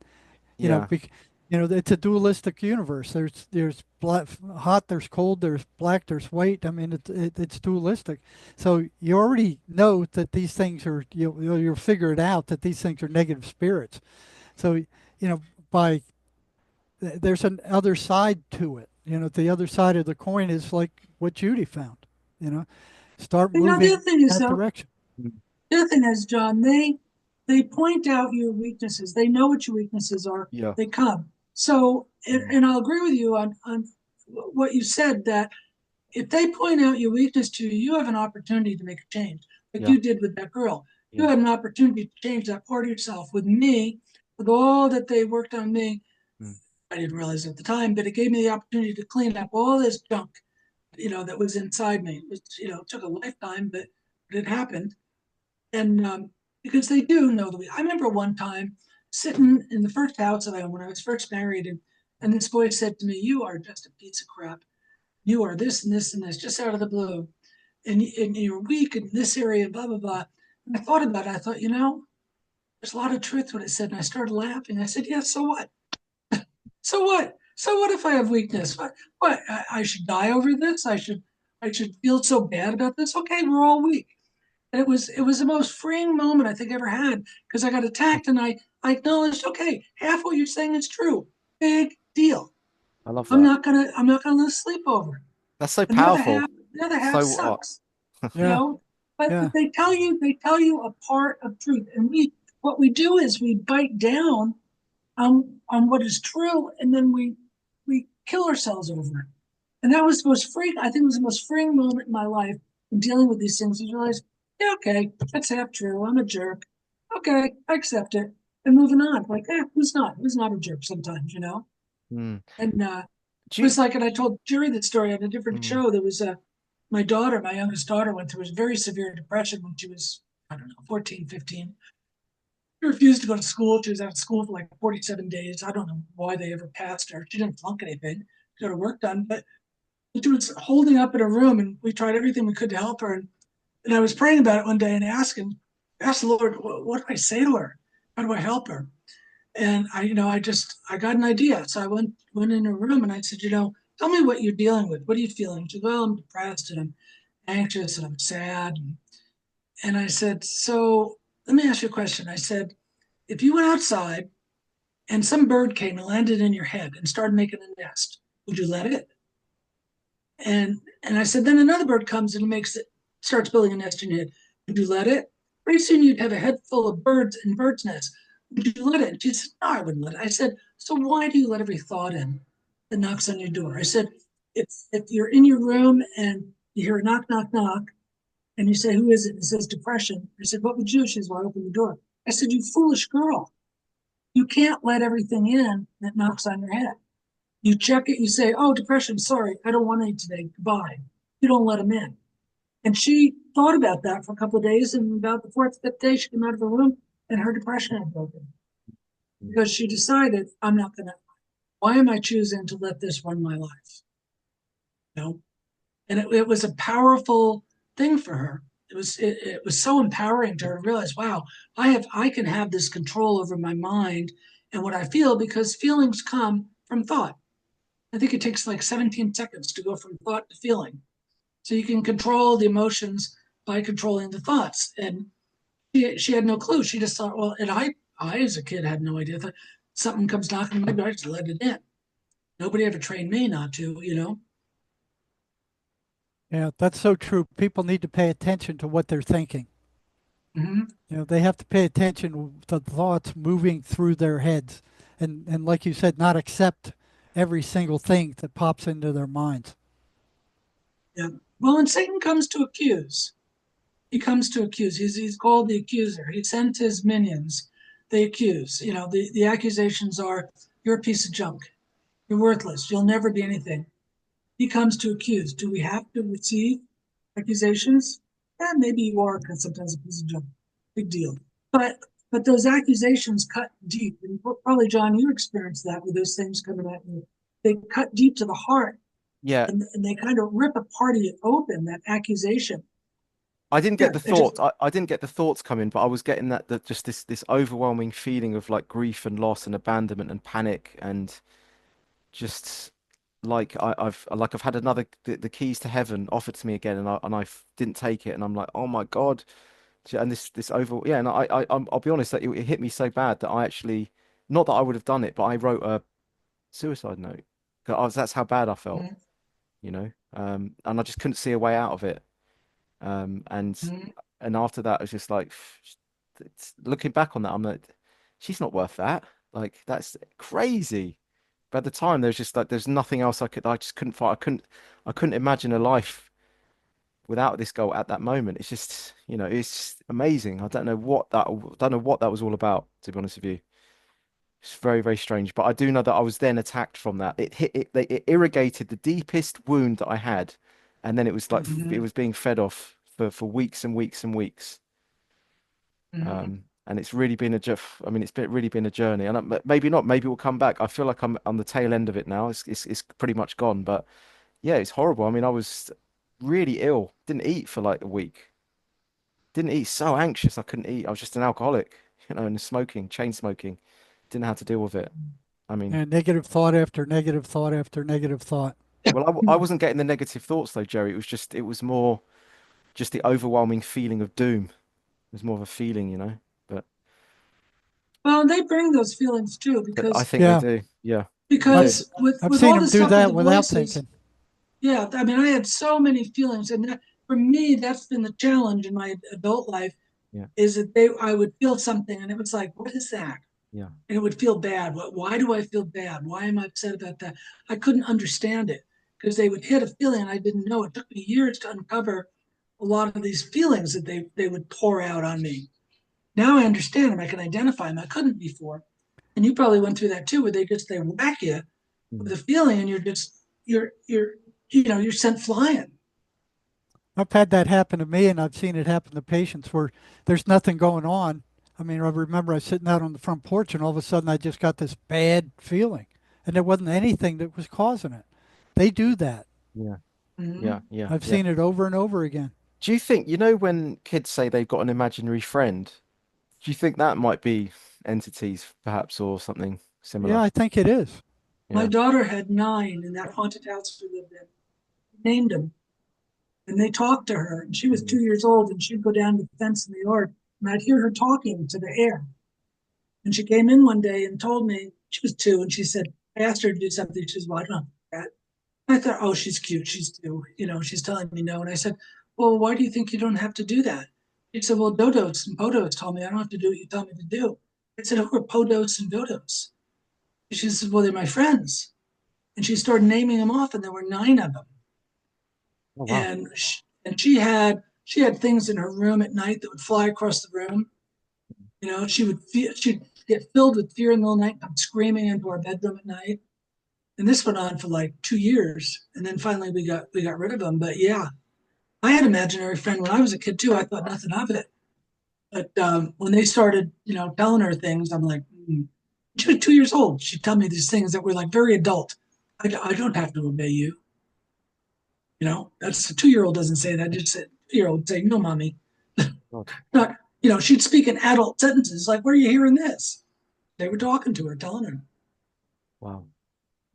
you know, yeah. it's a dualistic universe. There's black, hot, there's cold, there's black, there's white. I mean, it's dualistic. So you already know that these things are you'll figure it out that these things are negative spirits. So by there's an other side to it. The other side of the coin is like what Judy found. You know, start The moving other thing is, that though, direction. Mm. the other thing is, John, they point out your weaknesses. They know what your weaknesses are. Yeah. They come. So, Mm. and I'll agree with you on what you said, that if they point out your weakness to you, you have an opportunity to make a change, like Yeah. you did with that girl. You Yeah. had an opportunity to change that part of yourself. With me, with all that they worked on me, Mm. I didn't realize at the time, but it gave me the opportunity to clean up all this junk, that was inside me. It took a lifetime, but it happened. And because they do know the way. I remember one time sitting in the first house that I owned when I was first married, and this boy said to me, "You are just a piece of crap. You are this and this and this, just out of the blue, and you're weak in this area, blah blah blah." And I thought about it. I thought, there's a lot of truth to what it said, and I started laughing. I said, "Yeah, so what? So what? So what if I have weakness? What? I should die over this? I should feel so bad about this? Okay, we're all weak." And it was the most freeing moment I think I ever had, because I got attacked and I acknowledged, okay, half what you're saying is true. Big deal. I love I'm that. not gonna I'm not gonna lose sleep over it. That's so And the other powerful. half the other half So what? sucks, you Yeah, know. But yeah. they tell you a part of truth, and what we do is we bite down on what is true, and then we kill ourselves over it. And that was the most freeing. I think it was the most freeing moment in my life in dealing with these things. I realized, yeah, okay, that's half true. I'm a jerk. Okay, I accept it. And moving on. Like, who's not? Who's not a jerk sometimes, you know? Mm. And Do it you? was like, and I told Jerry that story on a different Mm. show. There was my youngest daughter, went through a very severe depression when she was, I don't know, 14, 15. She refused to go to school. She was out of school for like 47 days. I don't know why they ever passed her. She didn't flunk anything. She got her work done, but she was holding up in her room, and we tried everything we could to help her. And I was praying about it one day and asked the Lord, what do I say to her? How do I help her? And I got an idea. So I went in her room and I said, tell me what you're dealing with. What are you feeling? She said, well, I'm depressed and I'm anxious and I'm sad. And I said, so let me ask you a question. I said, if you went outside and some bird came and landed in your head and started making a nest, would you let it? And I said, then another bird comes and starts building a nest in your head. Would you let it? Pretty soon you'd have a head full of birds and birds' nests. Would you let it? And she said, no, I wouldn't let it. I said, so why do you let every thought in that knocks on your door? I said, if you're in your room and you hear a knock, knock, knock, and you say, who is it? And it says depression. I said, what would you do? She says, well, I open the door. I said, you foolish girl. You can't let everything in that knocks on your head. You check it, you say, oh, depression, sorry, I don't want any today, goodbye. You don't let them in. And she thought about that for a couple of days, and about the fourth, fifth day, she came out of the room and her depression had broken, because she decided, why am I choosing to let this run my life? You know? And it was a powerful thing for her. It was so empowering to her to realize, wow, I can have this control over my mind and what I feel, because feelings come from thought. I think it takes like 17 seconds to go from thought to feeling. So you can control the emotions by controlling the thoughts. And she had no clue. She just thought, well, and I as a kid had no idea. I thought something comes knocking on my door, I just let it in. Nobody ever trained me not to, you know. Yeah, that's so true. People need to pay attention to what they're thinking. Mm-hmm. They have to pay attention to thoughts moving through their heads, and like you said, not accept every single thing that pops into their minds. Yeah. Well, when Satan comes to accuse, he comes to accuse. He's called the accuser. He sent his minions. They accuse. You know, the accusations are, you're a piece of junk. You're worthless. You'll never be anything. He comes to accuse. Do we have to receive accusations? Yeah, maybe you are, because sometimes a piece of junk. Big deal. But but those accusations cut deep, and probably John, you experienced that with those things coming at you. They cut deep to the heart, Yeah, and they kind of rip a part of you open. That accusation. I didn't get Yeah, the it just. thoughts. I didn't get the thoughts coming, but I was getting that just this overwhelming feeling of like grief and loss and abandonment and panic and just like I've had another the keys to heaven offered to me again, and didn't take it, and I'm like, oh my God. And this over, yeah, and I'll be honest, that it hit me so bad that I actually, not that I would have done it, but I wrote a suicide note. 'Cause that's how bad I felt, Mm-hmm, and I just couldn't see a way out of it. Um, and mm-hmm, and after that, it was just like, looking back on that, I'm like, she's not worth that. Like that's crazy. But at the time, there was just like there's nothing else I just couldn't find. I couldn't imagine a life without this goal at that moment. It's just, it's just amazing. I don't know what that was all about, to be honest with you. It's very, very strange. But I do know that I was then attacked from that. It irrigated the deepest wound that I had, and then it was like it mm-hmm, was being fed off for weeks and weeks and weeks. mm-hmm. And it's really been I mean, really been a journey. And maybe not. Maybe it will come back. I feel like I'm on the tail end of it now. It's pretty much gone. But yeah, it's horrible. I mean, I was really ill. Didn't eat for like a week. Didn't eat. So anxious. I couldn't eat. I was just an alcoholic, and smoking, chain smoking. Didn't know how to deal with it. I mean, And negative thought after negative thought after negative thought. well, I wasn't getting the negative thoughts though, Jerry. It was more just the overwhelming feeling of doom. It was more of a feeling, But Well, they bring those feelings too, I because think they Yeah, do. Yeah, they I've do. s- I've with seen all them this do stuff with that the without voices. thinking. Yeah, I mean, I had so many feelings, and for me, that's been the challenge in my adult life. Yeah, Is that I would feel something, and it was like, what is that? yeah, And it would feel bad. Why do I feel bad? Why am I upset about that? I couldn't understand it because they would hit a feeling and I didn't know. It took me years to uncover a lot of these feelings that they would pour out on me. Now I understand them. I can identify them. I couldn't before. And you probably went through that too, where they whack you mm, with a feeling, and you're sent flying. I've had that happen to me, and I've seen it happen to patients where there's nothing going on. I mean, I remember I was sitting out on the front porch, and all of a sudden I just got this bad feeling, and there wasn't anything that was causing it. They do that. yeah, yeah, Mm-hmm. yeah, I've yeah. seen it over and over again. Do you think, when kids say they've got an imaginary friend, do you think that might be entities, perhaps, or something Yeah, similar? I think it is. My Yeah. daughter had 9 in that haunted house we lived in. Named them. And they talked to her. And she was Mm, 2 years old, and she'd go down the fence in the yard, and I'd hear her talking to the air. And she came in one day and told me she was 2, and she said, I asked her to do something. She says, well, I don't know that. I thought, oh, she's cute. She's 2. She's telling me no. And I said, well, why do you think you don't have to do that? She said, well, Dodos and Podos told me I don't have to do what you tell me to do. I said, who are Podos and Dodos? She said, well, they're my friends. And she started naming them off, and there were 9 of them. oh wow. And she had things in her room at night that would fly across the room. She'd get filled with fear in the middle of the night, come screaming into our bedroom at night. And this went on for like 2 years, and then finally we got rid of them. But yeah, I had an imaginary friend when I was a kid too. I thought nothing of it, but when they started, telling her things, I'm like, she was 2 years old. She'd tell me these things that were like very adult. I don't have to obey you. That's a 2 year old doesn't say that. Just a 2 year old say, no, mommy. God. Not, she'd speak in adult sentences like, where are you hearing this? They were talking to her, telling her. Wow.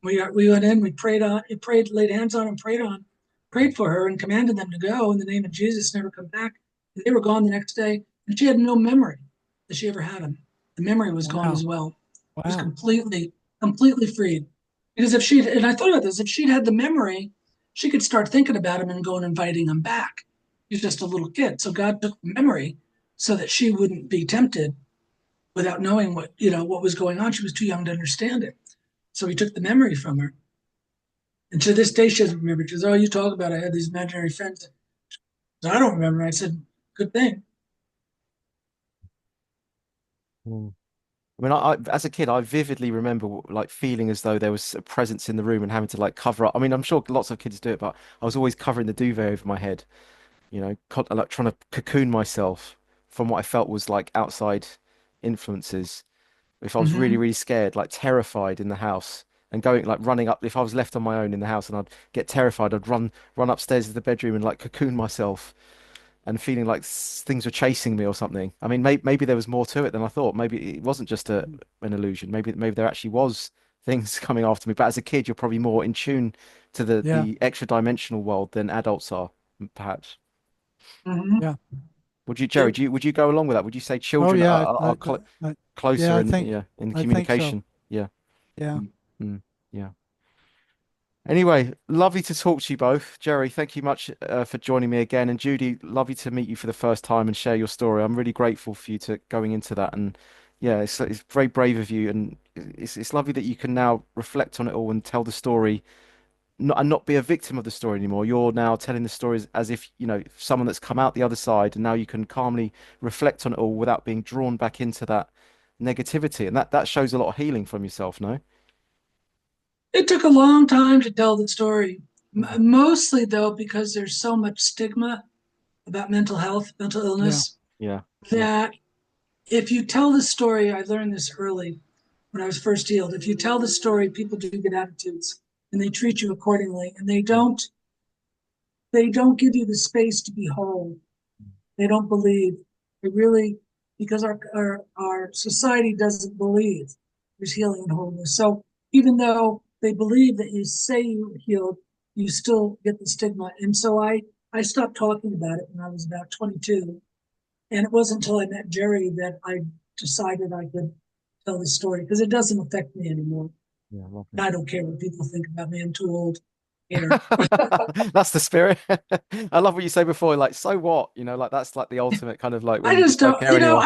We went in, we prayed, laid hands on and prayed for her and commanded them to go in the name of Jesus, never come back. And they were gone the next day, and she had no memory that she ever had him. The memory was gone Wow. as well. She was Wow. completely freed. Because if she'd, and I thought about this, if she'd had the memory, she could start thinking about him and go and inviting him back. He's just a little kid. So God took the memory so that she wouldn't be tempted without knowing what was going on. She was too young to understand it. So he took the memory from her. And to this day, she doesn't remember. She goes, "Oh, you talk about I had these imaginary friends." So I don't remember. I said, "Good thing." Mm. I mean, as a kid, I vividly remember like feeling as though there was a presence in the room and having to like cover up. I mean, I'm sure lots of kids do it, but I was always covering the duvet over my head, like trying to cocoon myself from what I felt was like outside influences. If I was really, Mm-hmm. really scared, like terrified in the house and going like running up, if I was left on my own in the house and I'd get terrified, I'd run upstairs to the bedroom and like cocoon myself and feeling like things were chasing me or something. I mean, maybe there was more to it than I thought. Maybe it wasn't just an illusion. Maybe there actually was things coming after me. But as a kid, you're probably more in tune to the Yeah. the extra dimensional world than adults are, perhaps. Mm-hmm. Yeah. Would you, Jerry? Yep. Would you go along with that? Would you say Oh children yeah. are Yeah. closer I in think. in I think so. communication? Yeah. Yeah. Mm, mm, yeah. Anyway, lovely to talk to you both. Jerry, thank you much for joining me again. And Judy, lovely to meet you for the first time and share your story. I'm really grateful for you to going into that. And yeah, it's very brave of you. And it's lovely that you can now reflect on it all and tell the story, not be a victim of the story anymore. You're now telling the stories as if, someone that's come out the other side, and now you can calmly reflect on it all without being drawn back into that negativity. And that shows a lot of healing from yourself, no? It took a long time to tell the story, Mm. mostly though because there's so much stigma about mental health, mental Yeah. illness, Yeah. Yeah. that if you tell the story, I learned this early when I was first healed. If you tell the story, people do get attitudes and they treat you accordingly, and they don't give you the space to be whole. They don't believe. They really, because our society doesn't believe there's healing and wholeness. So even though they believe that you say you're healed, you still get the stigma. And so I stopped talking about it when I was about 22. And it wasn't until I met Jerry that I decided I could tell the story, because it doesn't affect me anymore. Yeah. Lovely. I don't care what people think about me. I'm too old to care. That's the spirit. I love what you say before, like, so what? Like that's like the ultimate kind of like when I you just just don't don't, care anymore.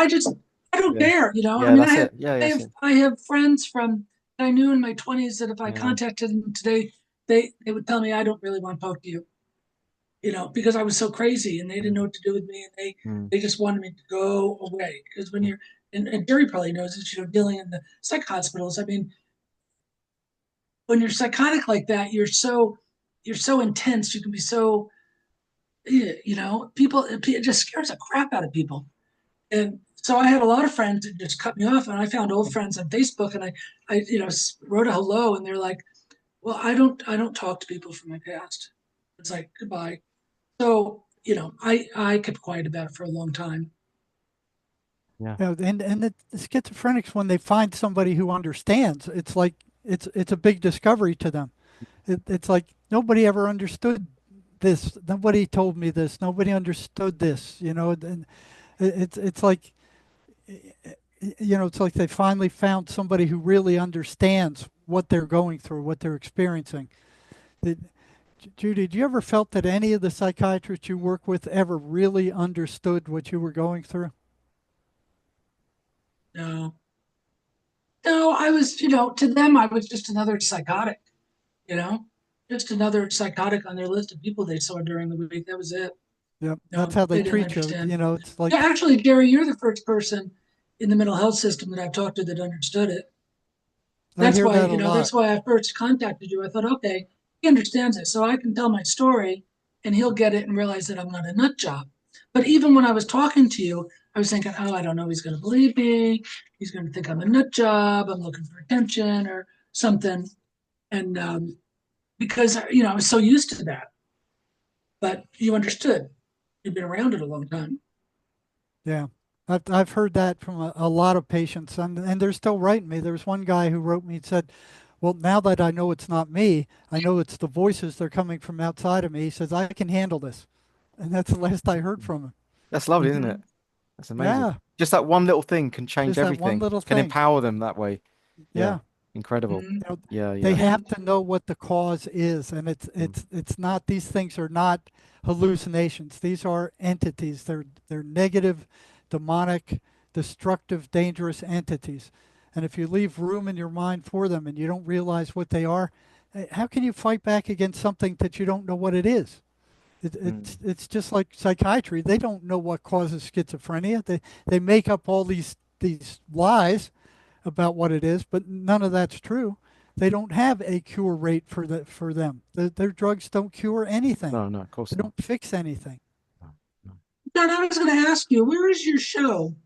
I don't Yeah. care. I Yeah, mean, I that's have, it. Yeah, I yes. have, I have friends from that I knew in my 20s that if I Yeah. contacted them today, they would tell me I don't really want to talk to you, because I was so crazy and they didn't know what to do with me, and they Mm, they just wanted me to go away. Because when you're, and Jerry probably knows this, dealing in the psych hospitals. I mean, when you're psychotic like that, you're so intense. You can be so, people. It just scares the crap out of people. And so I had a lot of friends that just cut me off, and I found old friends on Facebook, and I wrote a hello, and they're like, "Well, I don't talk to people from my past." It's like goodbye. So I kept quiet about it for a long time. yeah. Yeah. And the schizophrenics, when they find somebody who understands, it's like it's a big discovery to them. It's like nobody ever understood this. Nobody told me this. Nobody understood this. And it's like it's like they finally found somebody who really understands what they're going through, what they're experiencing. Did, Judy, did you ever felt that any of the psychiatrists you work with ever really understood what you were going through? No, no, I was, to them, I was just another psychotic, you know, just another psychotic on their list of people they saw during the week. That was it. Yep, that's No, how they they didn't treat you. understand. It's like Yeah, actually, Gary, you're the first person in the mental health system that I've talked to that understood it. I That's hear why, that a lot. that's why I first contacted you. I thought, okay, he understands it, so I can tell my story and he'll get it and realize that I'm not a nut job. But even when I was talking to you, I was thinking, oh, I don't know, he's going to believe me. He's going to think I'm a nut job. I'm looking for attention or something. And because, I was so used to that. But you understood. You've been around it a long time. Yeah. I've heard that from a lot of patients, and they're still writing me. There was one guy who wrote me and said, "Well, now that I know it's not me, I know it's the voices. They're coming from outside of me." He says, "I can handle this," and that's the last I heard from him. That's lovely, isn't it? Mhm. That's amazing. Yeah, Just that one little thing can change just that one everything, little can thing. empower them that way. Yeah, Yeah. incredible. Mhm. You know, Yeah, they yeah. Yeah. have to know what the cause is, and Mm, it's not, these things are not hallucinations. These are entities. They're negative, demonic, destructive, dangerous entities. And if you leave room in your mind for them and you don't realize what they are, how can you fight back against something that you don't know what it is? mm. It's just like psychiatry. They don't know what causes schizophrenia. They make up all these lies about what it is, but none of that's true. They don't have a cure rate for them. Their drugs don't cure anything. No, no, of They course not. don't fix anything. No, no. John, I was going to ask you, where is your show?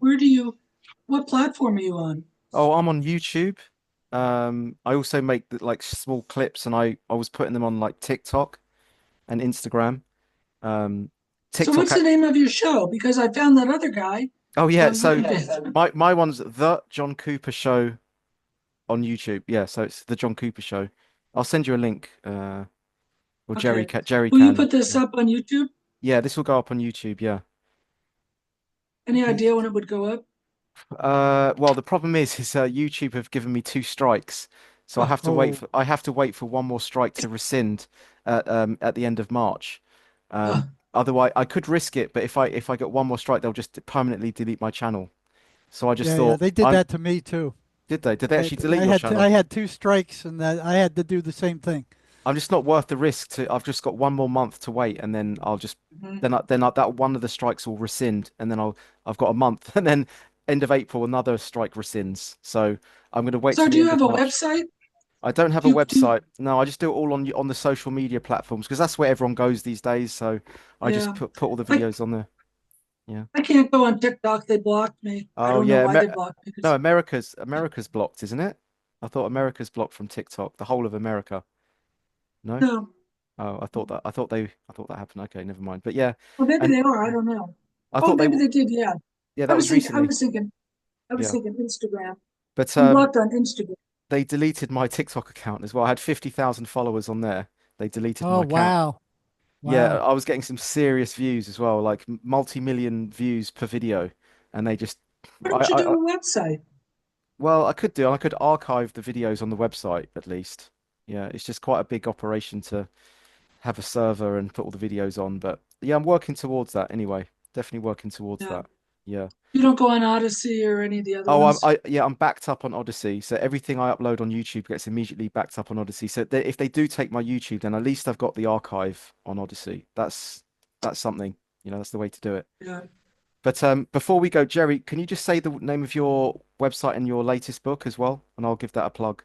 What platform are you on? Oh, I'm on YouTube. I also make like small clips, and I was putting them on like TikTok and Instagram. Um, So TikTok. what's the name of your show? Because I found that other guy. Oh yeah, so You did. my one's the John Cooper Show on YouTube. Yeah, so it's the John Cooper Show. I'll send you a link. Or Okay. Jerry Will you can. put this Yeah. up on YouTube? Yeah, this will go up on YouTube. Yeah. Any idea when it would go up? Well, the problem is YouTube have given me two strikes, so Oh, I have to wait for one more strike to rescind at the end of March. Uh, Otherwise, I could risk it, but if I get one more strike, they'll just permanently delete my channel. So I just yeah, yeah. thought, They did I'm that to me too. did they? Did they actually delete your I channel? had two strikes, and that I had to do the same thing. I'm just not worth the risk to. I've just got one more month to wait, and then I'll just mhm. that one of the strikes will rescind, and then I've got a month, and then end of April another strike rescinds. So I'm going to wait So till do the you end have of a March. website? I don't have a Do you, website. No, I just do it all on the social media platforms because that's where everyone goes these days. So I just yeah. put all the I videos on there. Yeah. I can't go on TikTok. They blocked me. I Oh don't know yeah, why they blocked me. no, 'Cause- America's blocked, isn't it? I thought America's blocked from TikTok, the whole of America. No? no. Oh, I thought that happened. Okay, never mind. But yeah, Well, maybe and they are. I don't know. I Oh, thought maybe they did. Yeah. yeah, that was I recently. was thinking. I was Yeah. thinking Instagram. But I'm blocked on Instagram. they deleted my TikTok account as well. I had 50,000 followers on there. They deleted Oh, my account. wow, Yeah, wow. I was getting some serious views as well, like multi-million views per video, and they just Why don't you I do a website? well, I could archive the videos on the website at least. Yeah, it's just quite a big operation to have a server and put all the videos on, but yeah, I'm working towards that anyway. Definitely working towards Yeah. that. Yeah. You don't go on Odyssey or any of the other Oh, ones? I'm backed up on Odyssey, so everything I upload on YouTube gets immediately backed up on Odyssey. So if they do take my YouTube, then at least I've got the archive on Odyssey. That's something, that's the way to do it. Yeah. But before we go, Jerry, can you just say the name of your website and your latest book as well, and I'll give that a plug.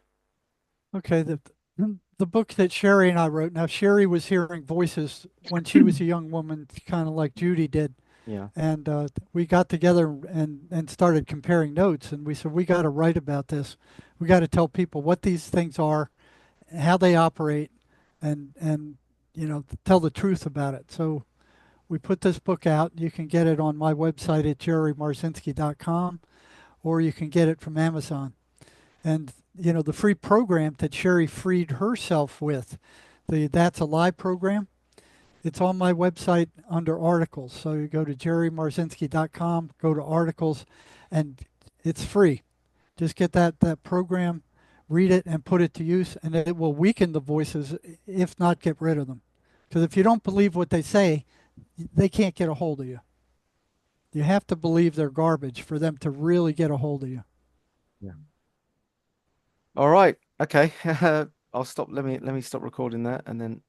Okay, the book that Sherry and I wrote. Now, Sherry was hearing voices when she was a young woman, kind of like Judy did, Yeah, and we got together and started comparing notes. And we said we got to write about this. We got to tell people what these things are, how they operate, and tell the truth about it. So we put this book out. You can get it on my website at jerrymarzinsky.com, or you can get it from Amazon. And the free program that Sherry freed herself with, the That's a Lie program, it's on my website under articles. So you go to jerrymarzinsky.com, go to articles, and it's free. Just get that program, read it, and put it to use, and it will weaken the voices, if not get rid of them. Because if you don't believe what they say, they can't get a hold of you. You have to believe they're garbage for them to really get a hold of you. yeah. All right. Okay. I'll stop. Let me stop recording that, and then